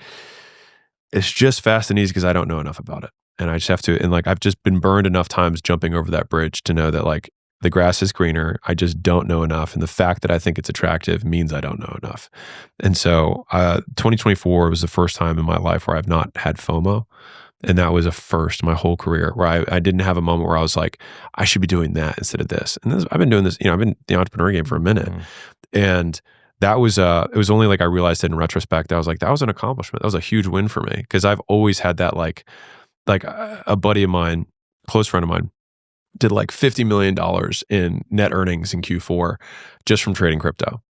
it's just fast and easy because I don't know enough about it, and I just have to. And like I've just been burned enough times jumping over that bridge to know that like the grass is greener. I just don't know enough, and the fact that I think it's attractive means I don't know enough. And so, 2024 was the first time in my life where I've not had FOMO. And that was a first my whole career where I didn't have a moment where I was like, I should be doing that instead of this. And I've been doing this, I've been in the entrepreneur game for a minute. And that was, it was only like I realized it in retrospect. I was like, that was an accomplishment. That was a huge win for me. Cause I've always had that like a buddy of mine, close friend of mine, did like $50 million in net earnings in Q4 just from trading crypto.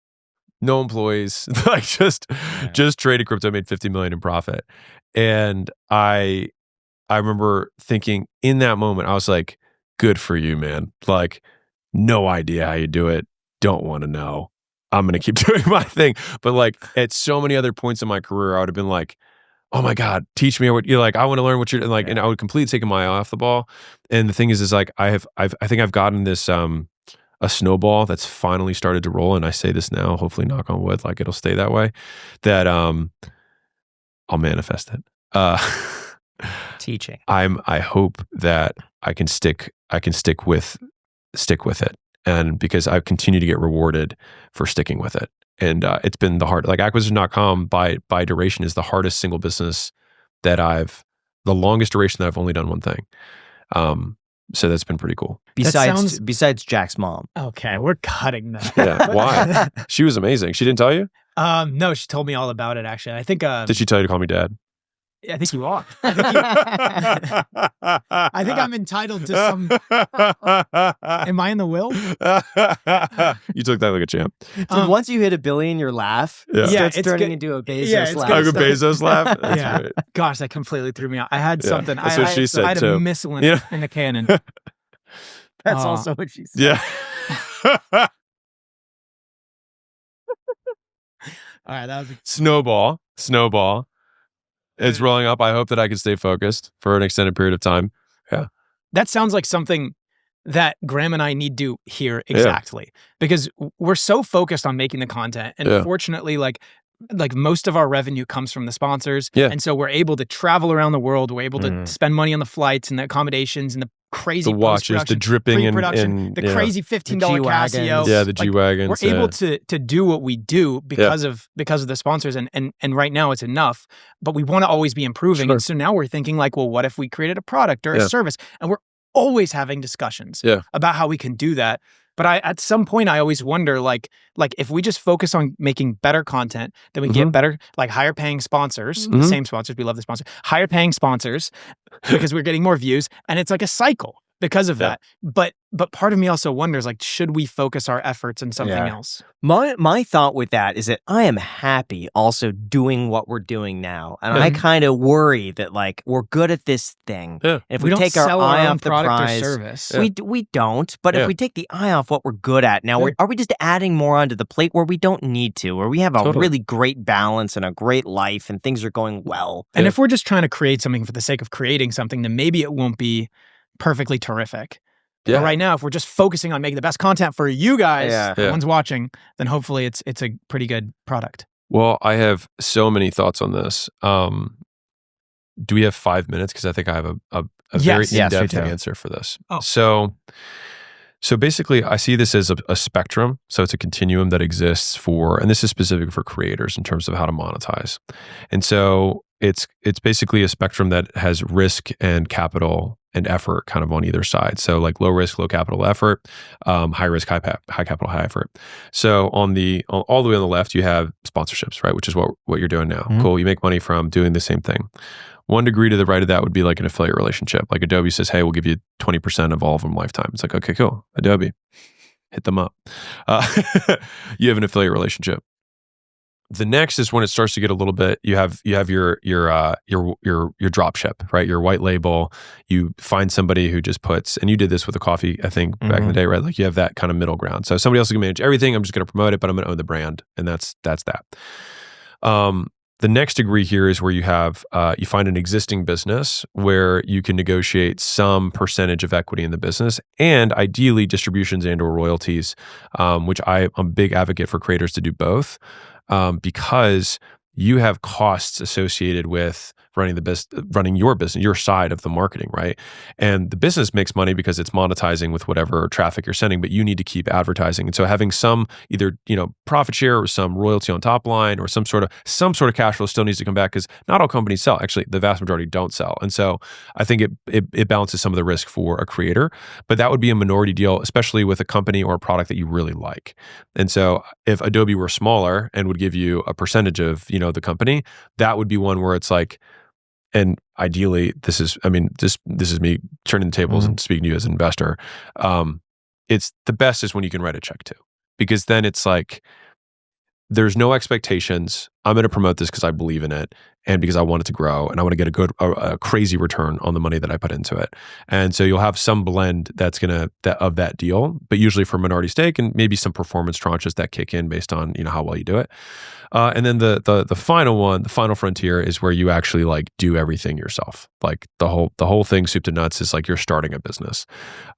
No employees, like just traded crypto, made 50 million in profit. And I remember thinking in that moment, I was like, good for you, man. Like, no idea how you do it. Don't want to know. I'm going to keep doing my thing. But like at so many other points in my career, I would have been like, oh my God, teach me what you're like. I want to learn what you're like. And I would completely take my eye off the ball. And the thing is like, I think I've gotten this, a snowball that's finally started to roll. And I say this now, hopefully knock on wood, like it'll stay that way, that, I'll manifest it. Teaching. I hope that I can stick with it. And because I've continued to get rewarded for sticking with it. And it's been the hard, like acquisition.com by duration is the hardest single business that the longest duration that I've only done one thing. So that's been pretty cool. Besides Jack's mom. Okay, we're cutting that. Yeah, why? She was amazing. She didn't tell you? No, she told me all about it actually. I think Did she tell you to call me dad? I think you are. I think I'm entitled to some. Am I in the will? You took that like a champ. So once you hit $1 billion, your laugh starts turning into a Bezos laugh. Like a Bezos laugh? That's great. Gosh, that completely threw me out. I had something. That's what she said I had too. a missile in the cannon. That's also what she said. Yeah. All right, that was Snowball. It's rolling up. I hope that I can stay focused for an extended period of time. Yeah. That sounds like something that Graham and I need to hear exactly because we're so focused on making the content. And fortunately, like most of our revenue comes from the sponsors. Yeah. And so we're able to travel around the world. We're able to spend money on the flights and the accommodations and the crazy the watches, the dripping and the crazy $15 Casio. Yeah, the G-Wagons. We're able to do what we do because of the sponsors and right now it's enough, but we want to always be improving. Sure. And so now we're thinking like, well, what if we created a product or a service? And we're always having discussions about how we can do that. But at some point I always wonder like if we just focus on making better content, then we get better, like higher paying sponsors, the same sponsors, we love the sponsors, higher paying sponsors because we're getting more views and it's like a cycle because of that. But part of me also wonders like, should we focus our efforts in something else? My thought with that is that I am happy also doing what we're doing now. And I kind of worry that like we're good at this thing. Yeah. If we take our eye off the prize, or service. We don't. But if we take the eye off what we're good at now, are we just adding more onto the plate where we don't need to, where we have a really great balance and a great life and things are going well? And if we're just trying to create something for the sake of creating something, then maybe it won't be perfectly terrific. Yeah. But right now, if we're just focusing on making the best content for you guys, the ones watching, then hopefully it's a pretty good product. Well, I have so many thoughts on this. Do we have 5 minutes? Because I think I have a very in-depth answer for this. Oh. So basically, I see this as a spectrum. So it's a continuum that exists and this is specific for creators in terms of how to monetize. And so it's basically a spectrum that has risk and capital and effort kind of on either side. So like low risk, low capital effort, high risk, high capital, high effort. So all the way on the left, you have sponsorships, right? Which is what you're doing now. Mm-hmm. Cool. You make money from doing the same thing. 1 degree to the right of that would be like an affiliate relationship. Like Adobe says, hey, we'll give you 20% of all of them lifetime. It's like, okay, cool. Adobe, hit them up. You have an affiliate relationship. The next is when it starts to get a little bit. You have your drop ship, right? Your white label. You find somebody who just puts, and you did this with a coffee, I think, back in the day, right? Like you have that kind of middle ground. So somebody else is gonna manage everything. I'm just gonna promote it, but I'm gonna own the brand, and that's that. The next degree here is where you have you find an existing business where you can negotiate some percentage of equity in the business, and ideally distributions and or royalties, which I'm a big advocate for creators to do both. Because you have costs associated with running your business, your side of the marketing, right? And the business makes money because it's monetizing with whatever traffic you're sending, but you need to keep advertising. And so having some either, profit share or some royalty on top line or some sort of cash flow still needs to come back, because not all companies sell. Actually, the vast majority don't sell. And so I think it balances some of the risk for a creator, but that would be a minority deal, especially with a company or a product that you really like. And so if Adobe were smaller and would give you a percentage of, the company, that would be one where it's like, and ideally, this is me turning the tables and speaking to you as an investor. It's the best is when you can write a check to, because then it's like, there's no expectations. I'm going to promote this because I believe in it and because I want it to grow and I want to get a crazy return on the money that I put into it. And so you'll have some blend of that deal, but usually for minority stake and maybe some performance tranches that kick in based on, how well you do it. And then the final one, the final frontier is where you actually like do everything yourself. Like the whole thing, soup to nuts, is like you're starting a business.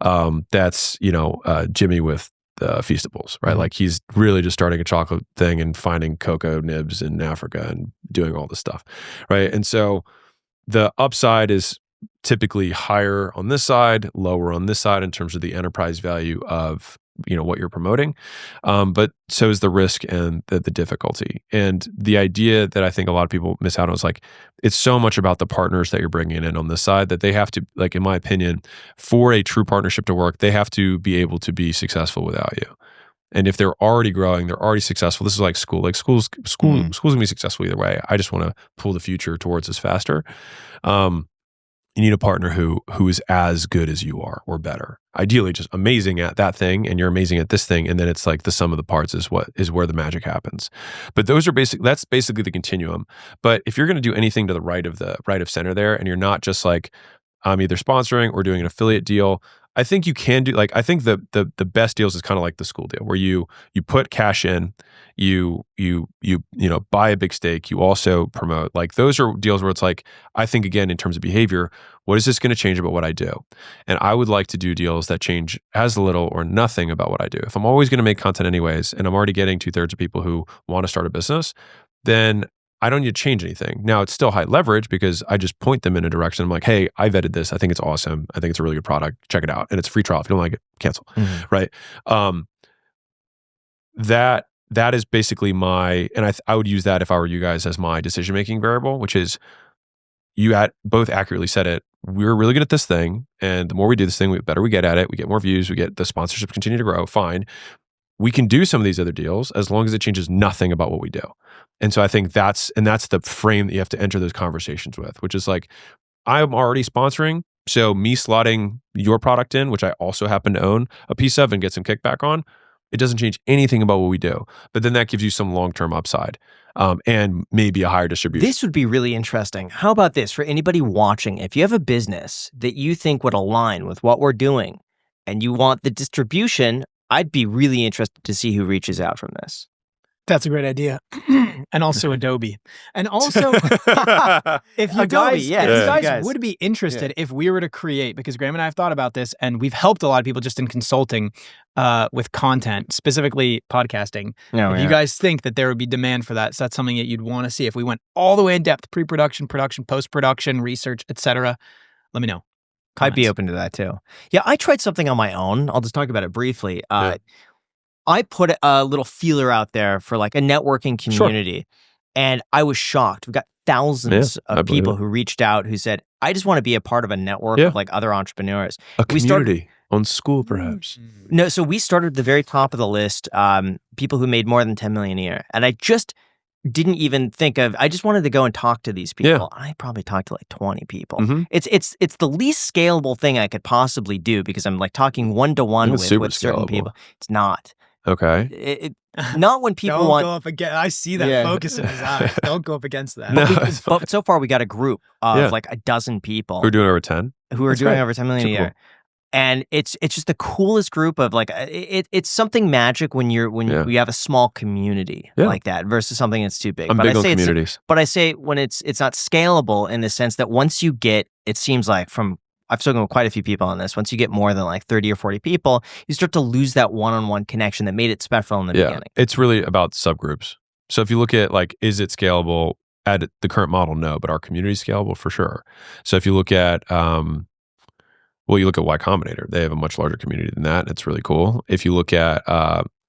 That's, Jimmy with Feastables, right? Like he's really just starting a chocolate thing and finding cocoa nibs in Africa and doing all this stuff, right? And so the upside is typically higher on this side, lower on this side in terms of the enterprise value of what you're promoting, but so is the risk and the difficulty. And the idea that I think a lot of people miss out on is like, it's so much about the partners that you're bringing in on this side that they have to, like, in my opinion, for a true partnership to work, they have to be able to be successful without you. And if they're already growing, they're already successful. This is like Skool. Like Skool's gonna be successful either way. I just want to pull the future towards us faster. You need a partner who is as good as you are or better. Ideally, just amazing at that thing, and you're amazing at this thing, and then it's like the sum of the parts is where the magic happens. But that's basically the continuum. But if you're going to do anything to the right of center there, and you're not just like, I'm either sponsoring or doing an affiliate deal, I think you can do, like, I think the best deals is kind of like the Skool deal, where you put cash in, you buy a big stake, you also promote. Like, those are deals where it's like, I think, again, in terms of behavior, what is this going to change about what I do? And I would like to do deals that change as little or nothing about what I do. If I'm always going to make content anyways, and I'm already getting 2/3 of people who want to start a business, then I don't need to change anything. Now, it's still high leverage because I just point them in a direction. I'm like, hey, I vetted this. I think it's awesome. I think it's a really good product. Check it out. And it's a free trial. If you don't like it, cancel. Right? That is basically and I would use that if I were you guys as my decision-making variable, which is, you both accurately said it. We're really good at this thing. And the more we do this thing, the better we get at it. We get more views. We get the sponsorships continue to grow. Fine. We can do some of these other deals as long as it changes nothing about what we do. And so I think that's the frame that you have to enter those conversations with, which is like, I'm already sponsoring. So me slotting your product in, which I also happen to own a piece of and get some kickback on, it doesn't change anything about what we do. But then that gives you some long-term upside and maybe a higher distribution. This would be really interesting. How about this for anybody watching? If you have a business that you think would align with what we're doing and you want the distribution, I'd be really interested to see who reaches out from this. That's a great idea. And also Adobe. And also, if you guys would be interested, if we were to create, because Graham and I have thought about this, and we've helped a lot of people just in consulting with content, specifically podcasting. If you guys think that there would be demand for that, so that's something that you'd want to see. If we went all the way in depth, pre-production, production, post-production, research, etc., let me know. I'd be open to that too. Yeah, I tried something on my own. I'll just talk about it briefly. I put a little feeler out there for like a networking community. And I was shocked. We've got thousands of people who reached out who said, I just want to be a part of a network of like other entrepreneurs. A community on Skool, perhaps. No, so we started at the very top of the list, people who made more than 10 million a year. And I just didn't even think of, I just wanted to go and talk to these people. I probably talked to like 20 people. It's the least scalable thing I could possibly do because I'm like talking one-to-one with certain people. It's not. Okay. Not when people want. Don't go up against. I see that focus in his eyes. Don't go up against that. But so far, we got a group of like a dozen people who are doing over 10. Who are doing over 10 million a year. And it's just the coolest group of like it's something magic when you have a small community like that versus something that's too big. I'm big on communities. But I say when it's not scalable in the sense that once you get, it seems like from I've spoken with quite a few people on this. Once you get more than like 30 or 40 people, you start to lose that one-on-one connection that made it special in the beginning. It's really about subgroups. So if you look at like, is it scalable at the current model? No, but our community is scalable for sure. So if you look at, you look at Y Combinator, they have a much larger community than that. It's really cool. If you look at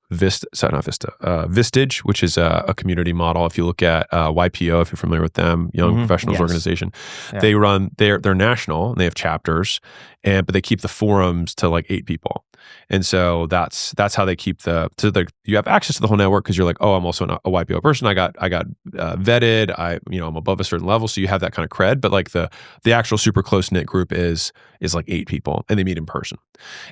Vistage, which is a community model. If you look at YPO, if you're familiar with them, Young Professionals Organization, they run, they're national and they have chapters, but they keep the forums to like 8 people. And so that's how they keep you have access to the whole network because you're like, oh, I'm also a YPO person. I got vetted. I'm above a certain level. So you have that kind of cred, but like the actual super close knit group is like 8 people and they meet in person.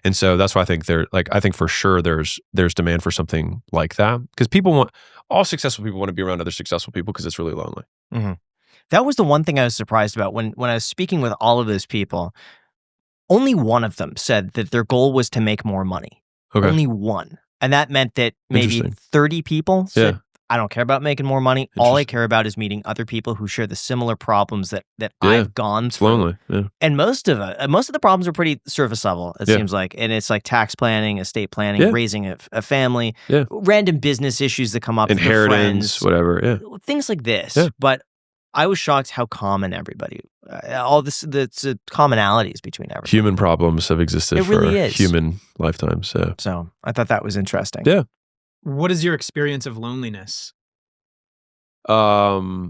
And so that's why I think for sure there's demand for something like that because all successful people want to be around other successful people because it's really lonely. That was the one thing I was surprised about when I was speaking with all of those people. Only one of them said that their goal was to make more money. Only one. And that meant that maybe 30 people said, I don't care about making more money. All I care about is meeting other people who share the similar problems that I've gone through. Lonely. And most of the problems are pretty surface level, it seems like. And it's like tax planning, estate planning, raising a family, random business issues that come up, inheritance, whatever. Things like this. But I was shocked how common everybody, all the commonalities between everyone. Human problems have existed for human lifetimes. So I thought that was interesting. Yeah. What is your experience of loneliness? I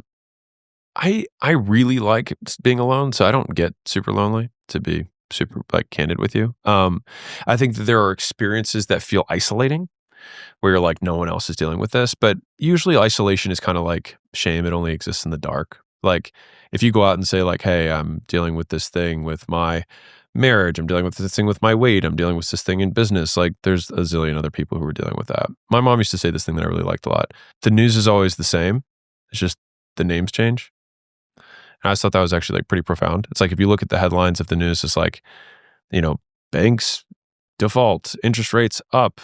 really like being alone, so I don't get super lonely, to be super like candid with you. I think that there are experiences that feel isolating where you're like, no one else is dealing with this. But usually isolation is kind of like shame. It only exists in the dark. Like if you go out and say like, hey, I'm dealing with this thing with my marriage, I'm dealing with this thing with my weight, I'm dealing with this thing in business, like there's a zillion other people who are dealing with that. My mom used to say this thing that I really liked a lot. The news is always the same. It's just the names change. And I just thought that was actually like pretty profound. It's like if you look at the headlines of the news, it's like, banks default, interest rates up,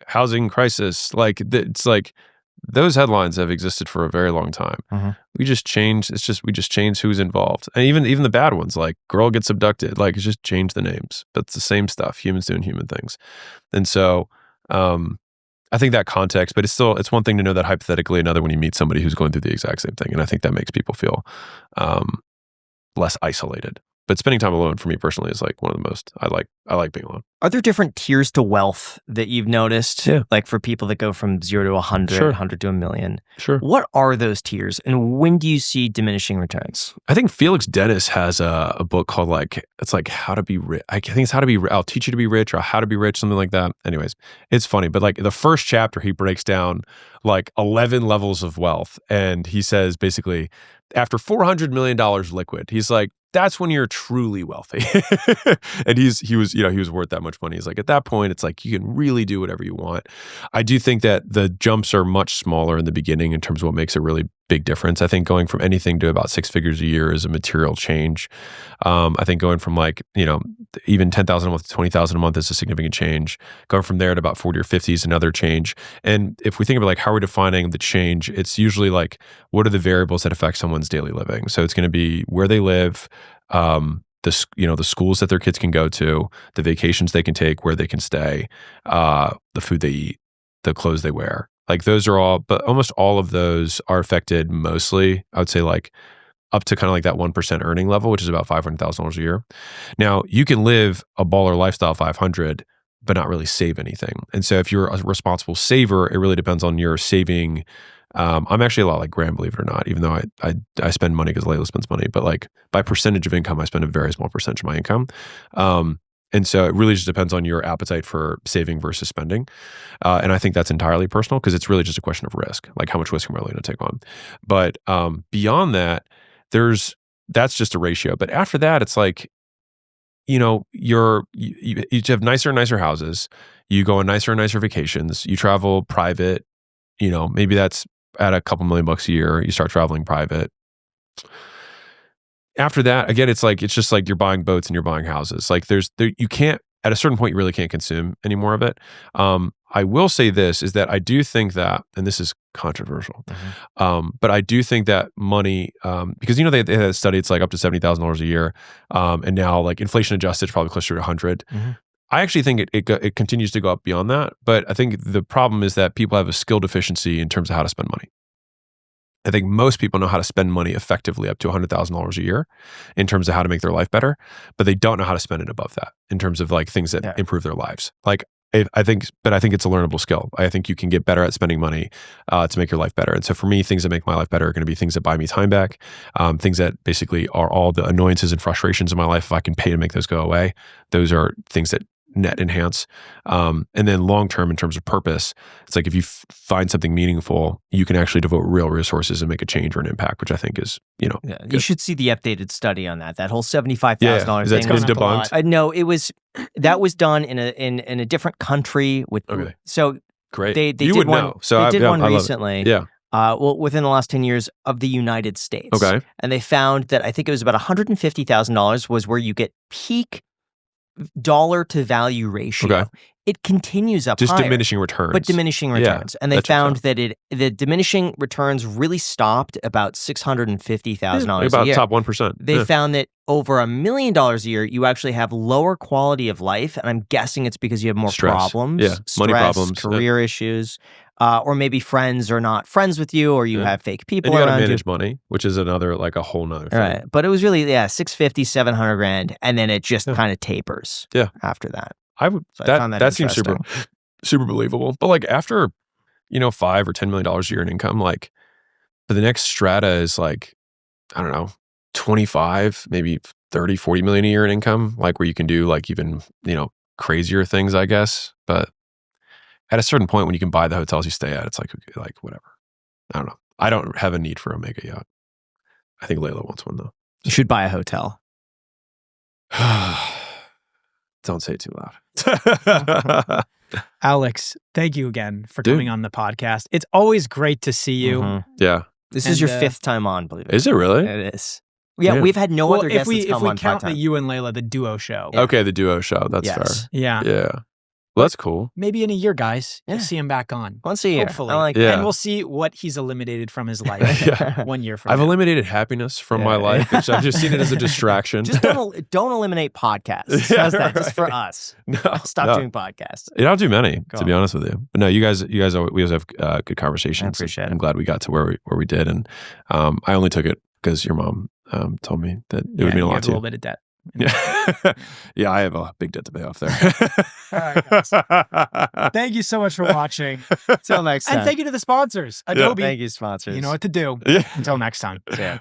housing crisis. Like it's like those headlines have existed for a very long time. We just change. We just change who's involved, and even the bad ones, like girl gets abducted. Like it's just change the names, but it's the same stuff. Humans doing human things, and so I think that context. But it's one thing to know that hypothetically, another when you meet somebody who's going through the exact same thing, and I think that makes people feel less isolated. But spending time alone for me personally is like one of the most, I like being alone. Are there different tiers to wealth that you've noticed? Like for people that go from 0 to 100, 100 to 1 million? What are those tiers and when do you see diminishing returns? I think Felix Dennis has a book called it's like How to Be Rich. I think it's How to Be, I'll Teach You to Be Rich or How to Be Rich, something like that. Anyways, it's funny, but like the first chapter, he breaks down like 11 levels of wealth. And he says basically, after $400 million liquid, he's like, that's when you're truly wealthy. And he was worth that much money. He's like, at that point, it's like, you can really do whatever you want. I do think that the jumps are much smaller in the beginning in terms of what makes a really big difference. I think going from anything to about 6 figures a year is a material change. I think going from even 10,000 a month to 20,000 a month is a significant change. Going from there to about 40 or 50 is another change. And if we think about like how we're defining the change, it's usually like, what are the variables that affect someone's daily living? So it's going to be where they live, the schools that their kids can go to, the vacations they can take, where they can stay, the food they eat, the clothes they wear. Like those are all, but almost all of those are affected mostly, I would say like up to kind of like that 1% earning level, which is about $500,000 a year. Now you can live a baller lifestyle 500, but not really save anything. And so if you're a responsible saver, it really depends on your saving I'm actually a lot like Graham, believe it or not, even though I spend money because Layla spends money, but like by percentage of income, I spend a very small percentage of my income. And so it really just depends on your appetite for saving versus spending. And I think that's entirely personal because it's really just a question of risk. Like how much risk am I willing to take on? But beyond that, that's just a ratio. But after that, it's like, you have nicer and nicer houses. You go on nicer and nicer vacations. You travel private. Maybe that's at a couple $1,000,000 a year. You start traveling private. After that, again, it's just like you're buying boats and you're buying houses. Like you can't, at a certain point, you really can't consume any more of it. I will say this is that I do think that, and this is controversial, but I do think that money, because they had a study, it's like up to $70,000 a year, and now like inflation adjusted, it's probably closer to 100. I actually think it continues to go up beyond that, but I think the problem is that people have a skill deficiency in terms of how to spend money. I think most people know how to spend money effectively up to $100,000 a year in terms of how to make their life better, but they don't know how to spend it above that in terms of like things that improve their lives. Like I think it's a learnable skill. I think you can get better at spending money to make your life better. And so for me, things that make my life better are going to be things that buy me time back, things that basically are all the annoyances and frustrations in my life. If I can pay to make those go away, those are things that net enhance. And then long term, in terms of purpose, it's like if you find something meaningful, you can actually devote real resources and make a change or an impact, which I think is, you should see the updated study on that. That whole $75,000 Is that thing was debunked? No, that was done in a different country with. Okay. So great. They you did would one. know. So they I did one love it. recently. Yeah. Well, within the last 10 years of the United States. Okay. And they found that I think it was about $150,000 was where you get peak dollar to value ratio. Okay. It continues up just higher, diminishing returns. but diminishing returns. And they found that that the diminishing returns really stopped about $650,000 about a year. top 1%. They found that over $1 million a year, you actually have lower quality of life. And I'm guessing it's because you have more Stress. problems, stress, money problems, career issues, or maybe friends are not friends with you, or you have fake people and you around gotta you. manage money, which is another, like a whole nother thing. Right. But it was really, $650, $700,000. And then it just kind of tapers after that. I would, So I found that seems super believable. But like after, $5 or $10 million a year in income, like the next strata is like, I don't know, 25, maybe 30, 40 million a year in income, like where you can do like even, crazier things, I guess. But at a certain point when you can buy the hotels you stay at, it's like whatever. I don't know. I don't have a need for a mega yacht. I think Layla wants one though. You should buy a hotel. Don't say it too loud. Alex, thank you again for coming on the podcast. It's always great to see you. Yeah. This is your 5th time on, believe it. Is it really? It is. Yeah, we've had no other guests that's come on if we count the you and Layla, the duo show. Yeah. Okay, the duo show. That's fair. Yeah. Yeah. Well, that's cool. Maybe in a year, guys, you'll see him back on. Once a year. Hopefully. And we'll see what he's eliminated from his life 1 year from now. I've eliminated happiness from my life. Which I've just seen it as a distraction. Just don't eliminate podcasts. How's that? Just for us. Stop doing podcasts. I'll do many, to be honest with you. But no, we always have good conversations. I appreciate it. I'm glad we got to where we did. And I only took it because your mom told me that it would mean a lot to you. A little bit of debt. Yeah. Yeah, I have a big debt to pay off there. All right, guys. Thank you so much for watching. Until next time. And thank you to the sponsors. Adobe. Thank you, sponsors. You know what to do. Yeah. Until next time. See ya.